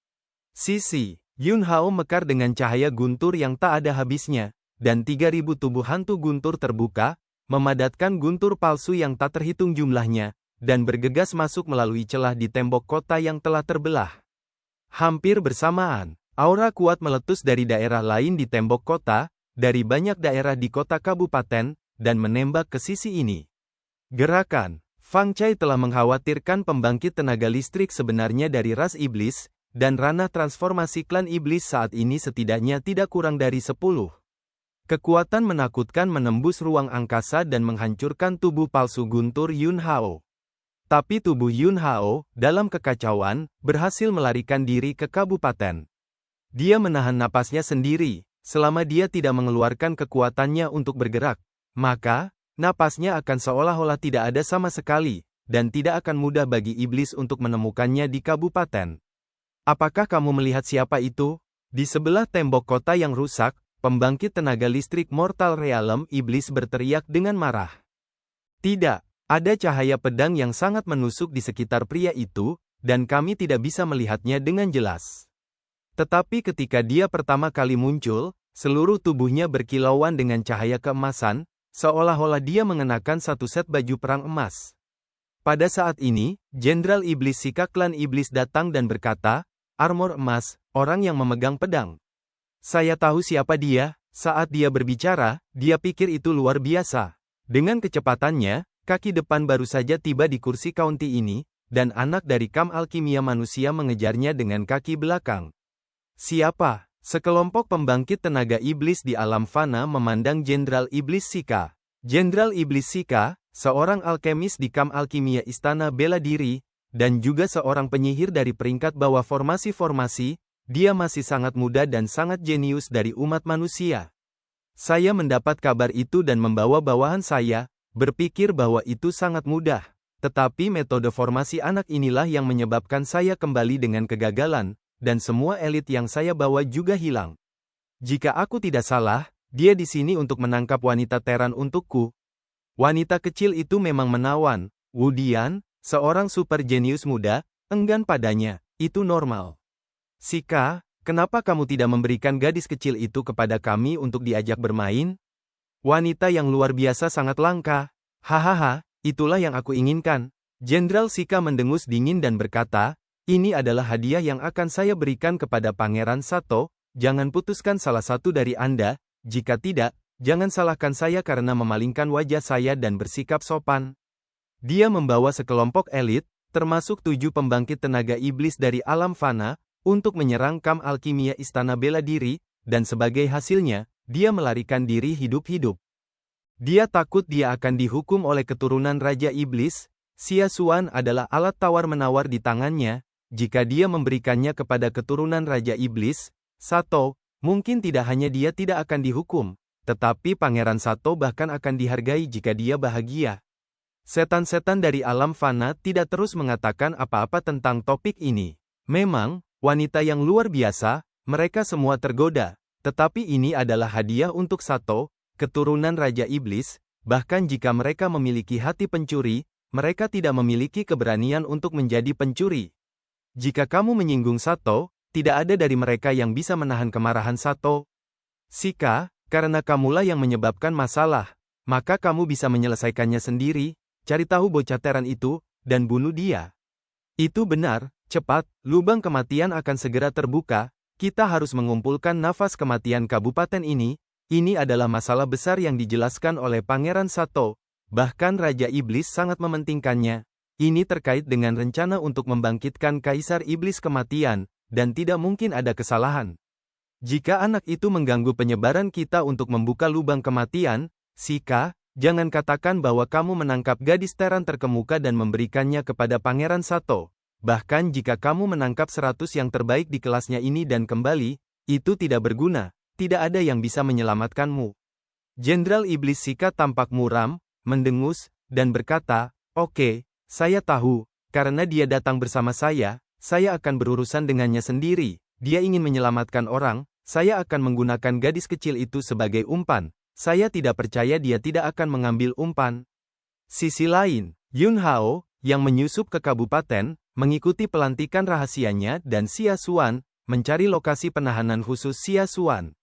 [SPEAKER 1] Sisi, Yun Hao mekar dengan cahaya guntur yang tak ada habisnya, dan 3.000 tubuh hantu guntur terbuka, memadatkan guntur palsu yang tak terhitung jumlahnya, dan bergegas masuk melalui celah di tembok kota yang telah terbelah. Hampir bersamaan, aura kuat meletus dari daerah lain di tembok kota, dari banyak daerah di kota kabupaten, dan menembak ke sisi ini. Gerakan, Fang Chai telah mengkhawatirkan pembangkit tenaga listrik sebenarnya dari ras iblis, dan ranah transformasi klan iblis saat ini setidaknya tidak kurang dari 10. Kekuatan menakutkan menembus ruang angkasa dan menghancurkan tubuh palsu guntur Yun Hao. Tapi tubuh Yun Hao, dalam kekacauan, berhasil melarikan diri ke kabupaten. Dia menahan napasnya sendiri, selama dia tidak mengeluarkan kekuatannya untuk bergerak, maka, napasnya akan seolah-olah tidak ada sama sekali, dan tidak akan mudah bagi iblis untuk menemukannya di kabupaten. Apakah kamu melihat siapa itu? Di sebelah tembok kota yang rusak, pembangkit tenaga listrik Mortal Realm iblis berteriak dengan marah. Tidak, ada cahaya pedang yang sangat menusuk di sekitar pria itu, dan kami tidak bisa melihatnya dengan jelas. Tetapi ketika dia pertama kali muncul, seluruh tubuhnya berkilauan dengan cahaya keemasan, seolah-olah dia mengenakan satu set baju perang emas. Pada saat ini, Jenderal Iblis Sika klan iblis datang dan berkata, "Armor emas, orang yang memegang pedang. Saya tahu siapa dia." Saat dia berbicara, dia pikir itu luar biasa. Dengan kecepatannya, kaki depan baru saja tiba di kursi kaunti ini, dan anak dari Kam Alkimia manusia mengejarnya dengan kaki belakang. Siapa? Sekelompok pembangkit tenaga iblis di alam fana memandang Jenderal Iblis Sika. Jenderal Iblis Sika, seorang alkemis di Kam Alkimia Istana Bela Diri, dan juga seorang penyihir dari peringkat bawah formasi-formasi, dia masih sangat muda dan sangat jenius dari umat manusia. Saya mendapat kabar itu dan membawa bawahan saya, berpikir bahwa itu sangat mudah. Tetapi metode formasi anak inilah yang menyebabkan saya kembali dengan kegagalan, dan semua elit yang saya bawa juga hilang. Jika aku tidak salah, dia di sini untuk menangkap wanita Teran untukku. Wanita kecil itu memang menawan. Wu Dian, seorang super jenius muda, enggan padanya. Itu normal. Sika, kenapa kamu tidak memberikan gadis kecil itu kepada kami untuk diajak bermain? Wanita yang luar biasa sangat langka. Hahaha, itulah yang aku inginkan. Jenderal Sika mendengus dingin dan berkata, "Ini adalah hadiah yang akan saya berikan kepada Pangeran Sato, jangan putuskan salah satu dari Anda, jika tidak, jangan salahkan saya karena memalingkan wajah saya dan bersikap sopan." Dia membawa sekelompok elit, termasuk 7 pembangkit tenaga iblis dari alam fana, untuk menyerang Kam Alkimia Istana Bela Diri, dan sebagai hasilnya, dia melarikan diri hidup-hidup. Dia takut dia akan dihukum oleh keturunan Raja Iblis. Xia Xuan adalah alat tawar-menawar di tangannya. Jika dia memberikannya kepada keturunan Raja Iblis, Sato, mungkin tidak hanya dia tidak akan dihukum, tetapi Pangeran Sato bahkan akan dihargai jika dia bahagia. Setan-setan dari alam fana tidak terus mengatakan apa-apa tentang topik ini. Memang, wanita yang luar biasa, mereka semua tergoda, tetapi ini adalah hadiah untuk Sato, keturunan Raja Iblis, bahkan jika mereka memiliki hati pencuri, mereka tidak memiliki keberanian untuk menjadi pencuri. Jika kamu menyinggung Sato, tidak ada dari mereka yang bisa menahan kemarahan Sato. Sika, karena kamulah yang menyebabkan masalah, maka kamu bisa menyelesaikannya sendiri, cari tahu bocah Teran itu, dan bunuh dia. Itu benar, Cepat, lubang kematian akan segera terbuka, kita harus mengumpulkan nafas kematian kabupaten ini. Ini adalah masalah besar yang dijelaskan oleh Pangeran Sato. Bahkan Raja Iblis sangat mementingkannya. Ini terkait dengan rencana untuk membangkitkan Kaisar Iblis Kematian, dan tidak mungkin ada kesalahan. Jika anak itu mengganggu penyebaran kita untuk membuka lubang kematian, Shika, jangan katakan bahwa kamu menangkap gadis Teran terkemuka dan memberikannya kepada Pangeran Sato. Bahkan jika kamu menangkap 100 yang terbaik di kelasnya ini dan kembali, itu tidak berguna, tidak ada yang bisa menyelamatkanmu. Jenderal Iblis Shika tampak muram, mendengus, dan berkata, "Oke, saya tahu, karena dia datang bersama saya akan berurusan dengannya sendiri. Dia ingin menyelamatkan orang, saya akan menggunakan gadis kecil itu sebagai umpan. Saya tidak percaya dia tidak akan mengambil umpan." Sisi lain, Yun Hao, yang menyusup ke kabupaten, mengikuti pelantikan rahasianya dan Xia Xuan, mencari lokasi penahanan khusus Xia Xuan.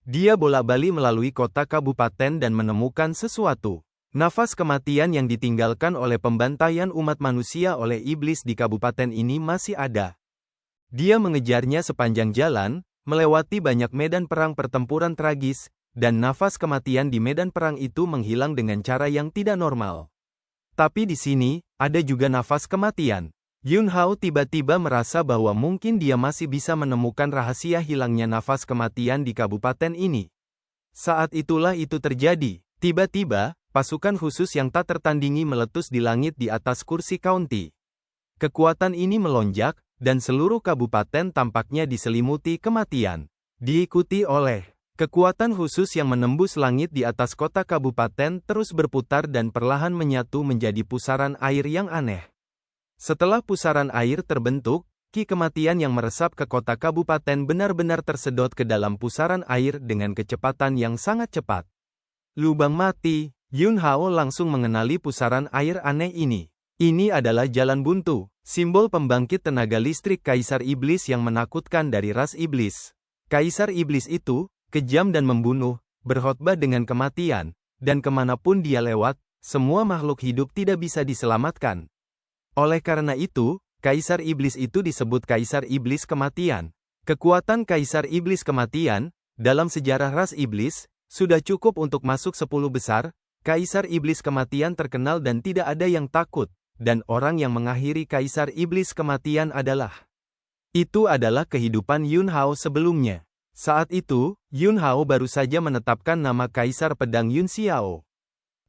[SPEAKER 1] Dia bolak-balik melalui kota kabupaten dan menemukan sesuatu. Nafas kematian yang ditinggalkan oleh pembantaian umat manusia oleh iblis di kabupaten ini masih ada. Dia mengejarnya sepanjang jalan, melewati banyak medan perang pertempuran tragis, dan nafas kematian di medan perang itu menghilang dengan cara yang tidak normal. Tapi di sini, ada juga nafas kematian. Yun Hao tiba-tiba merasa bahwa mungkin dia masih bisa menemukan rahasia hilangnya nafas kematian di kabupaten ini. Saat itulah itu terjadi. Tiba-tiba, pasukan khusus yang tak tertandingi meletus di langit di atas kursi kaunti. Kekuatan ini melonjak, dan seluruh kabupaten tampaknya diselimuti kematian. Diikuti oleh kekuatan khusus yang menembus langit di atas kota kabupaten terus berputar dan perlahan menyatu menjadi pusaran air yang aneh. Setelah pusaran air terbentuk, ki kematian yang meresap ke kota kabupaten benar-benar tersedot ke dalam pusaran air dengan kecepatan yang sangat cepat. Lubang mati, Yun Hao langsung mengenali pusaran air aneh ini. Ini adalah jalan buntu, simbol pembangkit tenaga listrik Kaisar Iblis yang menakutkan dari ras iblis. Kaisar Iblis itu, kejam dan membunuh, berkhotbah dengan kematian, dan kemanapun dia lewat, semua makhluk hidup tidak bisa diselamatkan. Oleh karena itu, Kaisar Iblis itu disebut Kaisar Iblis Kematian. Kekuatan Kaisar Iblis Kematian, dalam sejarah ras iblis, sudah cukup untuk masuk 10 besar. Kaisar Iblis Kematian terkenal dan tidak ada yang takut, dan orang yang mengakhiri Kaisar Iblis Kematian adalah kehidupan Yun Hao sebelumnya. Saat itu, Yun Hao baru saja menetapkan nama Kaisar Pedang Yun Xiao.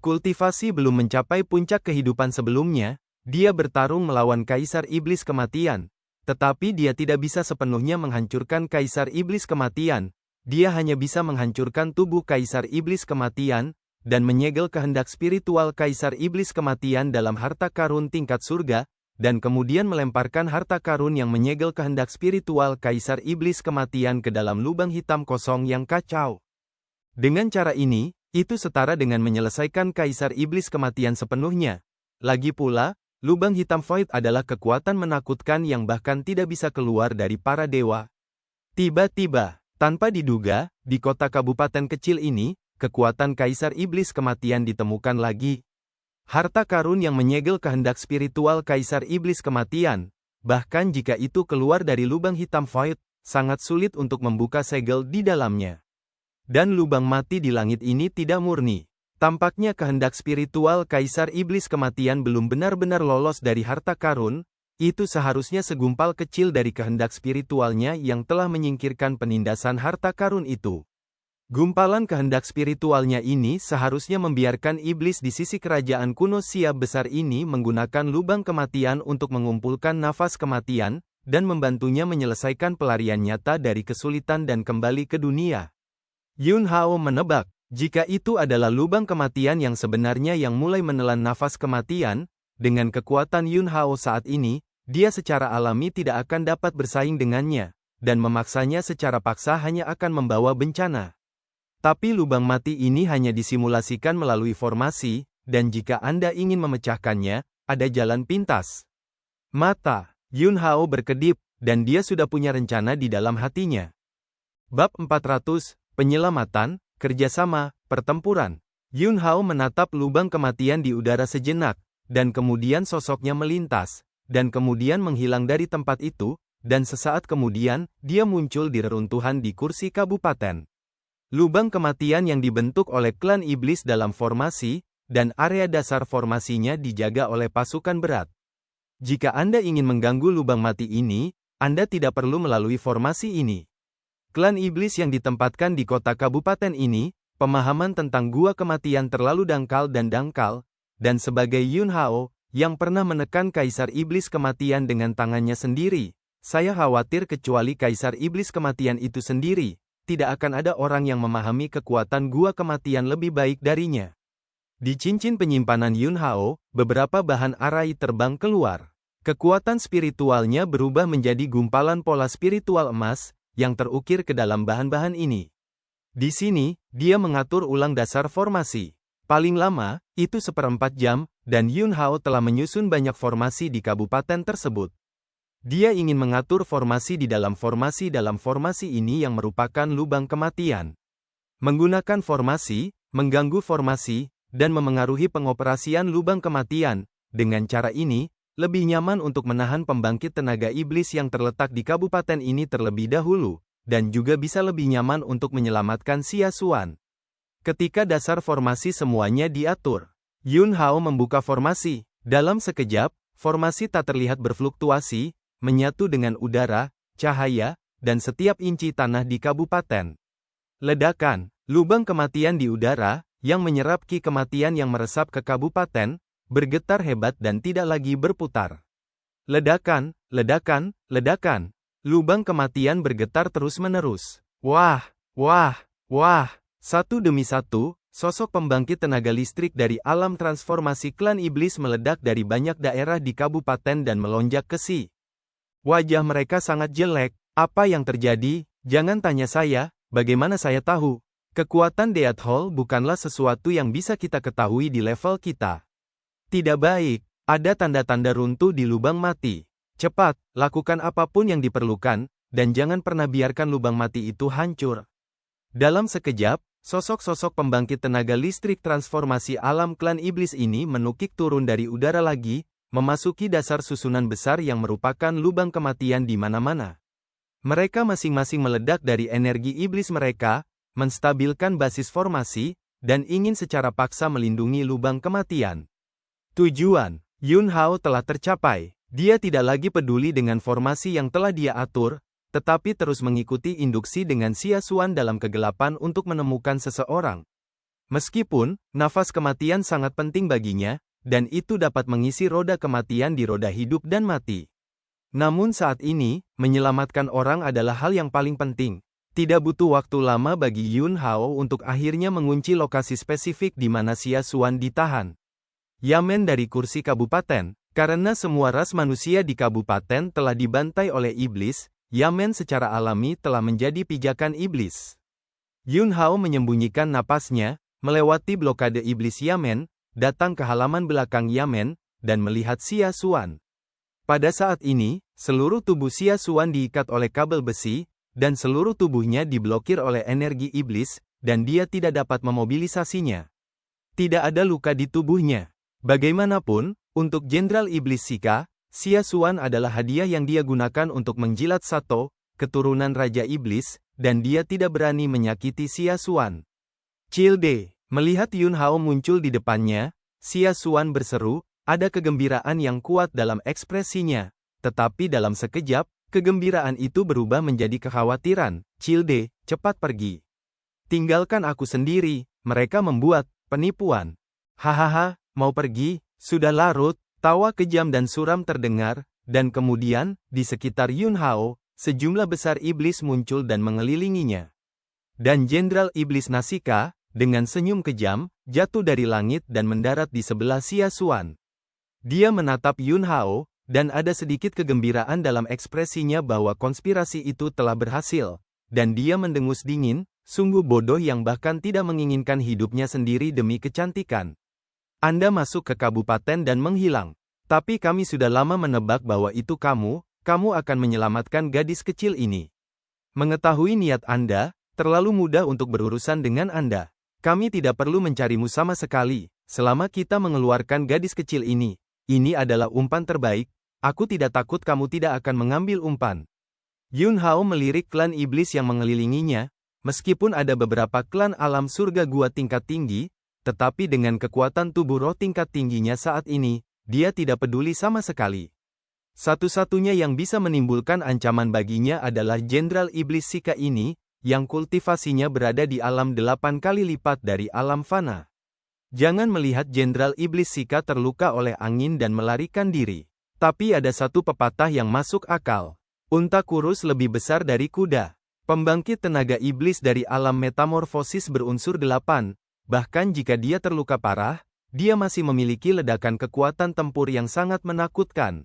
[SPEAKER 1] Kultivasi belum mencapai puncak kehidupan sebelumnya. Dia bertarung melawan Kaisar Iblis Kematian, tetapi dia tidak bisa sepenuhnya menghancurkan Kaisar Iblis Kematian. Dia hanya bisa menghancurkan tubuh Kaisar Iblis Kematian, dan menyegel kehendak spiritual Kaisar Iblis Kematian dalam harta karun tingkat surga, dan kemudian melemparkan harta karun yang menyegel kehendak spiritual Kaisar Iblis Kematian ke dalam lubang hitam kosong yang kacau. Dengan cara ini, itu setara dengan menyelesaikan Kaisar Iblis Kematian sepenuhnya. Lagi pula, lubang hitam void adalah kekuatan menakutkan yang bahkan tidak bisa keluar dari para dewa. Tiba-tiba, tanpa diduga, di kota kabupaten kecil ini, kekuatan Kaisar Iblis Kematian ditemukan lagi. Harta karun yang menyegel kehendak spiritual Kaisar Iblis Kematian, bahkan jika itu keluar dari lubang hitam void, sangat sulit untuk membuka segel di dalamnya. Dan lubang mati di langit ini tidak murni. Tampaknya kehendak spiritual Kaisar Iblis Kematian belum benar-benar lolos dari harta karun, itu seharusnya segumpal kecil dari kehendak spiritualnya yang telah menyingkirkan penindasan harta karun itu. Gumpalan kehendak spiritualnya ini seharusnya membiarkan iblis di sisi kerajaan kuno siap besar ini menggunakan lubang kematian untuk mengumpulkan nafas kematian, dan membantunya menyelesaikan pelarian nyata dari kesulitan dan kembali ke dunia. Yun Hao menebak, jika itu adalah lubang kematian yang sebenarnya yang mulai menelan nafas kematian, dengan kekuatan Yun Hao saat ini, dia secara alami tidak akan dapat bersaing dengannya, dan memaksanya secara paksa hanya akan membawa bencana. Tapi lubang mati ini hanya disimulasikan melalui formasi, dan jika Anda ingin memecahkannya, ada jalan pintas. Mata Yun Hao berkedip, dan dia sudah punya rencana di dalam hatinya. Bab 400, Penyelamatan, Kerjasama, Pertempuran. Yun Hao menatap lubang kematian di udara sejenak, dan kemudian sosoknya melintas, dan kemudian menghilang dari tempat itu, dan sesaat kemudian, dia muncul di reruntuhan di kursi kabupaten. Lubang kematian yang dibentuk oleh klan iblis dalam formasi, dan area dasar formasinya dijaga oleh pasukan berat. Jika Anda ingin mengganggu lubang mati ini, Anda tidak perlu melalui formasi ini. Klan iblis yang ditempatkan di kota kabupaten ini, pemahaman tentang gua kematian terlalu dangkal, dan sebagai Yun Hao, yang pernah menekan Kaisar Iblis Kematian dengan tangannya sendiri, saya khawatir kecuali Kaisar Iblis Kematian itu sendiri, tidak akan ada orang yang memahami kekuatan gua kematian lebih baik darinya. Di cincin penyimpanan Yun Hao, beberapa bahan arai terbang keluar. Kekuatan spiritualnya berubah menjadi gumpalan pola spiritual emas, yang terukir ke dalam bahan-bahan ini. Di sini, dia mengatur ulang dasar formasi. Paling lama, itu 1/4 jam, dan Yun Hao telah menyusun banyak formasi di kabupaten tersebut. Dia ingin mengatur formasi dalam formasi ini yang merupakan lubang kematian. Menggunakan formasi, mengganggu formasi, dan memengaruhi pengoperasian lubang kematian. Dengan cara ini, lebih nyaman untuk menahan pembangkit tenaga iblis yang terletak di kabupaten ini terlebih dahulu, dan juga bisa lebih nyaman untuk menyelamatkan Xia Xuan. Ketika dasar formasi semuanya diatur, Yun Hao membuka formasi. Dalam sekejap, formasi tak terlihat berfluktuasi, menyatu dengan udara, cahaya, dan setiap inci tanah di kabupaten. Ledakan, lubang kematian di udara, yang menyerap ki kematian yang meresap ke kabupaten, bergetar hebat dan tidak lagi berputar. Ledakan, ledakan, ledakan. Lubang kematian bergetar terus-menerus. Wah, wah, wah. Satu demi satu, sosok pembangkit tenaga listrik dari alam transformasi klan iblis meledak dari banyak daerah di kabupaten dan melonjak ke Si. Wajah mereka sangat jelek. Apa yang terjadi? Jangan tanya saya, bagaimana saya tahu? Kekuatan Death Hall bukanlah sesuatu yang bisa kita ketahui di level kita. Tidak baik, ada tanda-tanda runtuh di lubang mati. Cepat, lakukan apapun yang diperlukan, dan jangan pernah biarkan lubang mati itu hancur. Dalam sekejap, sosok-sosok pembangkit tenaga listrik transformasi alam klan iblis ini menukik turun dari udara lagi, memasuki dasar susunan besar yang merupakan lubang kematian di mana-mana. Mereka masing-masing meledak dari energi iblis mereka, menstabilkan basis formasi, dan ingin secara paksa melindungi lubang kematian. Tujuan, Yun Hao telah tercapai. Dia tidak lagi peduli dengan formasi yang telah dia atur, tetapi terus mengikuti induksi dengan Xia Xuan dalam kegelapan untuk menemukan seseorang. Meskipun, nafas kematian sangat penting baginya, dan itu dapat mengisi roda kematian di roda hidup dan mati. Namun saat ini, menyelamatkan orang adalah hal yang paling penting. Tidak butuh waktu lama bagi Yun Hao untuk akhirnya mengunci lokasi spesifik di mana Xia Xuan ditahan. Yamen dari kursi kabupaten. Karena semua ras manusia di kabupaten telah dibantai oleh iblis, Yamen secara alami telah menjadi pijakan iblis. Yun Hao menyembunyikan napasnya, melewati blokade iblis Yamen, datang ke halaman belakang Yamen, dan melihat Xia Xuan. Pada saat ini, seluruh tubuh Xia Xuan diikat oleh kabel besi, dan seluruh tubuhnya diblokir oleh energi iblis, dan dia tidak dapat memobilisasinya. Tidak ada luka di tubuhnya. Bagaimanapun, untuk Jenderal Iblis Sika, Xia Xuan adalah hadiah yang dia gunakan untuk menjilat Sato, keturunan Raja Iblis, dan dia tidak berani menyakiti Xia Xuan. Childe, melihat Yun Hao muncul di depannya, Xia Xuan berseru, ada kegembiraan yang kuat dalam ekspresinya, tetapi dalam sekejap, kegembiraan itu berubah menjadi kekhawatiran. Childe, cepat pergi. Tinggalkan aku sendiri, mereka membuat penipuan. Hahaha, mau pergi? Sudah larut, tawa kejam dan suram terdengar, dan kemudian, di sekitar Yun Hao, sejumlah besar iblis muncul dan mengelilinginya. Dan Jenderal Iblis Nasika, dengan senyum kejam, jatuh dari langit dan mendarat di sebelah Xia Xuan. Dia menatap Yun Hao, dan ada sedikit kegembiraan dalam ekspresinya bahwa konspirasi itu telah berhasil, dan dia mendengus dingin, sungguh bodoh yang bahkan tidak menginginkan hidupnya sendiri demi kecantikan. Anda masuk ke kabupaten dan menghilang. Tapi kami sudah lama menebak bahwa itu kamu akan menyelamatkan gadis kecil ini. Mengetahui niat Anda, terlalu mudah untuk berurusan dengan Anda. Kami tidak perlu mencarimu sama sekali, selama kita mengeluarkan gadis kecil ini. Ini adalah umpan terbaik, Aku tidak takut kamu tidak akan mengambil umpan. Yun Hao melirik klan iblis yang mengelilinginya, meskipun ada beberapa klan alam surga gua tingkat tinggi, tetapi dengan kekuatan tubuh roh tingkat tingginya saat ini, dia tidak peduli sama sekali. Satu-satunya yang bisa menimbulkan ancaman baginya adalah Jenderal Iblis Sika ini, yang kultivasinya berada di alam 8 kali lipat dari alam fana. Jangan melihat Jenderal Iblis Sika terluka oleh angin dan melarikan diri. Tapi ada satu pepatah yang masuk akal. Unta kurus lebih besar dari kuda. Pembangkit tenaga iblis dari alam metamorfosis berunsur 8, bahkan jika dia terluka parah, dia masih memiliki ledakan kekuatan tempur yang sangat menakutkan.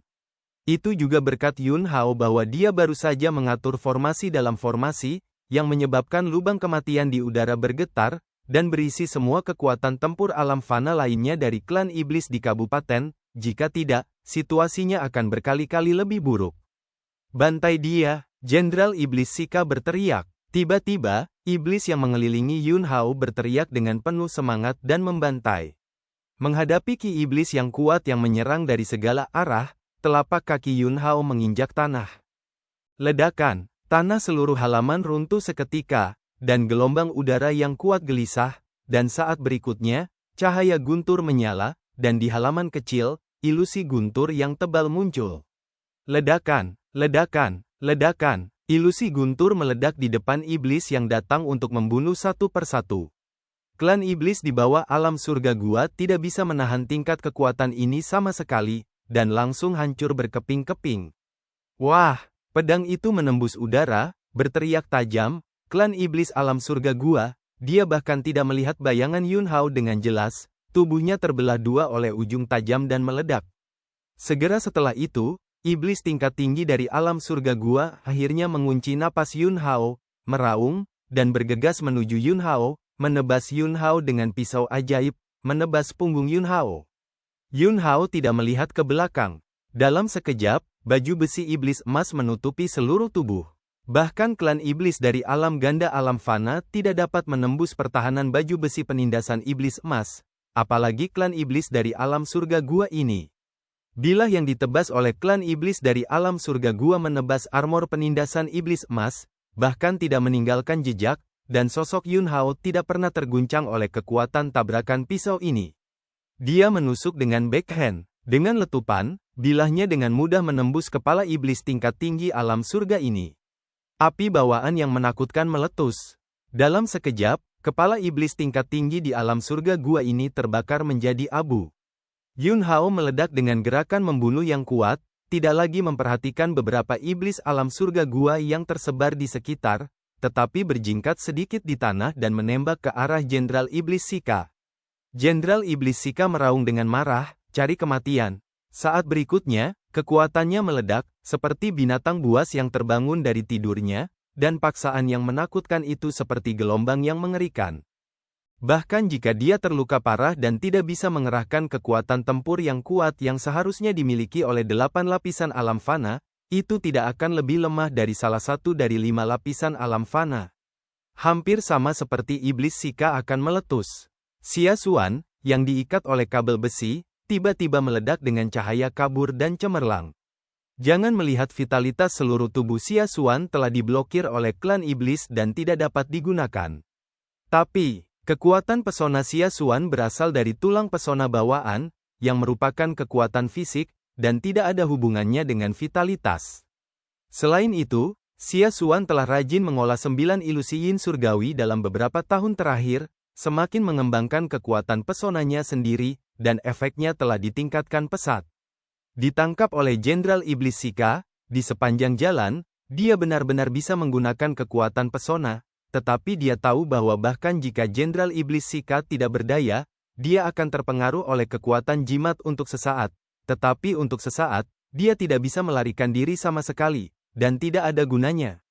[SPEAKER 1] Itu juga berkat Yun Hao bahwa dia baru saja mengatur formasi dalam formasi, yang menyebabkan lubang kematian di udara bergetar, dan berisi semua kekuatan tempur alam fana lainnya dari klan iblis di kabupaten, jika tidak, situasinya akan berkali-kali lebih buruk. Bantai dia, Jenderal Iblis Sika berteriak. Tiba-tiba, iblis yang mengelilingi Yun Hao berteriak dengan penuh semangat dan membantai. Menghadapi ki iblis yang kuat yang menyerang dari segala arah, telapak kaki Yun Hao menginjak tanah. Ledakan, tanah seluruh halaman runtuh seketika, dan gelombang udara yang kuat gelisah, dan saat berikutnya, cahaya guntur menyala, dan di halaman kecil, ilusi guntur yang tebal muncul. Ledakan, ledakan, ledakan, ilusi guntur meledak di depan iblis yang datang untuk membunuh satu persatu. Klan iblis di bawah alam surga gua tidak bisa menahan tingkat kekuatan ini sama sekali, dan langsung hancur berkeping-keping. Wah, pedang itu menembus udara, berteriak tajam, klan iblis alam surga gua, dia bahkan tidak melihat bayangan Yun Hao dengan jelas, tubuhnya terbelah dua oleh ujung tajam dan meledak. Segera setelah itu, iblis tingkat tinggi dari alam surga gua akhirnya mengunci napas Yun Hao, meraung, dan bergegas menuju Yun Hao, menebas Yun Hao dengan pisau ajaib, menebas punggung Yun Hao. Yun Hao tidak melihat ke belakang. Dalam sekejap, baju besi iblis emas menutupi seluruh tubuh. Bahkan klan iblis dari alam ganda alam fana tidak dapat menembus pertahanan baju besi penindasan iblis emas, apalagi klan iblis dari alam surga gua ini. Bilah yang ditebas oleh klan iblis dari alam surga gua menebas armor penindasan iblis emas, bahkan tidak meninggalkan jejak, dan sosok Yun Hao tidak pernah terguncang oleh kekuatan tabrakan pisau ini. Dia menusuk dengan backhand. Dengan letupan, bilahnya dengan mudah menembus kepala iblis tingkat tinggi alam surga ini. Api bawaan yang menakutkan meletus. Dalam sekejap, kepala iblis tingkat tinggi di alam surga gua ini terbakar menjadi abu. Yun Hao meledak dengan gerakan membunuh yang kuat, tidak lagi memperhatikan beberapa iblis alam surga gua yang tersebar di sekitar, tetapi berjingkat sedikit di tanah dan menembak ke arah Jenderal Iblis Sika. Jenderal Iblis Sika meraung dengan marah, cari kematian. Saat berikutnya, kekuatannya meledak, seperti binatang buas yang terbangun dari tidurnya, dan paksaan yang menakutkan itu seperti gelombang yang mengerikan. Bahkan jika dia terluka parah dan tidak bisa mengerahkan kekuatan tempur yang kuat yang seharusnya dimiliki oleh 8 lapisan alam fana, itu tidak akan lebih lemah dari salah satu dari 5 lapisan alam fana. Hampir sama seperti Iblis Sika akan meletus. Xia Xuan, yang diikat oleh kabel besi, tiba-tiba meledak dengan cahaya kabur dan cemerlang. Jangan melihat vitalitas seluruh tubuh Xia Xuan telah diblokir oleh klan iblis dan tidak dapat digunakan. Tapi, kekuatan pesona Xia Xuan berasal dari tulang pesona bawaan, yang merupakan kekuatan fisik, dan tidak ada hubungannya dengan vitalitas. Selain itu, Xia Xuan telah rajin mengolah 9 ilusi yin surgawi dalam beberapa tahun terakhir, semakin mengembangkan kekuatan pesonanya sendiri, dan efeknya telah ditingkatkan pesat. Ditangkap oleh Jenderal Iblis Sika, di sepanjang jalan, dia benar-benar bisa menggunakan kekuatan pesona, tetapi dia tahu bahwa bahkan jika Jenderal Iblis Sika tidak berdaya, dia akan terpengaruh oleh kekuatan jimat untuk sesaat. Tetapi untuk sesaat, dia tidak bisa melarikan diri sama sekali, dan tidak ada gunanya.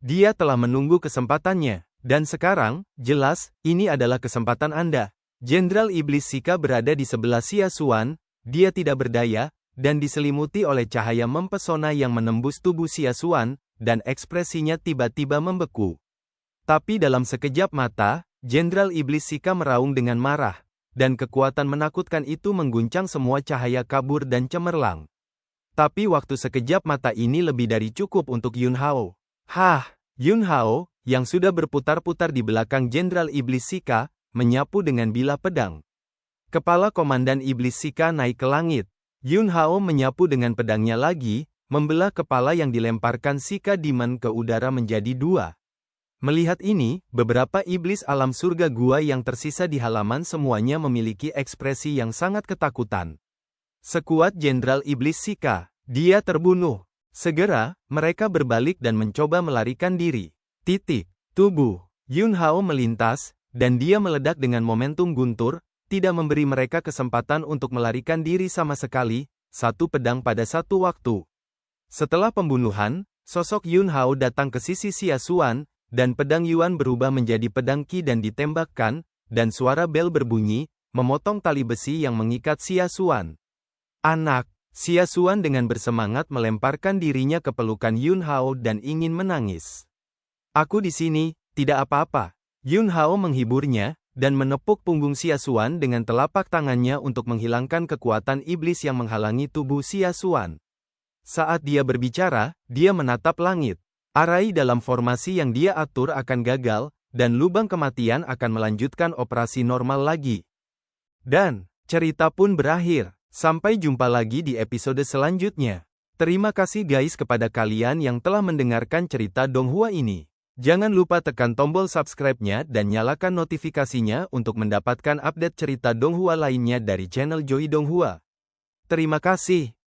[SPEAKER 1] Dia telah menunggu kesempatannya. Dan sekarang, jelas, ini adalah kesempatan Anda. Jenderal Iblis Sika berada di sebelah Xia Xuan, dia tidak berdaya, dan diselimuti oleh cahaya mempesona yang menembus tubuh Xia Xuan, dan ekspresinya tiba-tiba membeku. Tapi dalam sekejap mata, Jenderal Iblis Sika meraung dengan marah, dan kekuatan menakutkan itu mengguncang semua cahaya kabur dan cemerlang. Tapi waktu sekejap mata ini lebih dari cukup untuk Yun Hao. Hah, Yun Hao, yang sudah berputar-putar di belakang Jenderal Iblis Sika, menyapu dengan bilah pedang. Kepala Komandan Iblis Sika naik ke langit. Yun Hao menyapu dengan pedangnya lagi, membelah kepala yang dilemparkan Sika Demon ke udara menjadi dua. Melihat ini, beberapa iblis alam surga gua yang tersisa di halaman semuanya memiliki ekspresi yang sangat ketakutan. Sekuat Jenderal Iblis Sika, dia terbunuh. Segera, mereka berbalik dan mencoba melarikan diri. Tubuh Yun Hao melintas, dan dia meledak dengan momentum guntur, tidak memberi mereka kesempatan untuk melarikan diri sama sekali, satu pedang pada satu waktu. Setelah pembunuhan, sosok Yun Hao datang ke sisi Xia Xuan, dan pedang Yuan berubah menjadi pedang Qi dan ditembakkan, dan suara bel berbunyi, memotong tali besi yang mengikat Xia Xuan. Anak, Xia Xuan dengan bersemangat melemparkan dirinya ke pelukan Yun Hao dan ingin menangis. Aku di sini, tidak apa-apa. Yun Hao menghiburnya, dan menepuk punggung Xia Xuan dengan telapak tangannya untuk menghilangkan kekuatan iblis yang menghalangi tubuh Xia Xuan. Saat dia berbicara, dia menatap langit. Arai dalam formasi yang dia atur akan gagal, dan lubang kematian akan melanjutkan operasi normal lagi. Dan, cerita pun berakhir. Sampai jumpa lagi di episode selanjutnya. Terima kasih guys kepada kalian yang telah mendengarkan cerita Donghua ini. Jangan lupa tekan tombol subscribe-nya dan nyalakan notifikasinya untuk mendapatkan update cerita Donghua lainnya dari channel Joy Donghua. Terima kasih.